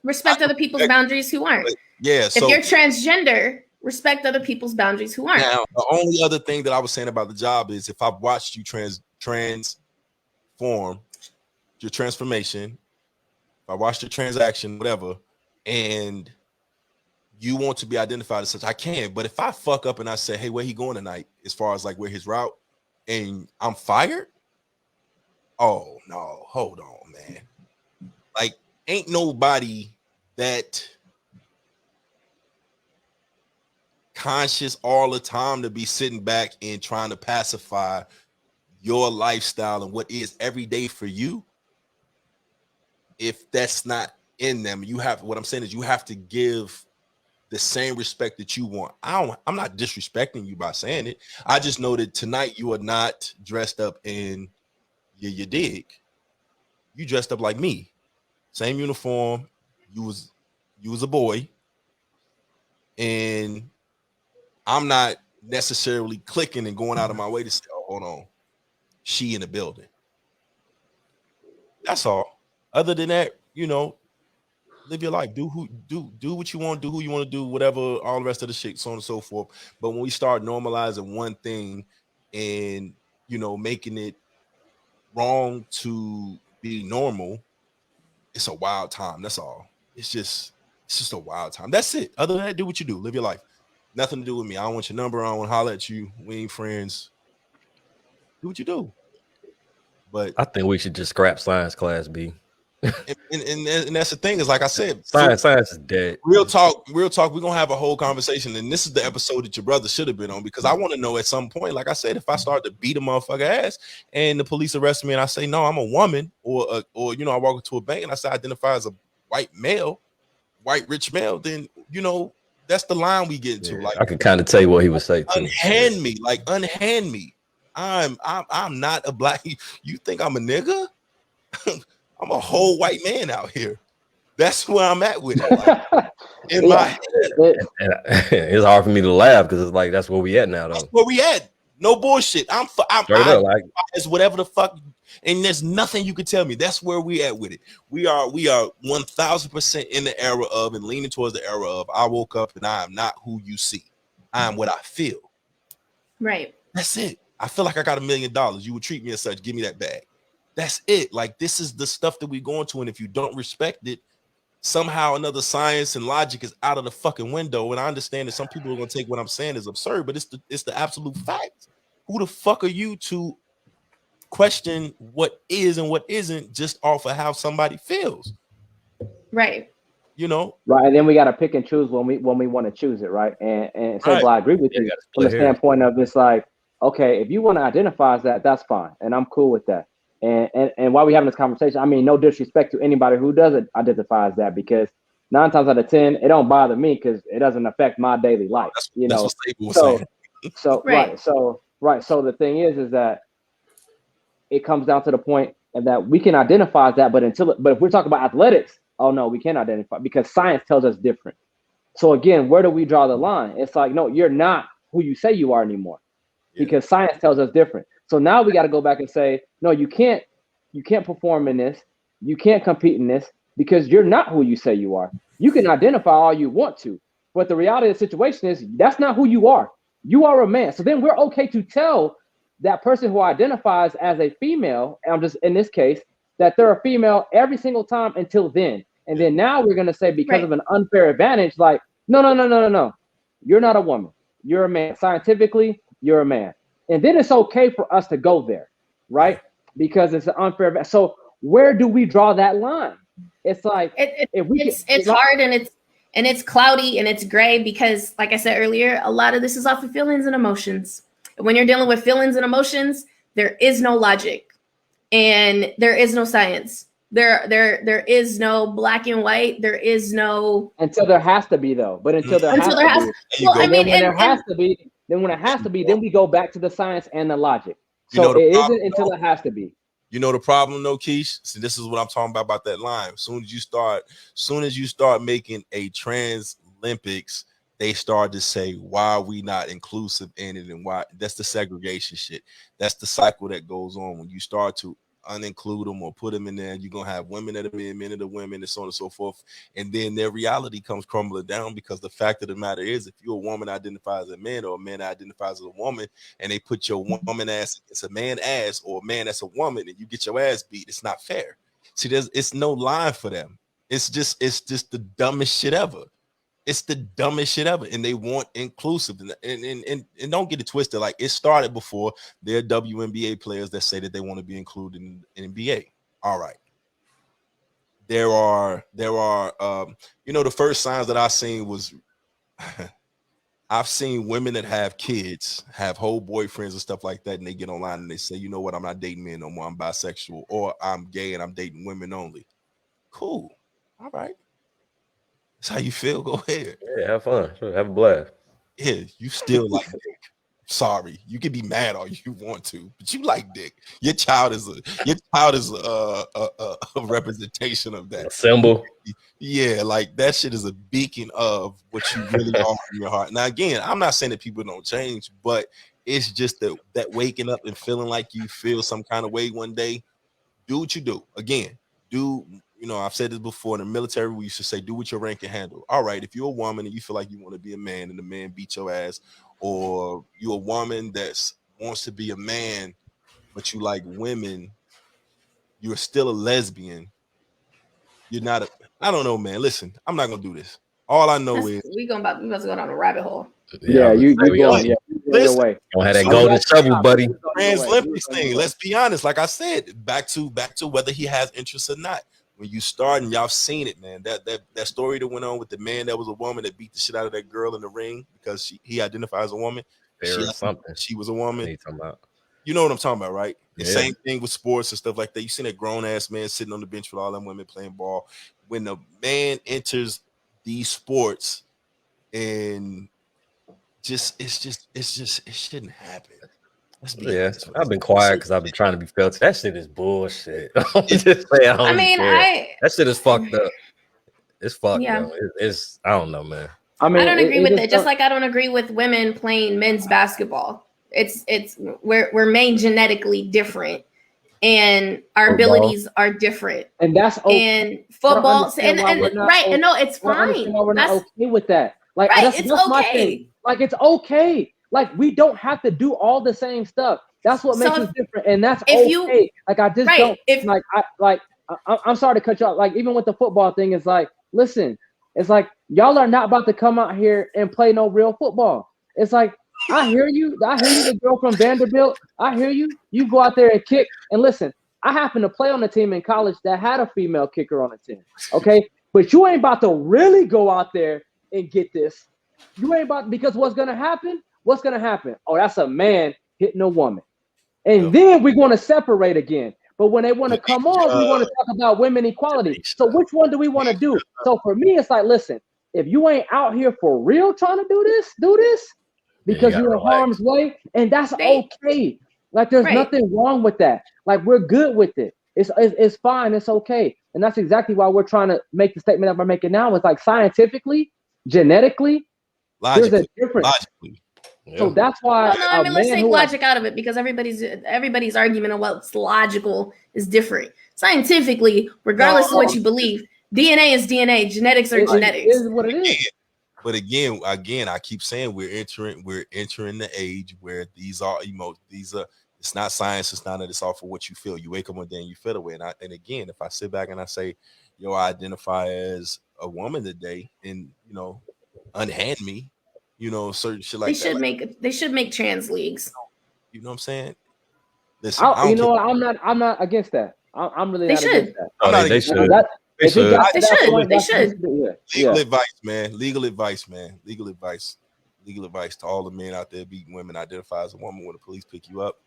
respect other people's boundaries who aren't. If you're transgender, respect other people's boundaries who aren't.
Now, the only other thing that I was saying about the job is if I've watched you transform your transformation, if I watched your transaction, whatever, and you want to be identified as such, I can. But if I fuck up and I say, hey, where he going tonight, as far as like where his route, and I'm fired, oh no, hold on, man. Like, ain't nobody that conscious all the time to be sitting back and trying to pacify your lifestyle and what is every day for you. If that's not in them, what I'm saying is you have to give the same respect that you want. I'm not disrespecting you by saying it. I just know that tonight you are not dressed up in you dig. You dressed up like me. Same uniform. You was a boy. And I'm not necessarily clicking and going out of my way to say, oh, hold on. She in the building. That's all. Other than that, live your life. Do what you want, do who you want to do, whatever, all the rest of the shit, so on and so forth. But when we start normalizing one thing and making it wrong to be normal, it's a wild time. That's all. It's just a wild time. That's it. Other than that, do what you do. Live your life. Nothing to do with me. I don't want your number. I don't want to holler at you. We ain't friends. Do what you do. But
I think we should just scrap science class, B.
And that's the thing is, like I said,
Science is dead.
Real talk. We're gonna have a whole conversation, and this is the episode that your brother should have been on, because I want to know at some point, like I said, if I start to beat a motherfucker ass and the police arrest me and I say no, I'm a woman, or I walk into a bank and I say I identify as a white male, white rich male, then that's the line we get into. Like,
I can kind of tell you what he would say too.
Unhand me. I'm not a black. You think I'm a nigga? I'm a whole white man out here. That's where I'm at with it. Like, in my head.
It's hard for me to laugh because it's like that's where we at now, though.
That's where we at. No bullshit. I'm it's whatever the fuck, and there's nothing you can tell me. That's where we at with it. We are 1000% in the era of, and leaning towards the era of, I woke up and I am not who you see. I am what I feel.
Right.
That's it. I feel like I got $1 million. You would treat me as such. Give me that bag. That's it. Like, this is the stuff that we're going to, and if you don't respect it, somehow another science and logic is out of the fucking window. And I understand that some people are going to take what I'm saying as absurd, but it's the absolute fact. Who the fuck are you to question what is and what isn't just off of how somebody feels?
Right.
Right. And then we got to pick and choose when we want to choose it. Right. And so,
right.
I agree with you from the standpoint of, it's like, okay, if you want to identify as that, that's fine. And I'm cool with that. And while we're having this conversation, I mean, no disrespect to anybody who doesn't identify as that, because 9 times out of 10, it don't bother me because it doesn't affect my daily life.
That's what Stable was saying.
Right. So the thing is that it comes down to the point that we can identify as that, but if we're talking about athletics, oh no, we can't identify because science tells us different. So again, where do we draw the line? It's like, no, you're not who you say you are anymore, because science tells us different. So now we got to go back and say, no, you can't perform in this. You can't compete in this because you're not who you say you are. You can identify all you want to, but the reality of the situation is that's not who you are. You are a man. So then we're okay to tell that person who identifies as a female, and I'm just in this case, that they're a female every single time until then. And then now we're going to say, because of an unfair advantage, like, no. You're not a woman. You're a man. Scientifically, you're a man. And then it's okay for us to go there, right? Because it's an unfair advantage. So where do we draw that line? It's like
it's hard and it's cloudy and it's gray because, like I said earlier, a lot of this is off of feelings and emotions. When you're dealing with feelings and emotions, there is no logic and there is no science. There is no black and white. There is no
until there has to be, though. But until there has to be. Well, I mean, when there has to be, then when it has to be, then we go back to the science and the logic. So it isn't until it has to be.
You know the problem, though, Keish? See, this is what I'm talking about that line. As soon as you start making a trans Olympics, they start to say, why are we not inclusive in it? And why? That's the segregation shit. That's the cycle that goes on when you start to uninclude them or put them in there. You're gonna have women that are men that are women, and so on and so forth. And then their reality comes crumbling down, because the fact of the matter is, if you're a woman identifies as a man, or a man identifies as a woman, and they put your woman ass against a man ass, or a man that's a woman, and you get your ass beat, it's not fair. See, it's no line for them. It's just the dumbest shit ever. It's the dumbest shit ever, and they want inclusive. And don't get it twisted. Like, it started before. There are WNBA players that say that they want to be included in NBA. All right. There are the first signs that I seen was I've seen women that have kids, have whole boyfriends and stuff like that, and they get online and they say, you know what, I'm not dating men no more. I'm bisexual, or I'm gay and I'm dating women only. Cool. All right. That's how you feel. Go ahead.
Yeah, have fun. Sure, have a blast.
Yeah, you still like dick. Sorry, you can be mad all you want to, but you like dick. Your child is a representation of that.
A symbol.
Yeah, like that shit is a beacon of what you really are in your heart. Now, again, I'm not saying that people don't change, but it's just that waking up and feeling like you feel some kind of way one day. Do what you do. Again, I've said this before, in the military, we used to say, do what your rank can handle. All right, if you're a woman and you feel like you want to be a man and the man beat your ass, or you're a woman that wants to be a man, but you like women, you're still a lesbian. You're not I don't know, man. Listen, I'm not going to do this. All I know is
we about to go down a rabbit hole.
Yeah, you going. Yeah,
listen,
way.
Don't have that golden shovel, buddy.
Trans Olympics thing. Let's be honest. Like I said, back to whether he has interest or not. when you start and y'all seen it, man. That story that went on with the man that was a woman that beat the shit out of that girl in the ring because he identified as a woman. She was a woman. You know what I'm talking about, right? The same thing with sports and stuff like that. You seen that grown ass man sitting on the bench with all them women playing ball. When the man enters these sports and it shouldn't happen.
I've been quiet because I've been trying to be felt. That shit is bullshit. That shit is fucked up. It's fucked. Yeah. It's I don't know, man.
I don't agree with it. Just like I don't agree with women playing men's basketball. We're made genetically different, and our abilities are different.
And that's okay.
And football, and no, it's fine.
We're not okay with that. Like
it's
that's
okay.
My thing. Like it's okay. Like we don't have to do all the same stuff. That's what makes us different, and that's okay. Like I just don't. I'm sorry to cut you off. Like even with the football thing, it's like, listen, it's like y'all are not about to come out here and play no real football. It's like I hear you, the girl from Vanderbilt. I hear you. You go out there and kick. And listen, I happen to play on a team in college that had a female kicker on the team. Okay, but you ain't about to really go out there and get this. You ain't about, because what's gonna happen? What's gonna happen? Oh, that's a man hitting a woman, and then we're gonna separate again. But when they want to come on, we want to talk about women equality. So which one do we want to do? So for me, it's like, listen, if you ain't out here for real trying to do this because you're in harm's way, and that's okay. Like there's nothing wrong with that. Like we're good with it. It's fine. It's okay. And that's exactly why we're trying to make the statement that we're making now. It's like scientifically, genetically, there's a difference.
Yeah.
So that's why.
Well, no, I mean, let's take logic out of it, because everybody's argument on what's logical is different. Scientifically, regardless of what you believe, DNA is DNA. Genetics are genetics.
It is what it is.
But again, I keep saying we're entering the age where these are it's not science, it's not that, it's all for what you feel. You wake up one day and you feel away. And again, if I sit back and I say, yo, I identify as a woman today, and unhand me, certain shit like that.
They should make trans leagues.
You know what I'm saying? Listen,
I'm not against that. I'm really not against that.
I'm not
they
against
should.
that.
They should.
Legal advice, man. Legal advice to all the men out there beating women. Identify as a woman. When the police pick you up,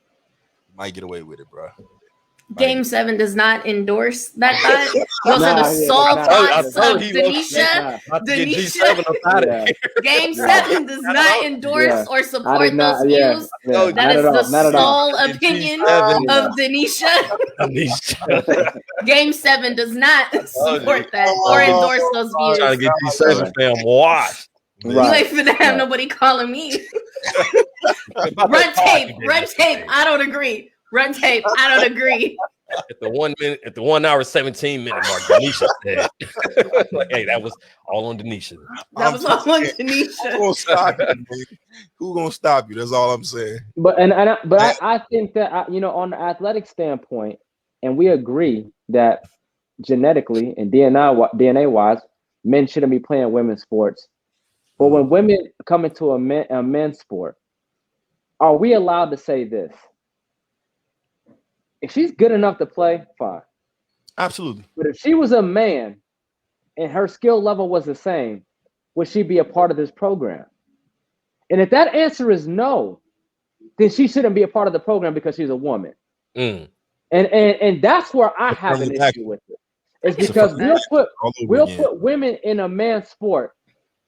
you might get away with it, bro.
Game 7 does not endorse that thought. Those are the sole thoughts of Denisha. Game 7 does not endorse or support those views. That is the sole opinion of Denisha. Game 7 does not support that or endorse those views.
Trying to get G7 fam washed.
You ain't finna have nobody calling me. Run tape. I don't agree. Run tape. I don't agree.
At the 1 hour 17 minute mark, Denisha said, like, hey, that was all on Denisha.
That was all on Denisha.
Who gonna stop you? That's all I'm saying.
I think that on the athletic standpoint, and we agree that genetically and DNA wise, men shouldn't be playing women's sports. But when women come into a men's sport, are we allowed to say this? If she's good enough to play, fine.
Absolutely.
But if she was a man and her skill level was the same, would she be a part of this program? And if that answer is no, then she shouldn't be a part of the program because she's a woman. And that's where I have an issue with it. It's because we'll put women in a man's sport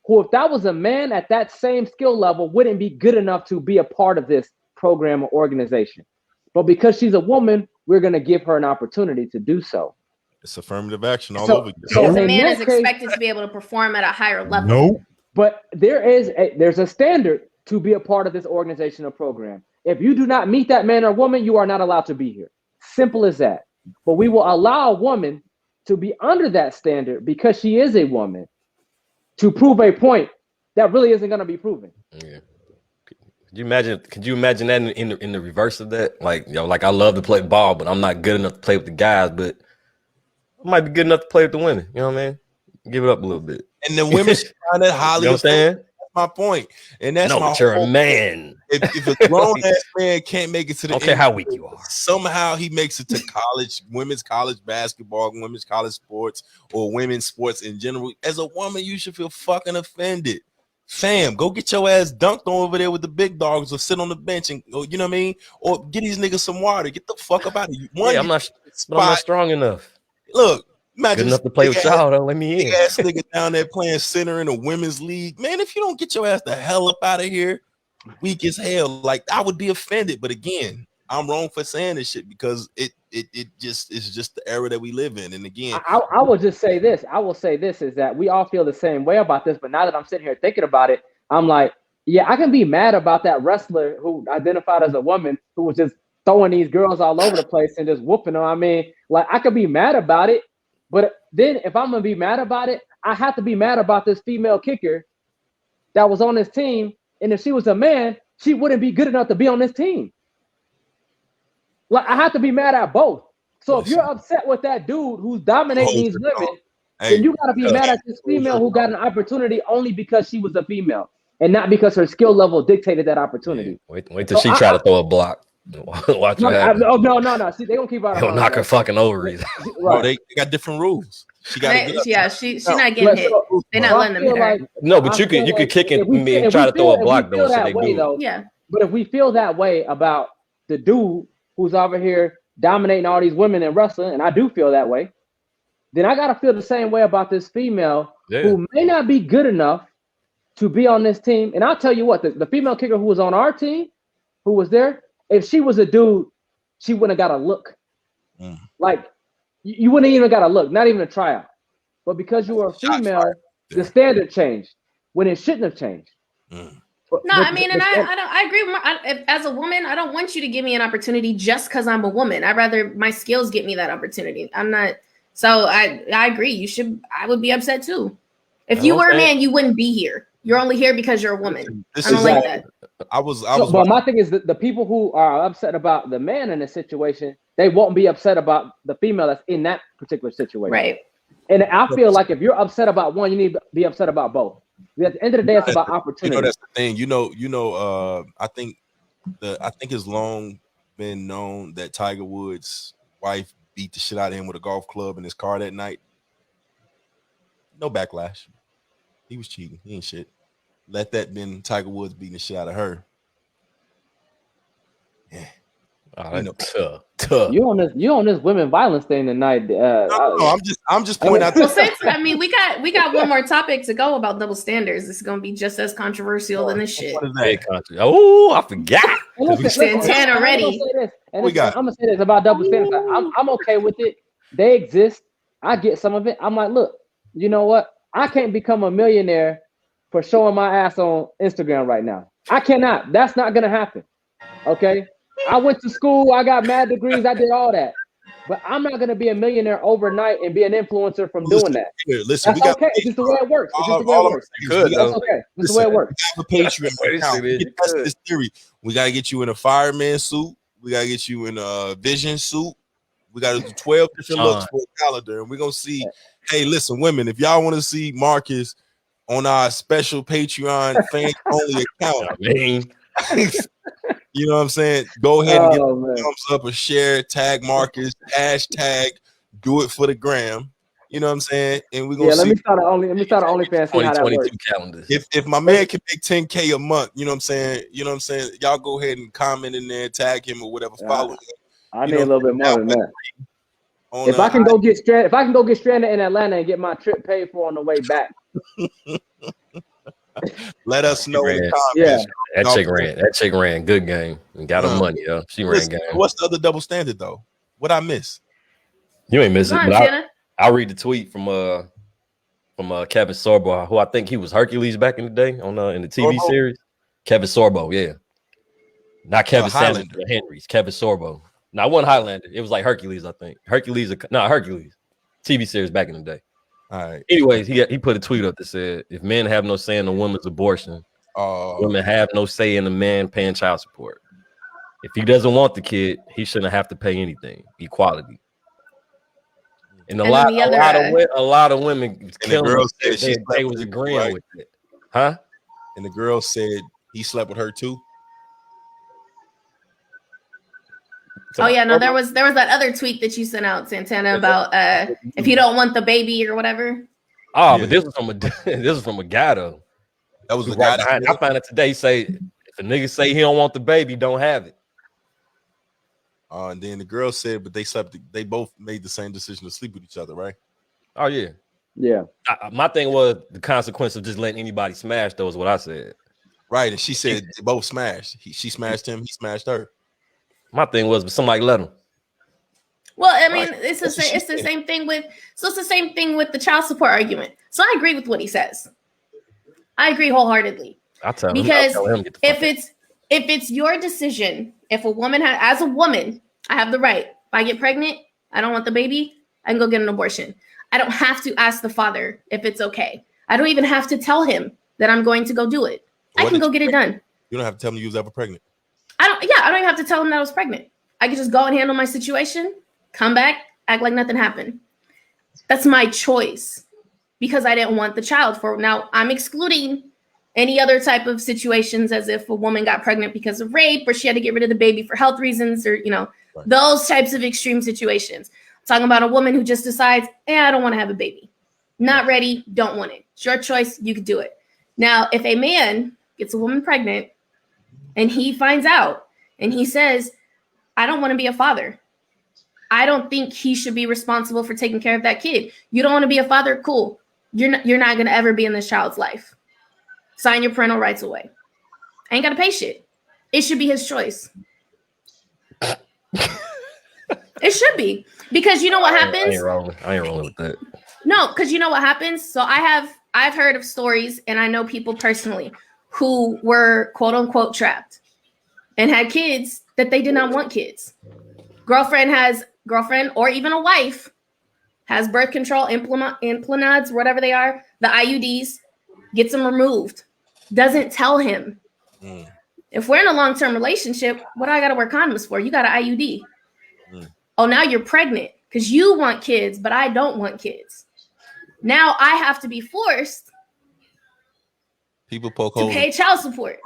who, if that was a man at that same skill level, wouldn't be good enough to be a part of this program or organization. But because she's a woman, we're going to give her an opportunity to do so.
It's affirmative action all over again.
Because a man is expected to be able to perform at a higher level.
Nope.
But there's a standard to be a part of this organization or program. If you do not meet that man or woman, you are not allowed to be here. Simple as that. But we will allow a woman to be under that standard because she is a woman to prove a point that really isn't going to be proven.
Yeah. Could you imagine that in the reverse of that? Like, like I love to play ball, but I'm not good enough to play with the guys, but I might be good enough to play with the women. You know what I mean? Give it up a little bit.
And the women trying to Hollywood.
You know what I'm saying?
my point. And that's
no,
my
but you're
whole
a man.
If a grown ass man can't make it to the
Don't care how weak you are.
somehow he makes it to college, women's college basketball, women's college sports, or women's sports in general. As a woman, you should feel fucking offended. Fam, go get your ass dunked on over there with the big dogs, or sit on the bench and you know what I mean, or get these niggas some water. Get the fuck up out of here.
I'm not strong enough.
Look, imagine
good enough to play with y'all. Though, let me in.
Ass nigga down there playing center in a women's league, man. If you don't get your ass the hell up out of here, weak as hell. Like I would be offended, but again, I'm wrong for saying this shit because it just is just the era that we live in. And again,
I will just say this. I will say this is that we all feel the same way about this. But now that I'm sitting here thinking about it, I'm like, yeah, I can be mad about that wrestler who identified as a woman who was just throwing these girls all over the place and just whooping them. I mean, like I could be mad about it, but then if I'm gonna be mad about it, I have to be mad about this female kicker that was on this team. And if she was a man, she wouldn't be good enough to be on this team. Like I have to be mad at both. So if you're upset with that dude who's dominating these women, then you gotta be mad at this female who got an opportunity only because she was a female and not because her skill level dictated that opportunity.
Yeah, wait till she try to throw a block. Watch
no. See, they gonna keep out.
He'll knock her fucking ovaries.
Right. Oh, they got different rules. She got
she's not getting hit. They're not letting them hit her.
No, but you could kick it and try to throw a block though. So they do.
Yeah.
But if we feel that way about the dude who's over here dominating all these women in wrestling, and I do feel that way, then I gotta feel the same way about this female who may not be good enough to be on this team. And I'll tell you what, the female kicker who was on our team, who was there, if she was a dude, she wouldn't have got a look. Like you wouldn't even got a look, not even a tryout. But because you were a female, the standard changed when it shouldn't have changed.
I mean, and I agree. As a woman, I don't want you to give me an opportunity just because I'm a woman. I'd rather my skills get me that opportunity. I'm not. So I agree. I would be upset too. If you were a man, you wouldn't be here. You're only here because you're a woman. I don't like that.
But my thing is that the people who are upset about the man in this situation, they won't be upset about the female that's in that particular situation.
Right.
And I feel like if you're upset about one, you need to be upset about both. At the end of the day, it's about opportunity.
That's the thing. I think it's long been known that Tiger Woods' wife beat the shit out of him with a golf club in his car that night. No backlash. He was cheating. He ain't shit. Let that been Tiger Woods beating the shit out of her. Yeah.
You on this women violence thing tonight?
No, I'm just pointing out.
Well, we got one more topic to go about double standards. It's gonna be just as controversial than this shit.
Oh, I forgot.
Santana already.
I'm gonna say this about double standards. I'm okay with it. They exist. I get some of it. I'm like, look, you know what? I can't become a millionaire for showing my ass on Instagram right now. I cannot. That's not gonna happen. Okay. I went to school. I got mad degrees. I did all that. But I'm not going to be a millionaire overnight and be an influencer from doing that.
Listen,
that's okay. It's just the way it works. It's just the way it works. That's okay. It's the way it works.
We have a Patreon account. This theory. We got to get you in a fireman suit. We got to get you in a vision suit. We got to do 12 different looks for a calendar. And we're going to see, hey, listen, women, if y'all want to see Marcus on our special Patreon fans only account, you know what I'm saying? Go ahead and give a thumbs up, a share, tag Marcus, hashtag do it for the gram. You know what I'm saying? And we're gonna
let me start an OnlyFans.
2022 calendars.
If my man can make 10K a month, you know what I'm saying? Y'all go ahead and comment in there, tag him or whatever. Follow him.
I need a little bit more than that. If I can go get stranded in Atlanta and get my trip paid for on the way back.
Let us know in the comments.
Yeah.
That chick ran. Good game. And got her money, yo. She ran game.
What's the other double standard though? What I miss?
You ain't miss it. But I'll read the tweet from Kevin Sorbo, who I think he was Hercules back in the day on in the TV series. Kevin Sorbo, yeah. Not Kevin Sanders, but Henry's. Kevin Sorbo. No, it wasn't Highlander. It was like Hercules, I think. Hercules. TV series back in the day.
All right.
Anyways, he put a tweet up that said, if men have no say in a woman's abortion, women have no say in the man paying child support. If he doesn't want the kid, he shouldn't have to pay anything. Equality. And a lot of women killing it. They was agreeing with it. Huh?
and the girl said he slept with her too.
Oh yeah, no, there was that other tweet that you sent out, Santana, about if you don't want the baby or whatever.
Oh,
Yeah.
but this was from a guy though.
That was the
Right
guy.
behind. I found it today. Say if a nigga say he don't want the baby, don't have it.
And then the girl said, but they slept. They both made the same decision to sleep with each other, right?
Oh yeah.
Yeah.
My thing was the consequence of just letting anybody smash. Though is what I said.
Right, and she said they both smashed. She smashed him. He smashed her.
My thing was, but somebody let him.
Well, I mean, it's the same thing with. So it's the same thing with the child support argument. So I agree with what he says. I agree wholeheartedly.
I'll tell him.
Because
I'll tell him,
if it's your decision, if a woman as a woman, I have the right. If I get pregnant, I don't want the baby, I can go get an abortion. I don't have to ask the father if it's okay. I don't even have to tell him that I'm going to go do it. I can go get it done.
You don't have to tell him you was ever pregnant.
I don't even have to tell him that I was pregnant. I can just go and handle my situation, come back, act like nothing happened. That's my choice because I didn't want the child. For now, I'm excluding any other type of situations, as if a woman got pregnant because of rape or she had to get rid of the baby for health reasons, or those types of extreme situations. I'm talking about a woman who just decides, I don't want to have a baby. Not ready, don't want it. It's your choice, you could do it. Now, if a man gets a woman pregnant and he finds out and he says, I don't want to be a father. I don't think he should be responsible for taking care of that kid. You don't want to be a father? Cool. You're not going to ever be in this child's life. Sign your parental rights away. Ain't got to pay shit. It should be his choice. It should be. Because you know what happens?
I ain't rolling with that.
No, because you know what happens? So I've heard of stories, and I know people personally who were quote unquote trapped and had kids that they did not want kids. Girlfriend or even a wife has birth control implants, whatever they are, the IUDs, gets them removed, doesn't tell him. If we're in a long-term relationship, what do I got to wear condoms for? You got an IUD. Oh, now you're pregnant because you want kids, but I don't want kids. Now I have to be forced to pay child support.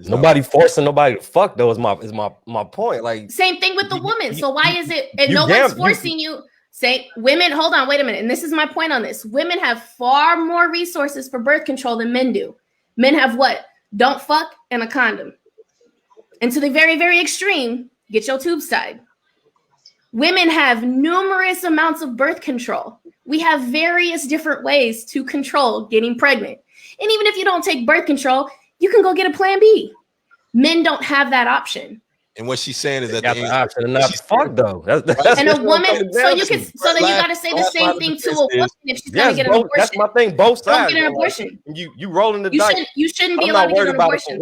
Nobody forcing nobody to fuck though is my point. Like
same thing with the woman. So why is it and no one's forcing you? Say women, hold on, wait a minute. And this is my point on this. Women have far more resources for birth control than men do. Men have what? Don't fuck and a condom. And to the very, very extreme, get your tubes tied. Women have numerous amounts of birth control. We have various different ways to control getting pregnant. And even if you don't take birth control, you can go get a plan B. Men don't have that option.
And what she's saying is that
the option not fuck though. That's
and a woman, so you can, so then you got to say the same thing to a woman if she's going to get an abortion.
That's my thing. Both sides.
Don't get an abortion.
You rolling the dice.
You shouldn't be allowed to get an abortion.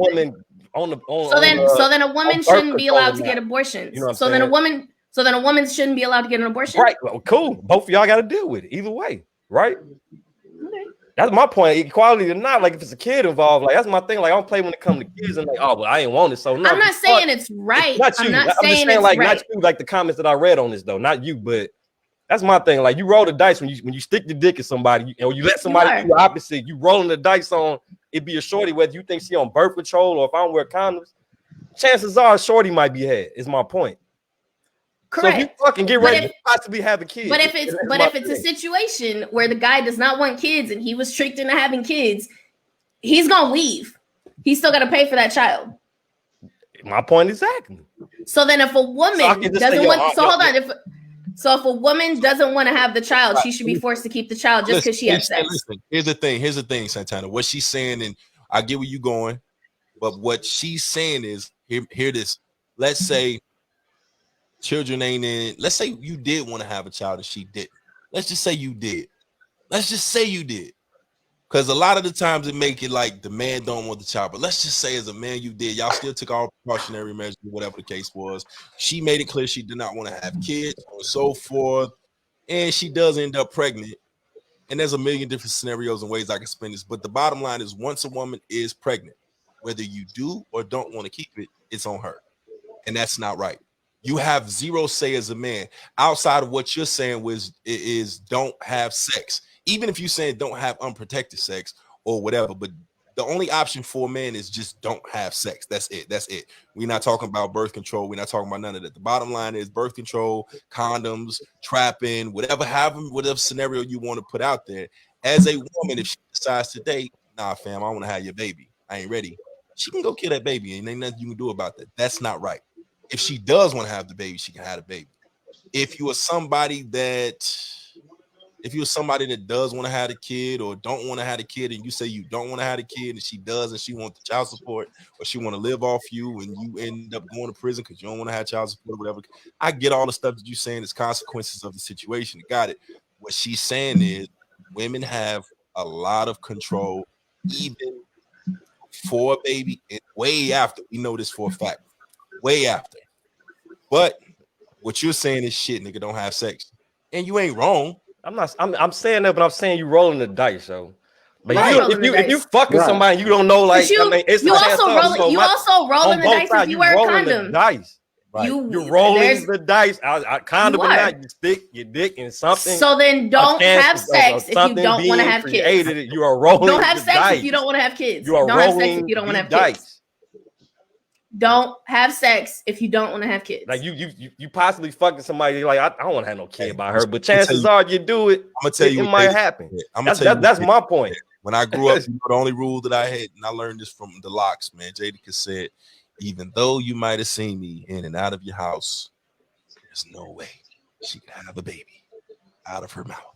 So then a woman shouldn't be allowed to get abortions. So then a woman shouldn't be allowed to get an abortion.
Right. Well, cool. Both of y'all got to deal with it either way. Right. Okay. That's my point. Equality or not, like if it's a kid involved, like that's my thing. Like I don't play when it comes to kids and like, oh, well, I ain't want it. So no,
I'm not saying it's right.
I'm just saying like right. Not you, like the comments that I read on this though, not you, but that's my thing. Like you roll the dice when you stick your dick in somebody, or you let somebody do the opposite. You rolling the dice on it be a shorty, whether you think she on birth control or if I don't wear condoms. Chances are shorty might be had. Is my point.
Correct.
So if you fucking get ready to possibly have a kid.
But if it's a situation where the guy does not want kids and he was tricked into having kids, he's gonna leave. He's still gotta pay for that child.
My point exactly.
So then if a woman doesn't want if a woman doesn't want to have the child, she should be forced to keep the child just because she has sex.
Listen, here's the thing, Santana. What she's saying, and I get where you're going, but what she's saying is hear this. Let's say children ain't in. Let's say you did want to have a child and she didn't. Let's just say you did. Because a lot of the times it make it like the man don't want the child. But let's just say as a man you did. Y'all still took all precautionary measures, whatever the case was. She made it clear she did not want to have kids and so forth. And she does end up pregnant. And there's a million different scenarios and ways I can spin this. But the bottom line is once a woman is pregnant, whether you do or don't want to keep it, it's on her. And that's not right. You have zero say as a man outside of what you're saying is don't have sex. Even if you're saying don't have unprotected sex or whatever, but The only option for men is just don't have sex. That's it. That's it. We're not talking about birth control. We're not talking about none of that. The bottom line is birth control, condoms, trapping, whatever scenario you want to put out there. As a woman, if she decides to date, nah, fam, I want to have your baby. I ain't ready. She can go kill that baby, and ain't nothing you can do about that. That's not right. If she does want to have the baby, she can have the baby. If you are somebody that does want to have a kid or don't want to have a kid, and you say you don't want to have a kid, and she does, and she wants the child support, or she want to live off you, and you end up going to prison because you don't want to have child support or whatever. I get all the stuff that you're saying is consequences of the situation. Got it. What she's saying is women have a lot of control, even for a baby, and way after. We know this for a fact. Way after. But what you're saying is shit, nigga, don't have sex. And you ain't wrong.
I'm saying that, but I'm saying you rolling the dice, yo. But
Right.
if you fucking somebody, you don't know, like, it's
you also rolling the dice if you wear a condom.
Dice.
Right.
You're rolling the dice. Condom or not, you stick your dick in something.
So then don't have sex if you don't want to have kids.
You are rolling.
Don't have sex
dice.
if you don't want to have kids.
You are
don't
rolling
have sex if you don't want to have
dice.
kids. Don't have sex if you don't want to have kids.
Like you possibly fucking somebody, you're like, I don't want to have no kid by her, but chances are you do it. I'm gonna tell you, it might happen. That's my point.
When I grew up, the only rule that I had, and I learned this from the locks, man. Jadakiss said, even though you might have seen me in and out of your house, there's no way she could have a baby out of her mouth.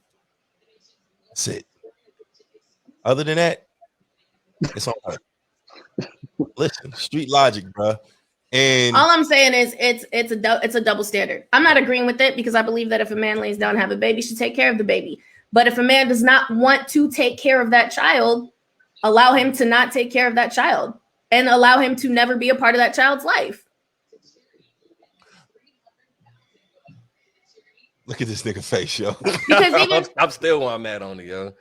That's it. Other than that, it's on her. Listen, street logic, bro. And
all I'm saying is it's a double standard. I'm not agreeing with it because I believe that if a man lays down and have a baby, he should take care of the baby. But if a man does not want to take care of that child, allow him to not take care of that child and allow him to never be a part of that child's life.
Look at this nigga face, yo.
Because
I'm still where I'm at on it, yo.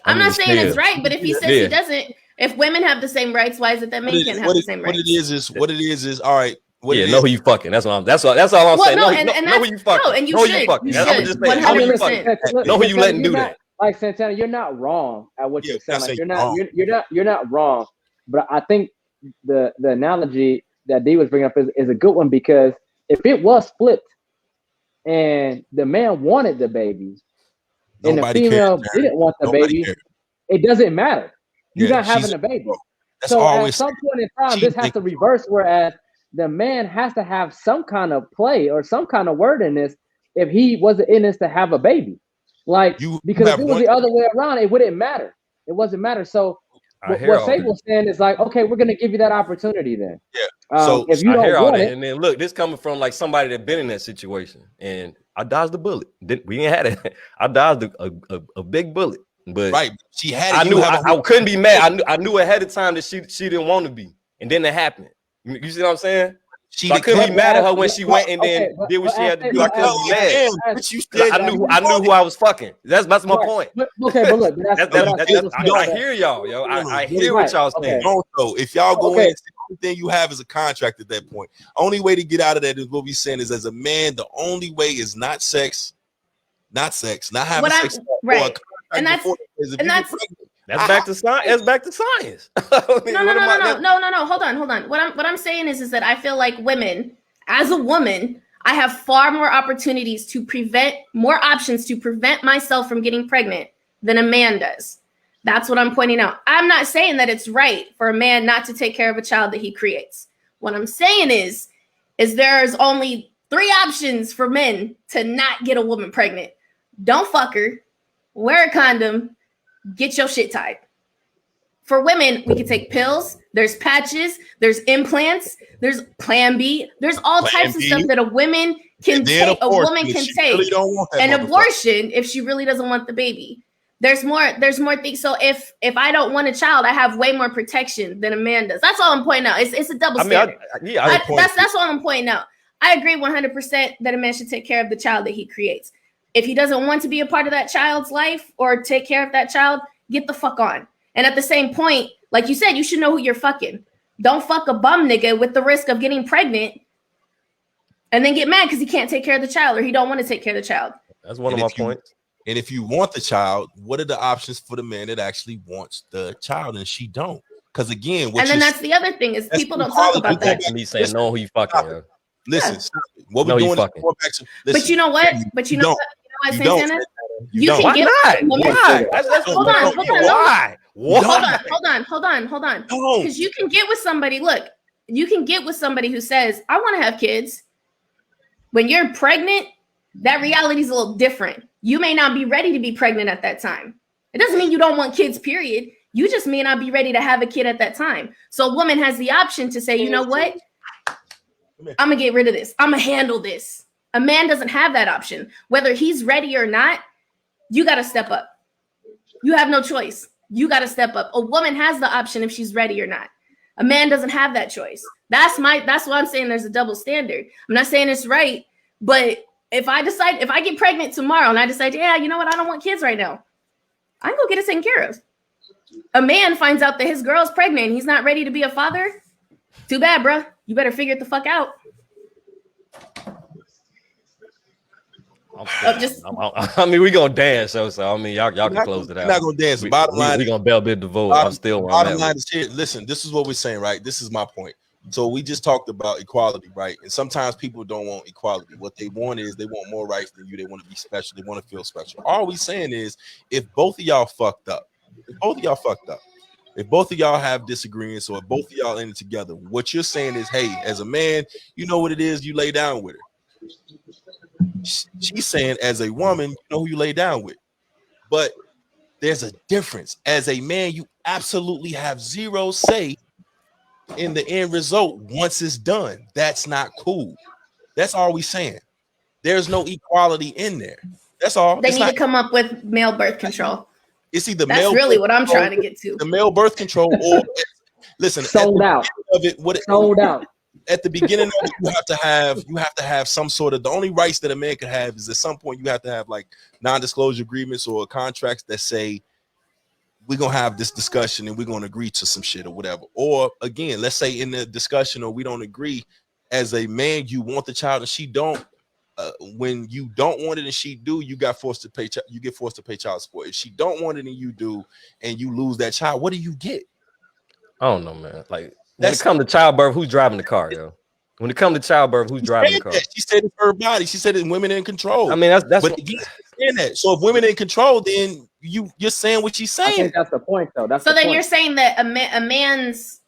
I'm not saying it's right, but if he says he doesn't, if women have the same rights, why is it that men can't have the same rights?
What it is all right.
Know who you fucking. That's all I'm saying.
No,
know who you fucking.
No, and you
know
should.
You fucking.
You
I'm just saying. Know who you fucking. Know who you letting do that.
Like Santana, you're not wrong at what you're saying. Like, you're not wrong. But I think the analogy that D was bringing up is a good one, because if it was flipped and the man wanted the baby and the female didn't want the baby, it doesn't matter. You're not having a baby. So at some point in time, this has to reverse, whereas the man has to have some kind of play or some kind of word in this if he wasn't in this to have a baby. Like, because if it was the other way around, it wouldn't matter. It wasn't matter. So what Sable's saying is like, okay, we're gonna give you that opportunity then.
Yeah.
So if you don't want it,
and then look, this coming from like somebody that been in that situation, and I dodged the bullet. We didn't have it. I dodged a big bullet, but
right. She had.
I knew I couldn't be mad. I knew ahead of time that she didn't want to be, and then it happened. You see what I'm saying? So I couldn't be mad at her when she went and then did what she had to do. I couldn't be mad. I knew who I was fucking. That's my point.
Okay, but look,
I hear y'all, yo. I hear what y'all saying.
So if y'all go in, everything you have is a contract at that point. Only way to get out of that is what we're saying is, as a man, the only way is not sex, not having sex,
right? And that's
back to science. That's back to science.
No. Hold on. What I'm saying is that I feel like women, as a woman, I have far more opportunities to more options to prevent myself from getting pregnant than a man does. That's what I'm pointing out. I'm not saying that it's right for a man not to take care of a child that he creates. What I'm saying is there's only 3 options for men to not get a woman pregnant. Don't fuck her, wear a condom, get your shit tied. For women, we can take pills. There's patches. There's implants. There's Plan B. There's all types of stuff that a woman can take. A woman can take an abortion if she really doesn't want the baby. There's more things. So if I don't want a child, I have way more protection than a man does. That's all I'm pointing out. It's a double standard. That's all I'm pointing out. I agree 100% that a man should take care of the child that he creates. If he doesn't want to be a part of that child's life or take care of that child, get the fuck on. And at the same point, like you said, you should know who you're fucking. Don't fuck a bum nigga with the risk of getting pregnant and then get mad because he can't take care of the child or he don't want to take care of the child.
That's one of my points.
And if you want the child, what are the options for the man that actually wants the child and she don't? Because again,
and then that's the other thing is people don't talk about that.
Back to me saying no, who you fucking. Yo.
Listen, what we're doing is going back to. Listen,
but you know what? But you know what? You know what, Santana? You can
Why
get
not? Why?
Hold on.
Why?
Hold on. Because you can get with somebody. Look, you can get with somebody who says, "I want to have kids." When you're pregnant, that reality is a little different. You may not be ready to be pregnant at that time. It doesn't mean you don't want kids, period. You just may not be ready to have a kid at that time. So a woman has the option to say, you know what? I'm going to get rid of this. I'm going to handle this. A man doesn't have that option. Whether he's ready or not, you got to step up. You have no choice. You got to step up. A woman has the option if she's ready or not. A man doesn't have that choice. That's what I'm saying. There's a double standard. I'm not saying it's right, but if I get pregnant tomorrow and I decide, yeah, you know what? I don't want kids right now. I can go get it taken care of. A man finds out that his girl's pregnant and he's not ready to be a father. Too bad, bro. You better figure it the fuck out.
I mean, we gonna dance, so I mean, y'all can close it out.
We're not gonna dance. Bottom line,
we gonna bell bid the vote. I'm still
bottom line is here. Listen, this is what we're saying, right? This is my point. So we just talked about equality, right? And sometimes people don't want equality. What they want is they want more rights than you. They want to be special. They want to feel special. All we saying is if both of y'all fucked up, if both of y'all have disagreements or if both of y'all in it together, what you're saying is, hey, as a man, you know what it is, you lay down with her. She's saying as a woman, you know who you lay down with. But there's a difference. As a man, you absolutely have zero say in the end result once it's done. That's not cool. That's all we saying. There's no equality in there. That's all.
They need to come up with male birth control.
It's either
that's really what I'm trying to get to.
The male birth control, or listen,
sold out of it. Sold out.
At the beginning of it, you have to have some sort of, the only rights that a man can have is at some point you have to have like non-disclosure agreements or contracts that say we're gonna have this discussion and we're gonna agree to some shit or whatever. Or again, let's say in the discussion or we don't agree, as a man, you want the child and she don't. When you don't want it and she do, you get forced to pay child support. If she don't want it and you do, and you lose that child, what do you get?
I don't know, man. Like when it comes to childbirth, who's driving the car, yo? When it comes to childbirth, who's driving the car?
She said it's her body. She said it's women in control.
I mean, that's
but again, saying that. So if women in control, then you're saying what she's saying.
I think that's the point, though.
You're saying that a man's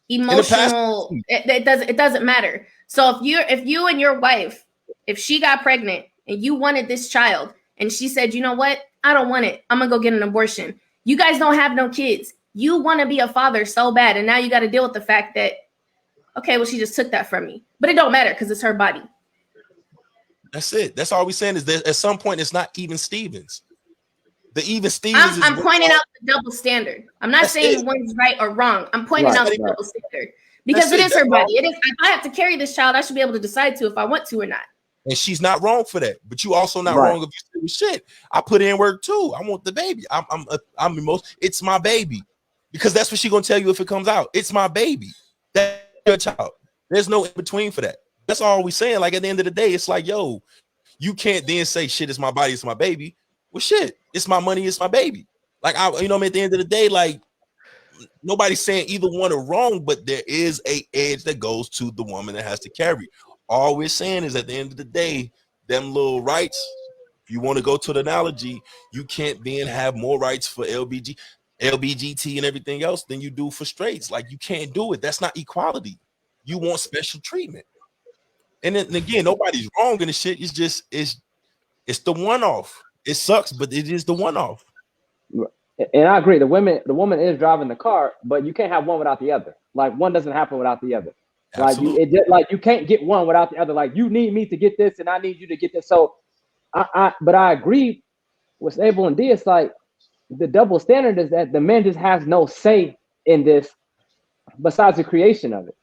emotional it doesn't matter. So if you and your wife, if she got pregnant and you wanted this child and she said, you know what, I don't want it, I'm gonna go get an abortion. You guys don't have no kids. You want to be a father so bad, and now you got to deal with the fact that, okay, well, she just took that from me, but it don't matter because it's her body.
That's it. That's all we're saying is that at some point it's not even Stevens. The even Stevens.
I'm pointing out the double standard. I'm not saying one's right or wrong. I'm pointing out the double standard because it is her body. It is. If I have to carry this child, I should be able to decide to if I want to or not.
And she's not wrong for that. But you also not wrong if you say shit. I put in work too. I want the baby. It's my baby. Because that's what she's gonna tell you if it comes out. It's my baby. That's your child. There's no in between for that. That's all we saying. Like at the end of the day, it's like, yo, you can't then say shit, it's my body, it's my baby. Well, shit, it's my money, it's my baby. Like at the end of the day, like nobody's saying either one are wrong, but there is a edge that goes to the woman that has to carry. All we're saying is at the end of the day, them little rights, if you want to go to the analogy, you can't then have more rights for LBGT and everything else than you do for straights. Like you can't do it. That's not equality. You want special treatment. And then again, nobody's wrong in the shit. It's just it's the one-off. It sucks, but it is the one-off.
And I agree. The woman is driving the car, but you can't have one without the other. Like one doesn't happen without the other. Absolutely. Like you can't get one without the other. Like you need me to get this, and I need you to get this. So but I agree with Abel and D. It's like the double standard is that the man just has no say in this besides the creation of it.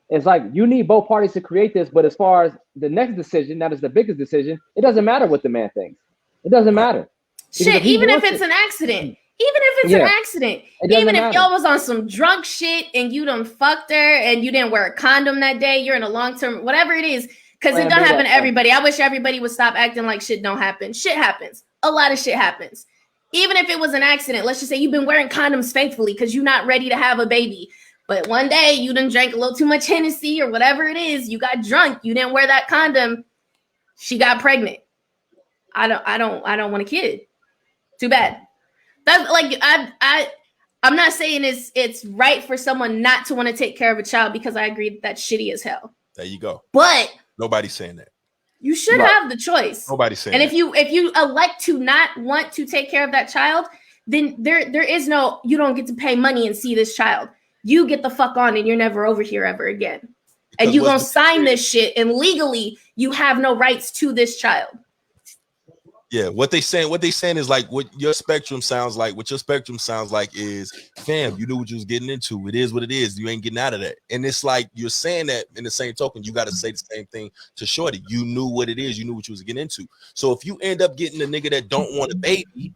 It's like you need both parties to create this, but as far as the next decision, that is the biggest decision, it doesn't matter what the man thinks. It doesn't matter.
Shit, even if it's an accident. Even if it's an accident. Even if y'all was on some drunk shit and you done fucked her and you didn't wear a condom that day, you're in a long-term, whatever it is, because it don't happen to everybody. I wish everybody would stop acting like shit don't happen. Shit happens. A lot of shit happens. even if it was an accident, let's just say you've been wearing condoms faithfully because you're not ready to have a baby. But one day you done drank a little too much Hennessy or whatever it is. You got drunk. You didn't wear that condom. She got pregnant. I don't want a kid. Too bad. That's like I'm not saying it's right for someone not to want to take care of a child, because I agree that's shitty as hell.
There you go.
But
nobody's saying that.
You should have the choice.
Nobody's saying
and
that.
if you elect to not want to take care of that child, then there is no, you don't get to pay money and see this child. You get the fuck on and you're never over here ever again. Because and you're going to sign this shit, and legally you have no rights to this child.
Yeah, what they saying is like what your spectrum sounds like. What your spectrum sounds like is, fam, you knew what you was getting into. It is what it is. You ain't getting out of that. And it's like you're saying that in the same token, you got to say the same thing to Shorty. You knew what it is. You knew what you was getting into. So if you end up getting a nigga that don't want a baby,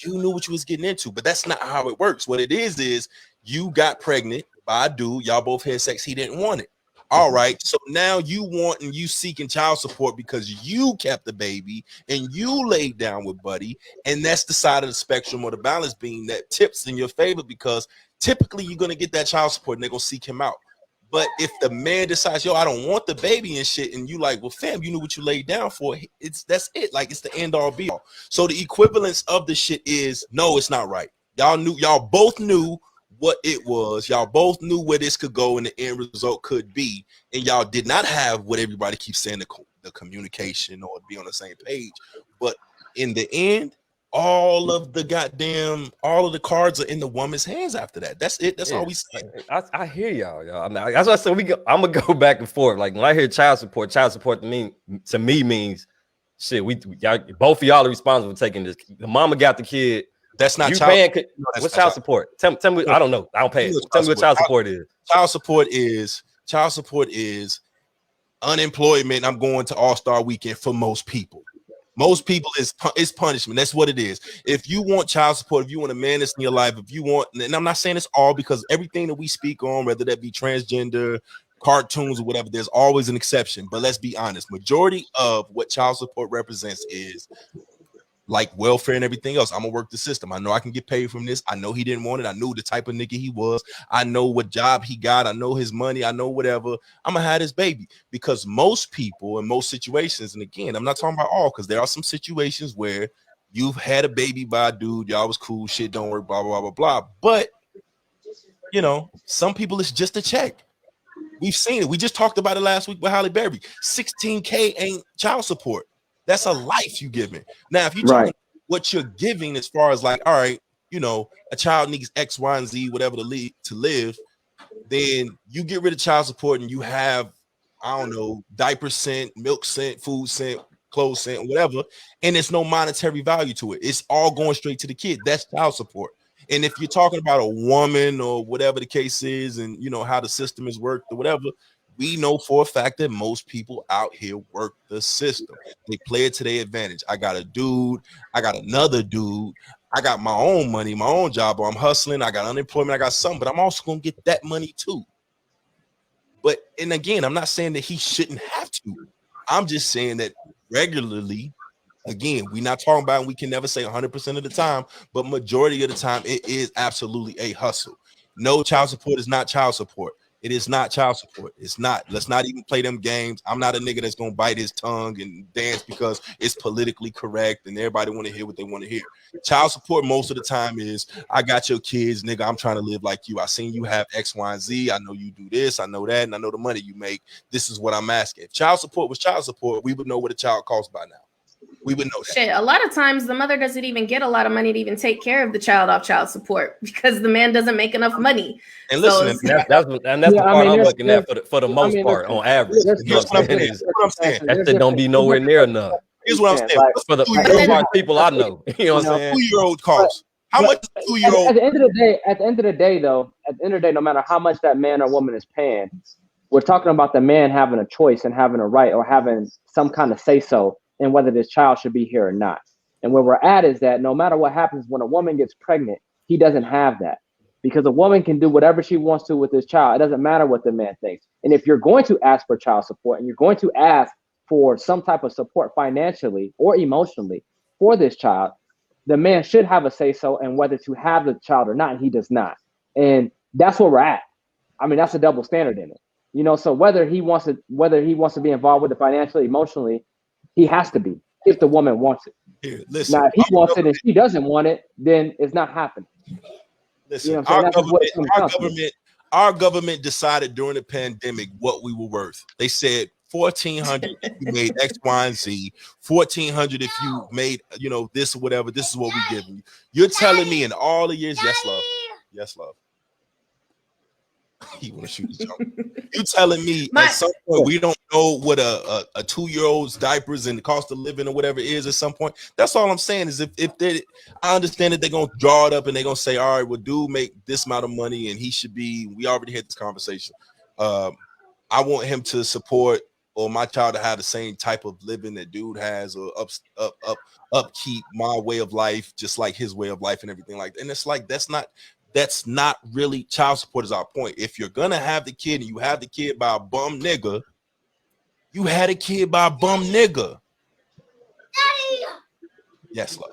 you knew what you was getting into. But that's not how it works. What it is you got pregnant by a dude. Y'all both had sex. He didn't want it. All right, so now you want and you seeking child support because you kept the baby and you laid down with Buddy, and that's the side of the spectrum or the balance beam that tips in your favor, because typically you're gonna get that child support and they're gonna seek him out. But if the man decides, yo, I don't want the baby and shit, and you like, well, fam, you knew what you laid down for. That's it. Like, it's the end all be all. So the equivalence of the shit is, no, it's not right. Y'all both knew what it was. Y'all both knew where this could go and the end result could be, and y'all did not have what everybody keeps saying, the communication or be on the same page. But in the end, all of the cards are in the woman's hands after that. That's it. That's all we say.
I hear y'all. I mean, that's why I said I'm gonna go back and forth. Like, when I hear child support to me means shit. Y'all, both of y'all are responsible for taking this. The mama got the kid.
That's not
what's child support? Tell me. I don't know. I don't pay it. Tell me what child support is.
Child support is unemployment. I'm going to All-Star Weekend for most people. Most people is punishment. That's what it is. If you want child support, if you want a man that's in your life, if you want, and I'm not saying it's all, because everything that we speak on, whether that be transgender, cartoons, or whatever, there's always an exception. But let's be honest. Majority of what child support represents is like welfare and everything else. I'm gonna work the system. I know I can get paid from this. I know he didn't want it. I knew the type of nigga he was. I know what job he got. I know his money. I know whatever. I'm gonna have this baby, because most people in most situations, and again, I'm not talking about all, because there are some situations where you've had a baby by a dude, y'all was cool, shit don't work, blah, blah, blah, blah. But, you know, some people it's just a check. We've seen it. We just talked about it last week with Halle Berry. 16K ain't child support. That's a life you giving. Now, if you talking what you're giving as far as like, all right, you know, a child needs X, Y, and Z, whatever to live, then you get rid of child support and you have, I don't know, diaper cent, milk cent, food cent, clothes cent, whatever, and there's no monetary value to it. It's all going straight to the kid. That's child support. And if you're talking about a woman or whatever the case is, and you know how the system is worked or whatever, we know for a fact that most people out here work the system. They play it to their advantage. I got a dude, I got another dude, I got my own money, my own job, or I'm hustling, I got unemployment, I got something, but I'm also gonna get that money too. But, and again, I'm not saying that he shouldn't have to. I'm just saying that regularly, again, we're not talking about, and we can never say 100% of the time, but majority of the time, it is absolutely a hustle. No, child support is not child support. It is not child support. It's not. Let's not even play them games. I'm not a nigga that's gonna bite his tongue and dance because it's politically correct and everybody want to hear what they want to hear. Child support most of the time is, I got your kids, nigga. I'm trying to live like you. I seen you have X, Y, and Z. I know you do this. I know that, and I know the money you make. This is what I'm asking. If child support was child support, we would know what a child costs by now. We would know that.
Shit, a lot of times the mother doesn't even get a lot of money to even take care of the child off child support because the man doesn't make enough money.
And listen,
that's the part I'm looking at for the most part on average.
Here's what I'm saying.
That shit don't be nowhere near enough.
Here's what I'm saying.
Like, for the most people I know, you know what I'm saying?
2-year-old costs. How much is 2-year-old?
At the end of the day, no matter how much that man or woman is paying, we're talking about the man having a choice and having a right or having some kind of say so and whether this child should be here or not. And where we're at is that no matter what happens when a woman gets pregnant, he doesn't have that, because a woman can do whatever she wants to with this child. It doesn't matter what the man thinks. And if you're going to ask for child support and you're going to ask for some type of support financially or emotionally for this child, the man should have a say so and whether to have the child or not, and he does not. And that's where we're at. I mean, that's a double standard in it. You know, so whether he wants to be involved with it financially, emotionally, he has to be if the woman wants it.
Here, listen.
Now, if he wants it and she doesn't want it, then it's not happening.
Listen,
You know what I'm saying?
our government decided during the pandemic what we were worth. They said $1,400 if you made X, Y, and Z, $1,400 if you made, you know, this or whatever. This is what we giving you. You're telling me in all the years, yes, love. He want to shoot the jump. You telling me at some point we don't know what a 2-year-old's diapers and the cost of living or whatever is at some point? That's all I'm saying is if they, I understand that they're gonna draw it up and they're gonna say, all right, well, dude make this amount of money and he should be. We already had this conversation. I want him to support or my child to have the same type of living that dude has, or upkeep my way of life, just like his way of life and everything like that. And it's like that's not really child support is our point. If you're gonna have the kid and you have the kid by a bum nigga, you had a kid by a bum nigga.
Daddy!
Yes, love.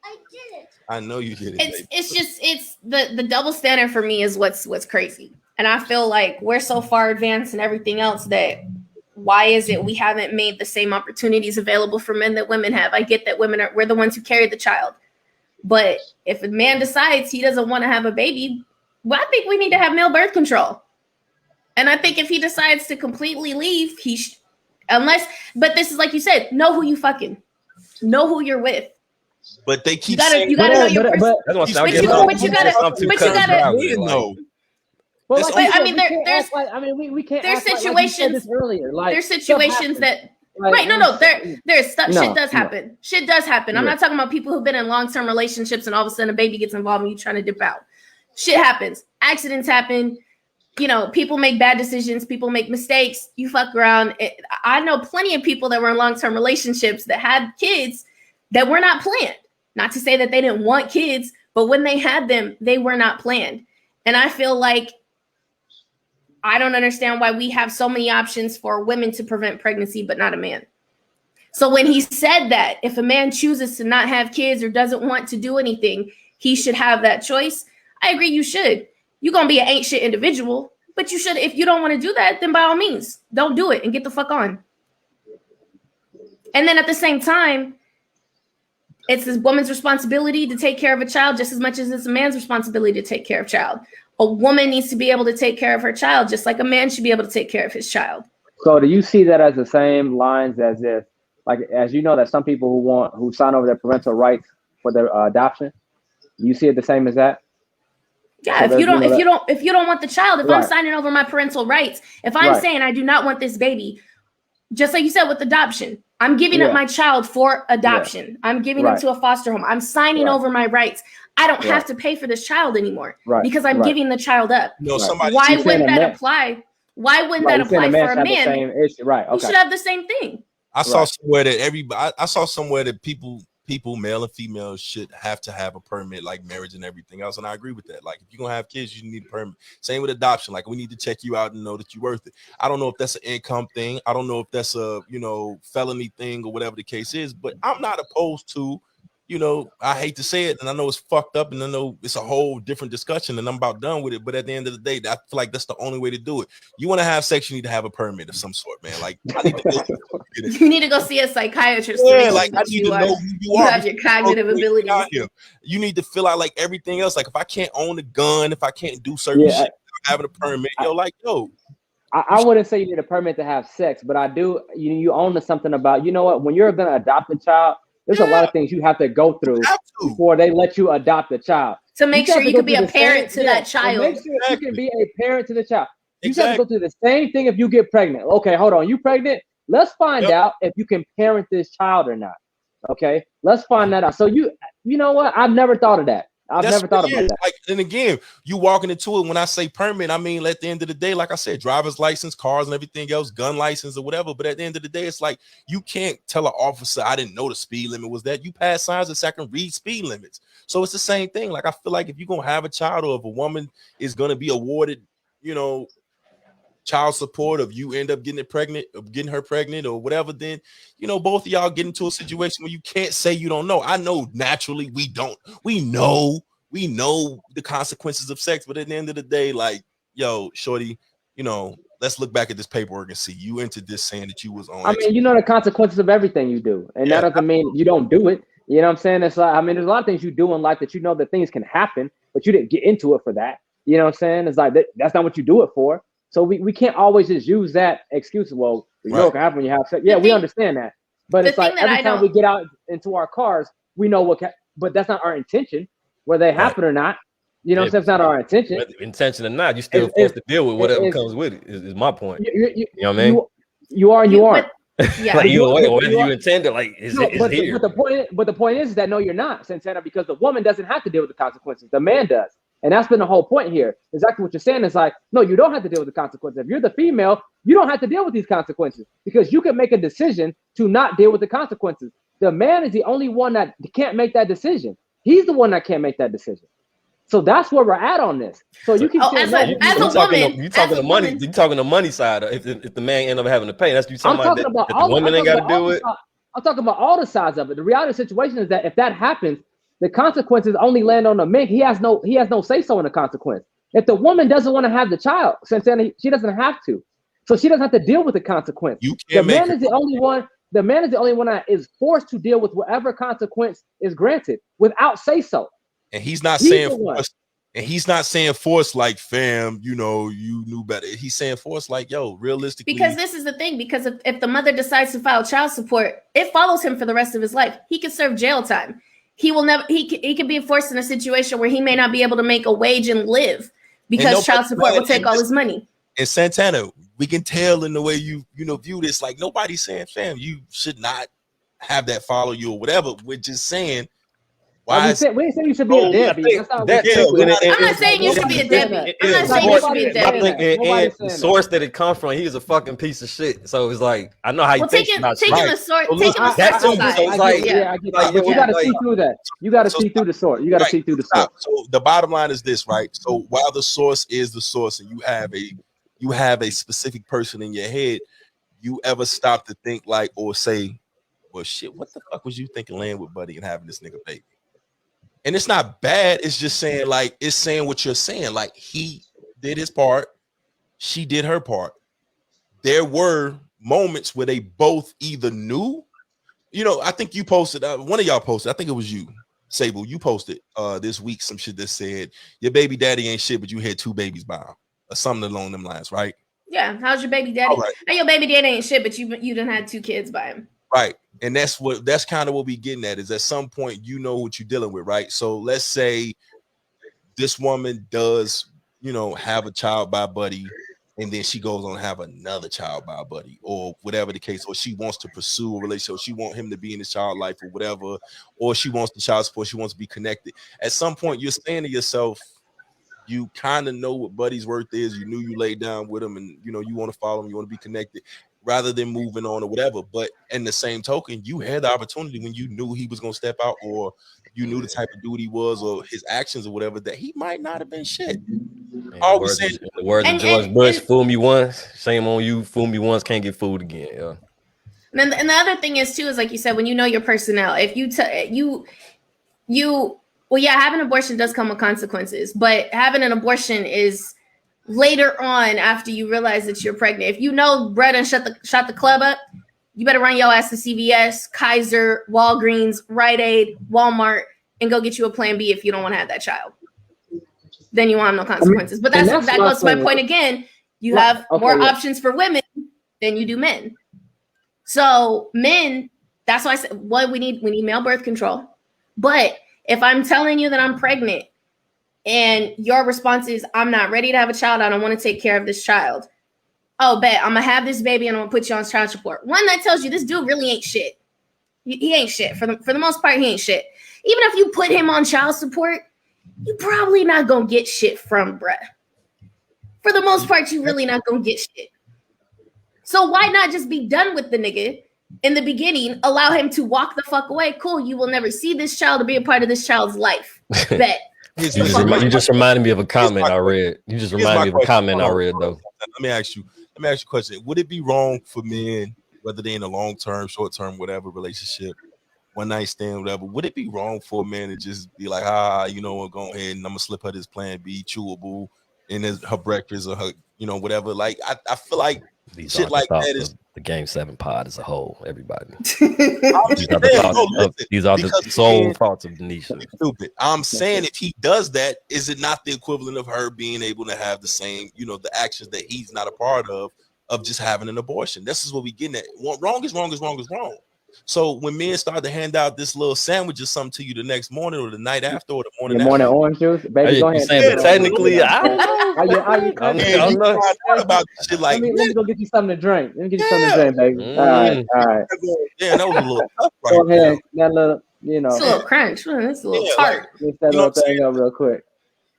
I did it.
I know you did
it. It's the double standard for me is what's crazy. And I feel like we're so far advanced and everything else that why is it we haven't made the same opportunities available for men that women have? I get that we're the ones who carry the child. But if a man decides he doesn't want to have a baby, well, I think we need to have male birth control. And I think if he decides to completely leave, but this is like you said, know who you fucking, know who you're with.
But they keep
you gotta know your person. But you gotta
know.
Well, like
I mean,
we can't.
There's situations
this earlier. Like
there's situations that. Like, right, no, there's stuff. Shit does happen. Shit does happen. I'm not talking about people who've been in long-term relationships and all of a sudden a baby gets involved and you trying to dip out. Shit happens. Accidents happen. You know, people make bad decisions. People make mistakes. You fuck around. I know plenty of people that were in long-term relationships that had kids that were not planned. Not to say that they didn't want kids, but when they had them, they were not planned. And I feel like I don't understand why we have so many options for women to prevent pregnancy, but not a man. So when he said that if a man chooses to not have kids or doesn't want to do anything, he should have that choice. I agree. You should. You're going to be an ain't shit individual, but you should. If you don't want to do that, then by all means, don't do it and get the fuck on. And then at the same time, it's this woman's responsibility to take care of a child just as much as it's a man's responsibility to take care of a child. A woman needs to be able to take care of her child, just like a man should be able to take care of his child.
So do you see that as the same lines as if, like, as you know, that some people who sign over their parental rights for their adoption, you see it the same as that?
Yeah, so if you don't want the child, if I'm signing over my parental rights, if I'm saying I do not want this baby, just like you said with adoption, I'm giving up my child for adoption. I'm giving him to a foster home. I'm signing over my rights. I don't have to pay for this child anymore because I'm giving the child up.
No,
why wouldn't that apply? Why wouldn't that apply for a man?
Right. Okay.
You should have the same thing.
I saw somewhere that people, male and female, should have to have a permit, like marriage and everything else. And I agree with that. Like, if you're gonna have kids, you need a permit. Same with adoption. Like, we need to check you out and know that you're worth it. I don't know if that's an income thing. I don't know if that's a felony thing or whatever the case is. But I'm not opposed to. I hate to say it, and I know it's fucked up, and I know it's a whole different discussion, and I'm about done with it. But at the end of the day, I feel like that's the only way to do it. You want to have sex, you need to have a permit of some sort, man. Like,
you need to go see a psychiatrist.
Yeah, like I need to know who you are.
Have your cognitive abilities.
You need to fill out like everything else. Like, if I can't own a gun, if I can't do certain shit, having a permit,
I wouldn't say you need a permit to have sex, but I do. You own to something about. You know what? When you're gonna adopt a child. There's a lot of things you have to go through before they let you adopt a child.
To make sure you can be a parent to that child.
Make sure you can be a parent to the child. You have to go through the same thing if you get pregnant. Okay, hold on. You pregnant? Let's find out if you can parent this child or not. Okay, let's find that out. So you know what? I've never thought of that. I've never thought about that.
Like, and again, you walking into it. When I say permit, I mean at the end of the day, like I said, driver's license, cars, and everything else, gun license or whatever. But at the end of the day, it's like you can't tell an officer, "I didn't know the speed limit was that." You pass signs that say I can read speed limits. So it's the same thing. Like, I feel like if you're gonna have a child or if a woman is gonna be awarded, child support, if you end up getting her pregnant or whatever, then both of y'all get into a situation where you can't say you don't know. I know naturally we don't. We know the consequences of sex, but at the end of the day, like, yo, shorty, let's look back at this paperwork and see you entered this saying that you was on.
I mean, you know the consequences of everything you do, and that doesn't mean you don't do it. You know what I'm saying? It's like, I mean, there's a lot of things you do in life that that things can happen, but you didn't get into it for that. You know what I'm saying? It's like that's not what you do it for. So we can't always just use that excuse. Well, you know what can happen when you have sex. Yeah, we understand that, but it's like every time we get out into our cars, we know but that's not our intention, whether they happen or not. You know what I'm saying? It's not our intention.
Intention or not, you still forced to deal with whatever comes with it. Is my point. You know what I mean?
You are and you aren't.
Yeah.
Like either way, whether you intended, like it's here.
But the point is that no, you're not, Santana, because the woman doesn't have to deal with the consequences. The man does. And that's been the whole point here. Exactly what you're saying is like, no, you don't have to deal with the consequences. If you're the female, you don't have to deal with these consequences because you can make a decision to not deal with the consequences. The man is the only one that can't make that decision. He's the one that can't make that decision. So that's where we're at on this. So you can
as a woman,
you talking the money. You talking the money side. If the man end up having to pay, that's you talking about that the woman ain't got to do it.
I'm talking about all the sides of it. The reality of the situation is that if that happens, the consequences only land on the man. He has no say so in the consequence. If the woman doesn't want to have the child, Santana, she doesn't have to. So she doesn't have to deal with the consequence. The man is the only one. The man is the only one that is forced to deal with whatever consequence is granted without say so.
And he's not saying force. And he's not saying force like, fam, you knew better. He's saying force like, yo, realistically.
Because this is the thing. Because if the mother decides to file child support, it follows him for the rest of his life. He can serve jail time. He will never. He can be forced in a situation where he may not be able to make a wage and live because child support will take all his money.
And Santana, we can tell in the way you view this, like nobody's saying, fam, you should not have that follow you or whatever. We're just saying.
We ain't saying you should be a deadbeat.
I'm not saying you should be a deadbeat. I'm not saying you should be a deadbeat.
I think the source that it comes from, he is a fucking piece of shit. So it's like, I know how you think about
taking the source. You
got to see through that. You got to see through the source. You got to see through the source.
So the bottom line is this, right? So while the source is the source, and you have a specific person in your head, you ever stop to think like, or say, well, shit, what the fuck was you thinking laying with Buddy and having this nigga baby? And it's not bad. It's just saying, like, it's saying what you're saying. Like, he did his part. She did her part. There were moments where they both either knew. I think you posted, one of y'all posted, I think it was you, Sable. You posted this week some shit that said, your baby daddy ain't shit, but you had 2 babies by him. Or something along them lines, right?
Yeah. How's your baby daddy? Right. And your baby daddy ain't shit, but you done had 2 kids by him.
Right. And that's kind of what we getting at is at some point, what you're dealing with, right? So let's say this woman does, have a child by Buddy, and then she goes on to have another child by Buddy, or whatever the case, or she wants to pursue a relationship, she wants him to be in his child life or whatever, or she wants the child support, she wants to be connected. At some point, you're saying to yourself, you kind of know what Buddy's worth is. You knew you laid down with him, and you want to follow him, you want to be connected, rather than moving on or whatever. But in the same token, you had the opportunity when you knew he was going to step out, or you knew the type of dude he was, or his actions or whatever, that he might not have been shit.
All the words of George Bush, fool me once, shame on you, fool me once, can't get fooled again. Yeah.
And the other thing is too, is like you said, when you know your personnel, if having an abortion does come with consequences, but having an abortion is later on after you realize that you're pregnant. If you know Brett and shot the club up, you better run your ass to CVS, Kaiser, Walgreens, Rite Aid, Walmart, and go get you a plan B if you don't want to have that child. Then you won't have no consequences. But that goes to my point again. You have more options for women than you do men. So men, that's why I said, we need male birth control. But if I'm telling you that I'm pregnant, and your response is, I'm not ready to have a child, I don't want to take care of this child. Oh, bet, I'm going to have this baby and I'm going to put you on child support. One, that tells you this dude really ain't shit. He ain't shit. For the most part, he ain't shit. Even if you put him on child support, you probably not going to get shit from Brett. For the most part, you really not going to get shit. So why not just be done with the nigga in the beginning, allow him to walk the fuck away? Cool, you will never see this child or be a part of this child's life. Bet.
You just reminded me of a comment I read. You just reminded me of a comment I read, though.
let me ask you a question. Would it be wrong for men, whether they're in a long term, short term, whatever relationship, one night stand, whatever? Would it be wrong for a man to just be like, you know what, go ahead and I'm gonna slip her this Plan B chewable in her breakfast or her, you know, whatever? Like, I feel like
These
shit
are the
like
thoughts
that is.
of the Game 7 pod as a whole, everybody.
I'm
These
just
are the
saying,
thoughts
no,
of,
listen,
these are the
because
sole
men,
thoughts of Denisha.
stupid. I'm saying if he does that, is it not the equivalent of her being able to have the same, you know, the actions that he's not a part of just having an abortion? This is what we getting at. Wrong is wrong is wrong is wrong. So when men start to hand out this little sandwich or something to you the next morning or the night after or the morning
Your morning
after,
orange juice, baby.
Hey,
Go
you
ahead.
saying, but technically, I don't know.
I
and you
know.
find out about shit like
let me go get you something to drink. Let me get you something to
Yeah.
drink, baby. All right.
Damn, that was a little tough right
Go ahead.
there.
That little, you know.
It's a little crunch. It's a little
Yeah,
tart.
Mix that
you know
little
what I'm
thing up real quick.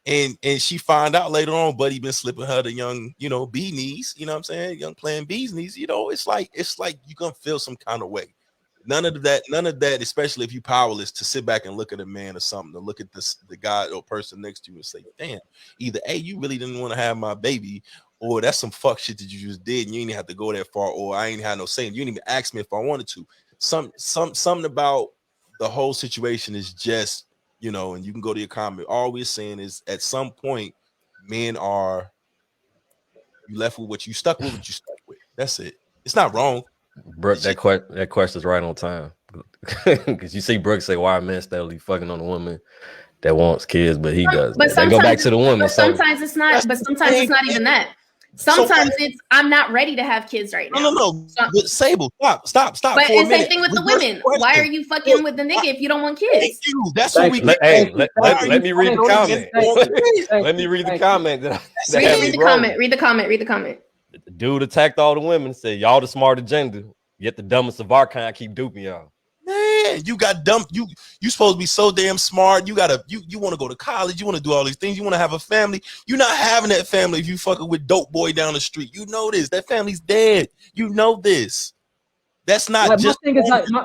And she find out later on, Buddy been slipping her the young, you know, bee knees, you know what I'm saying? Young Plan B's knees, you know, it's like you're gonna feel some kind of way. None of that, especially if you powerless, to sit back and look at a man or something, to look at the guy or person next to you and say, damn, either A, you really didn't want to have my baby, or that's some fuck shit that you just did and you didn't have to go that far, or I ain't had no say. You didn't even ask me if I wanted to. Something about the whole situation is just, you know, and you can go to your comment. All we're saying is at some point, men are you left with what you stuck with, what you stuck with. That's it. It's not wrong.
Brooke, that question is right on time. Because you see Brooke say, why are men steadily fucking on a woman that wants kids, but he does.
But
They go back to the woman.
But sometimes it's not. But sometimes it's not even that. Sometimes it's I'm not ready to have kids right now.
No. Sable, stop.
But it's the same thing with the women. Why are you fucking with the nigga if you don't want kids?
That's what we.
Let me read the comment. Let me read the comment.
Read the comment. Read the comment.
The dude attacked all the women. Said y'all the smarter gender, yet the dumbest of our kind keep duping y'all.
Man, you got dumb. You supposed to be so damn smart. You want to go to college. You want to do all these things. You want to have a family. You're not having that family if you fucking with dope boy down the street. You know this. That family's dead. You know this. That's not
like,
just.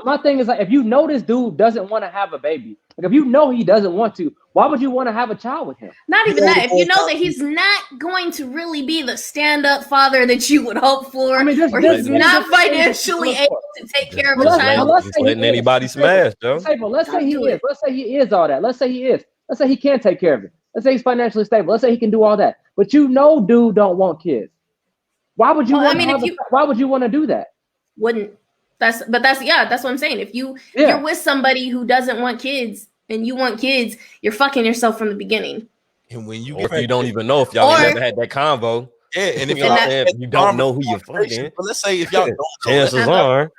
My thing is like, if you know this dude doesn't want to have a baby, like if you know he doesn't want to, why would you want to have a child with him?
Not even that. If you know that he's not going to really be the stand-up father that you would hope for, or he's not financially able to take care of a child.
Just letting anybody smash, Joe.
Let's say he is. Let's say he is all that. Let's say he is. Let's say he can take care of it. Let's say he's financially stable. Let's say he can do all that. But you know, dude don't want kids. Why would you? Why would you want to do that?
That's what I'm saying. If you're with somebody who doesn't want kids and you want kids, you're fucking yourself from the beginning.
And when you
don't even know if y'all never had that convo.
Yeah, and if
you don't know who you're fucking.
But let's say if y'all don't know,
chances are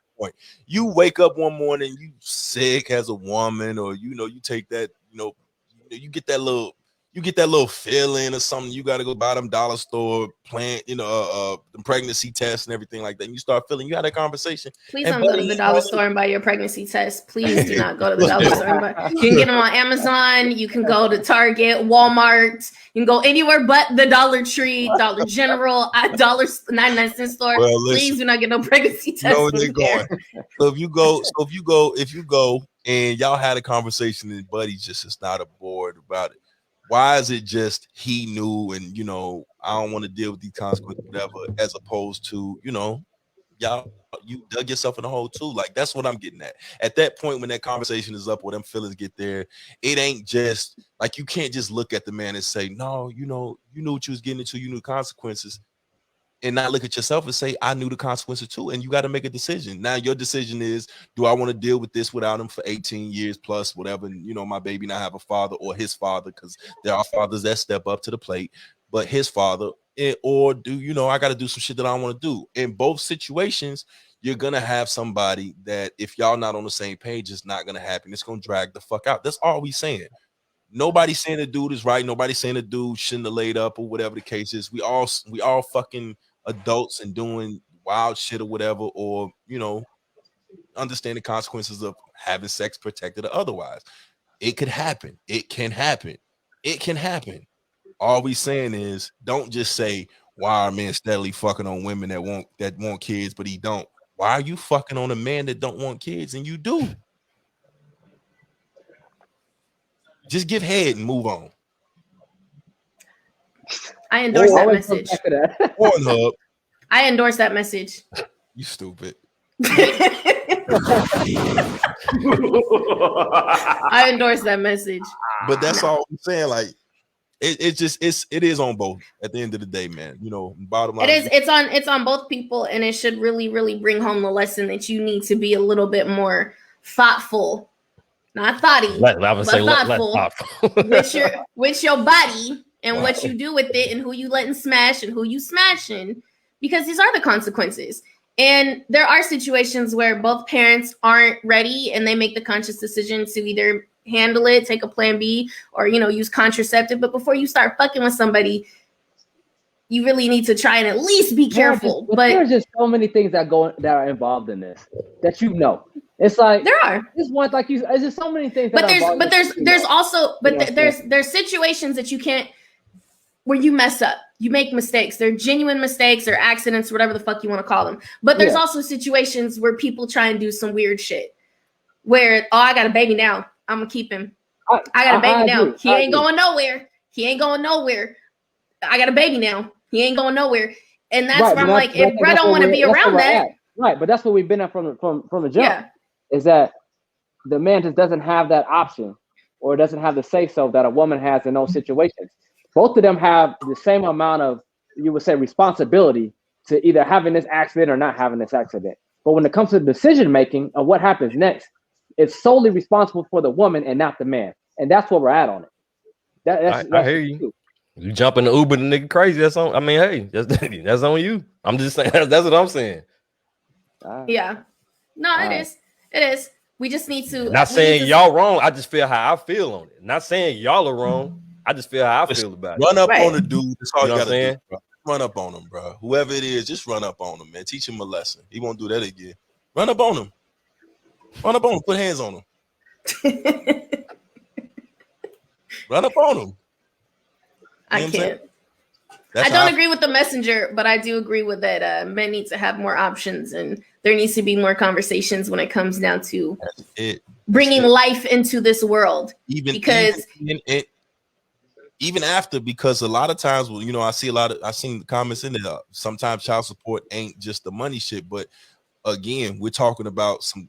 you wake up one morning, you sick as a woman, or you take that, you get that little feeling or something. You got to go buy them dollar store plant, the pregnancy test and everything like that. And you start feeling, you had that conversation.
Please don't go to the dollar store and buy your pregnancy test. Please do not go to the dollar store and buy. You can get them on Amazon. You can go to Target, Walmart. You can go anywhere but the Dollar Tree, Dollar General, $1.99 store.
Well, listen,
please do not get no pregnancy test.
Know where they're going. So if you go and y'all had a conversation and Buddy just is not aboard about it. Why is it just he knew and I don't want to deal with these consequences, whatever, as opposed to y'all, you dug yourself in the hole too? Like, that's what I'm getting at. At that point, when that conversation is up, or them feelings get there, it ain't just like you can't just look at the man and say, no, you knew what you was getting into, you knew the consequences, and not look at yourself and say, I knew the consequences too. And you got to make a decision. Now your decision is, do I want to deal with this without him for 18 years plus whatever, and my baby not have a father, or his father, because there are fathers that step up to the plate, but his father, or do I got to do some shit that I don't want to do? In both situations, you're gonna have somebody that, if y'all not on the same page, it's not gonna happen. It's gonna drag the fuck out. That's all we saying. Nobody's saying the dude is right. Nobody's saying the dude shouldn't have laid up, or whatever the case is. We all fucking adults and doing wild shit or whatever, or understand the consequences of having sex, protected or otherwise. It could happen. It can happen. It can happen. All we saying is, don't just say, why are men steadily fucking on women that want kids, but he don't? Why are you fucking on a man that don't want kids and you do? Just give head and move on.
I endorse that
Always come
message.
back to that.
Pornhub.
I endorse that message.
You stupid.
I endorse that message.
But that's all I'm saying. Like, it is on both at the end of the day, man. You know, bottom line.
It's on both people, and it should really, really bring home the lesson that you need to be a little bit more thoughtful. Not thoughty, but thoughtful with your body and what you do with it and who you letting smash and who you smashing, because these are the consequences. And there are situations where both parents aren't ready and they make the conscious decision to either handle it, take a plan B, or, you know, use contraceptive. But before you start fucking with somebody, you really need to try and at least be careful. But
there's just so many things that are involved in this that you know. It's like
there are.
This one, like you, there's just so many things.
But there's situations that you can't, where you mess up, you make mistakes. They're genuine mistakes or accidents, whatever the fuck you want to call them. But there's also situations where people try and do some weird shit. Where I got a baby now, I'm gonna keep him. I got a baby now. He ain't going nowhere. He ain't going nowhere. I got a baby now. He ain't going nowhere. And that's where I'm like, if Brett don't want to be around that,
right? But that's what we've been at from the jump.
Yeah.
Is that the man just doesn't have that option or doesn't have the say-so that a woman has in those situations. Both of them have the same amount of, you would say, responsibility to either having this accident or not having this accident. But when it comes to decision-making of what happens next, it's solely responsible for the woman and not the man. And that's where we're at on it. That's
I hear you. True. You jump in the Uber, the nigga crazy. That's on. I mean, hey, that's on you. I'm just saying. That's what I'm saying.
Yeah. No, it is. It is. We just need to.
Not saying y'all wrong. I just feel how I feel on it. Not saying y'all are wrong. I just feel how I feel about it.
Run up on the dude. That's all you gotta
do.
Bro. Run up on him, bro. Whoever it is, just run up on him, man. Teach him a lesson. He won't do that again. Run up on him. Run up on him. Put hands on him. Run up on him.
I can't. I don't agree with the messenger, but I do agree with that. Men need to have more options, and there needs to be more conversations when it comes down to bringing life into this world. Even
after, because a lot of times, well, you know, I've seen the comments in there. Sometimes child support ain't just the money shit, but again, we're talking about some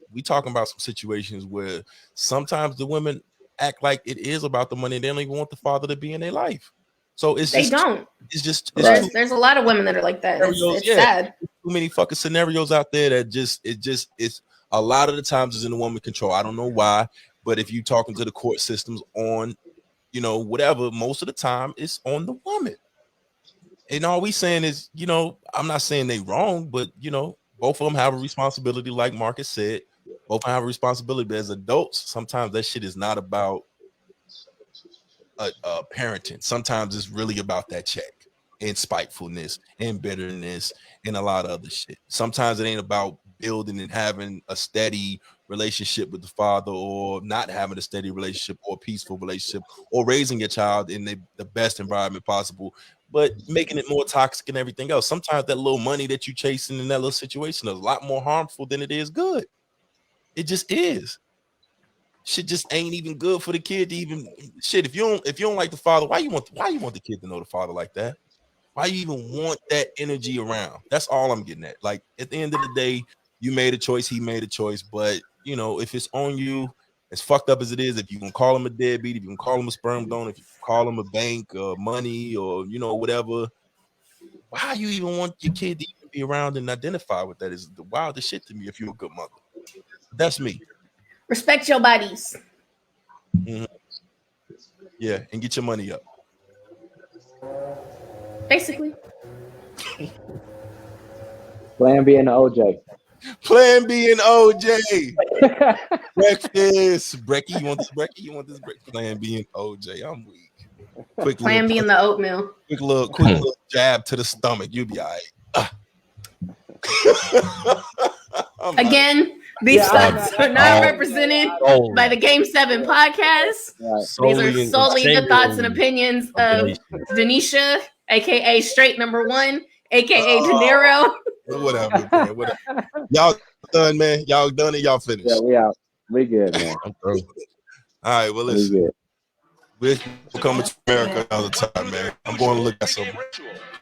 situations where sometimes the women act like it is about the money. They don't even want the father to be in their life. So there's a lot
of women that are like that. It's sad.
Too many fucking scenarios out there that it's a lot of the times is in the woman control. I don't know why, but if you talking to the court systems on, you know, whatever, most of the time it's on the woman. And all we saying is, you know, I'm not saying they wrong, but you know, both of them have a responsibility, like Marcus said. Both have a responsibility, but as adults, sometimes that shit is not about parenting. Sometimes it's really about that check and spitefulness and bitterness and a lot of other shit. Sometimes it ain't about building and having a steady relationship with the father, or not having a steady relationship or a peaceful relationship, or raising your child in the best environment possible, but making it more toxic and everything else. Sometimes that little money that you chasing in that little situation is a lot more harmful than it is good. It just is. Shit just ain't even good for the kid to even shit. If you don't like the father, why you want the kid to know the father like that? Why you even want that energy around? That's all I'm getting at. Like, at the end of the day, you made a choice, he made a choice, but you know, if it's on you, as fucked up as it is, if you can call him a deadbeat, if you can call him a sperm donor, if you can call him a bank or money or, you know, whatever, why you even want your kid to even be around and identify with that is the wildest shit to me. If you're a good mother, that's me.
Respect your bodies.
Mm-hmm. Yeah, and get your money up.
Basically.
Plan B and OJ.
Plan B and OJ. Breakfast. Brecky, you want this Brecky? You want this Brecky? Plan B and OJ. I'm weak. Quick
Plan B in the oatmeal.
Quick little jab to the stomach. You'll be all right.
Again, these thoughts are not represented by the Game 7 podcast. These are solely the thoughts and opinions of Denisha, aka Straight Number 1, aka De Niro.
Whatever, man. Whatever. Y'all done, man. Y'all done and y'all finished.
Yeah, we out. We good, man.
All right, well, listen. We're coming to America another time, man. I'm going to look at some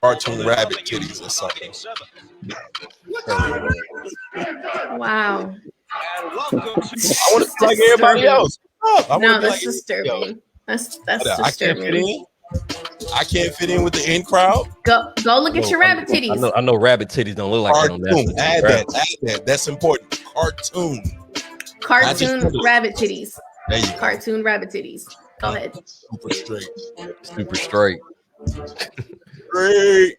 cartoon rabbit titties or something.
Wow.
I want to be like everybody else.
No, that's disturbing. That's
I can't fit
disturbing.
in. I can't fit in with the in crowd.
Go look at your rabbit titties.
I know rabbit titties don't look like
Cartoon.
that.
Add that. That's important. Cartoon
Rabbit titties.
There you go.
Cartoon rabbit titties. Go ahead.
Super straight.
Super straight.
Great.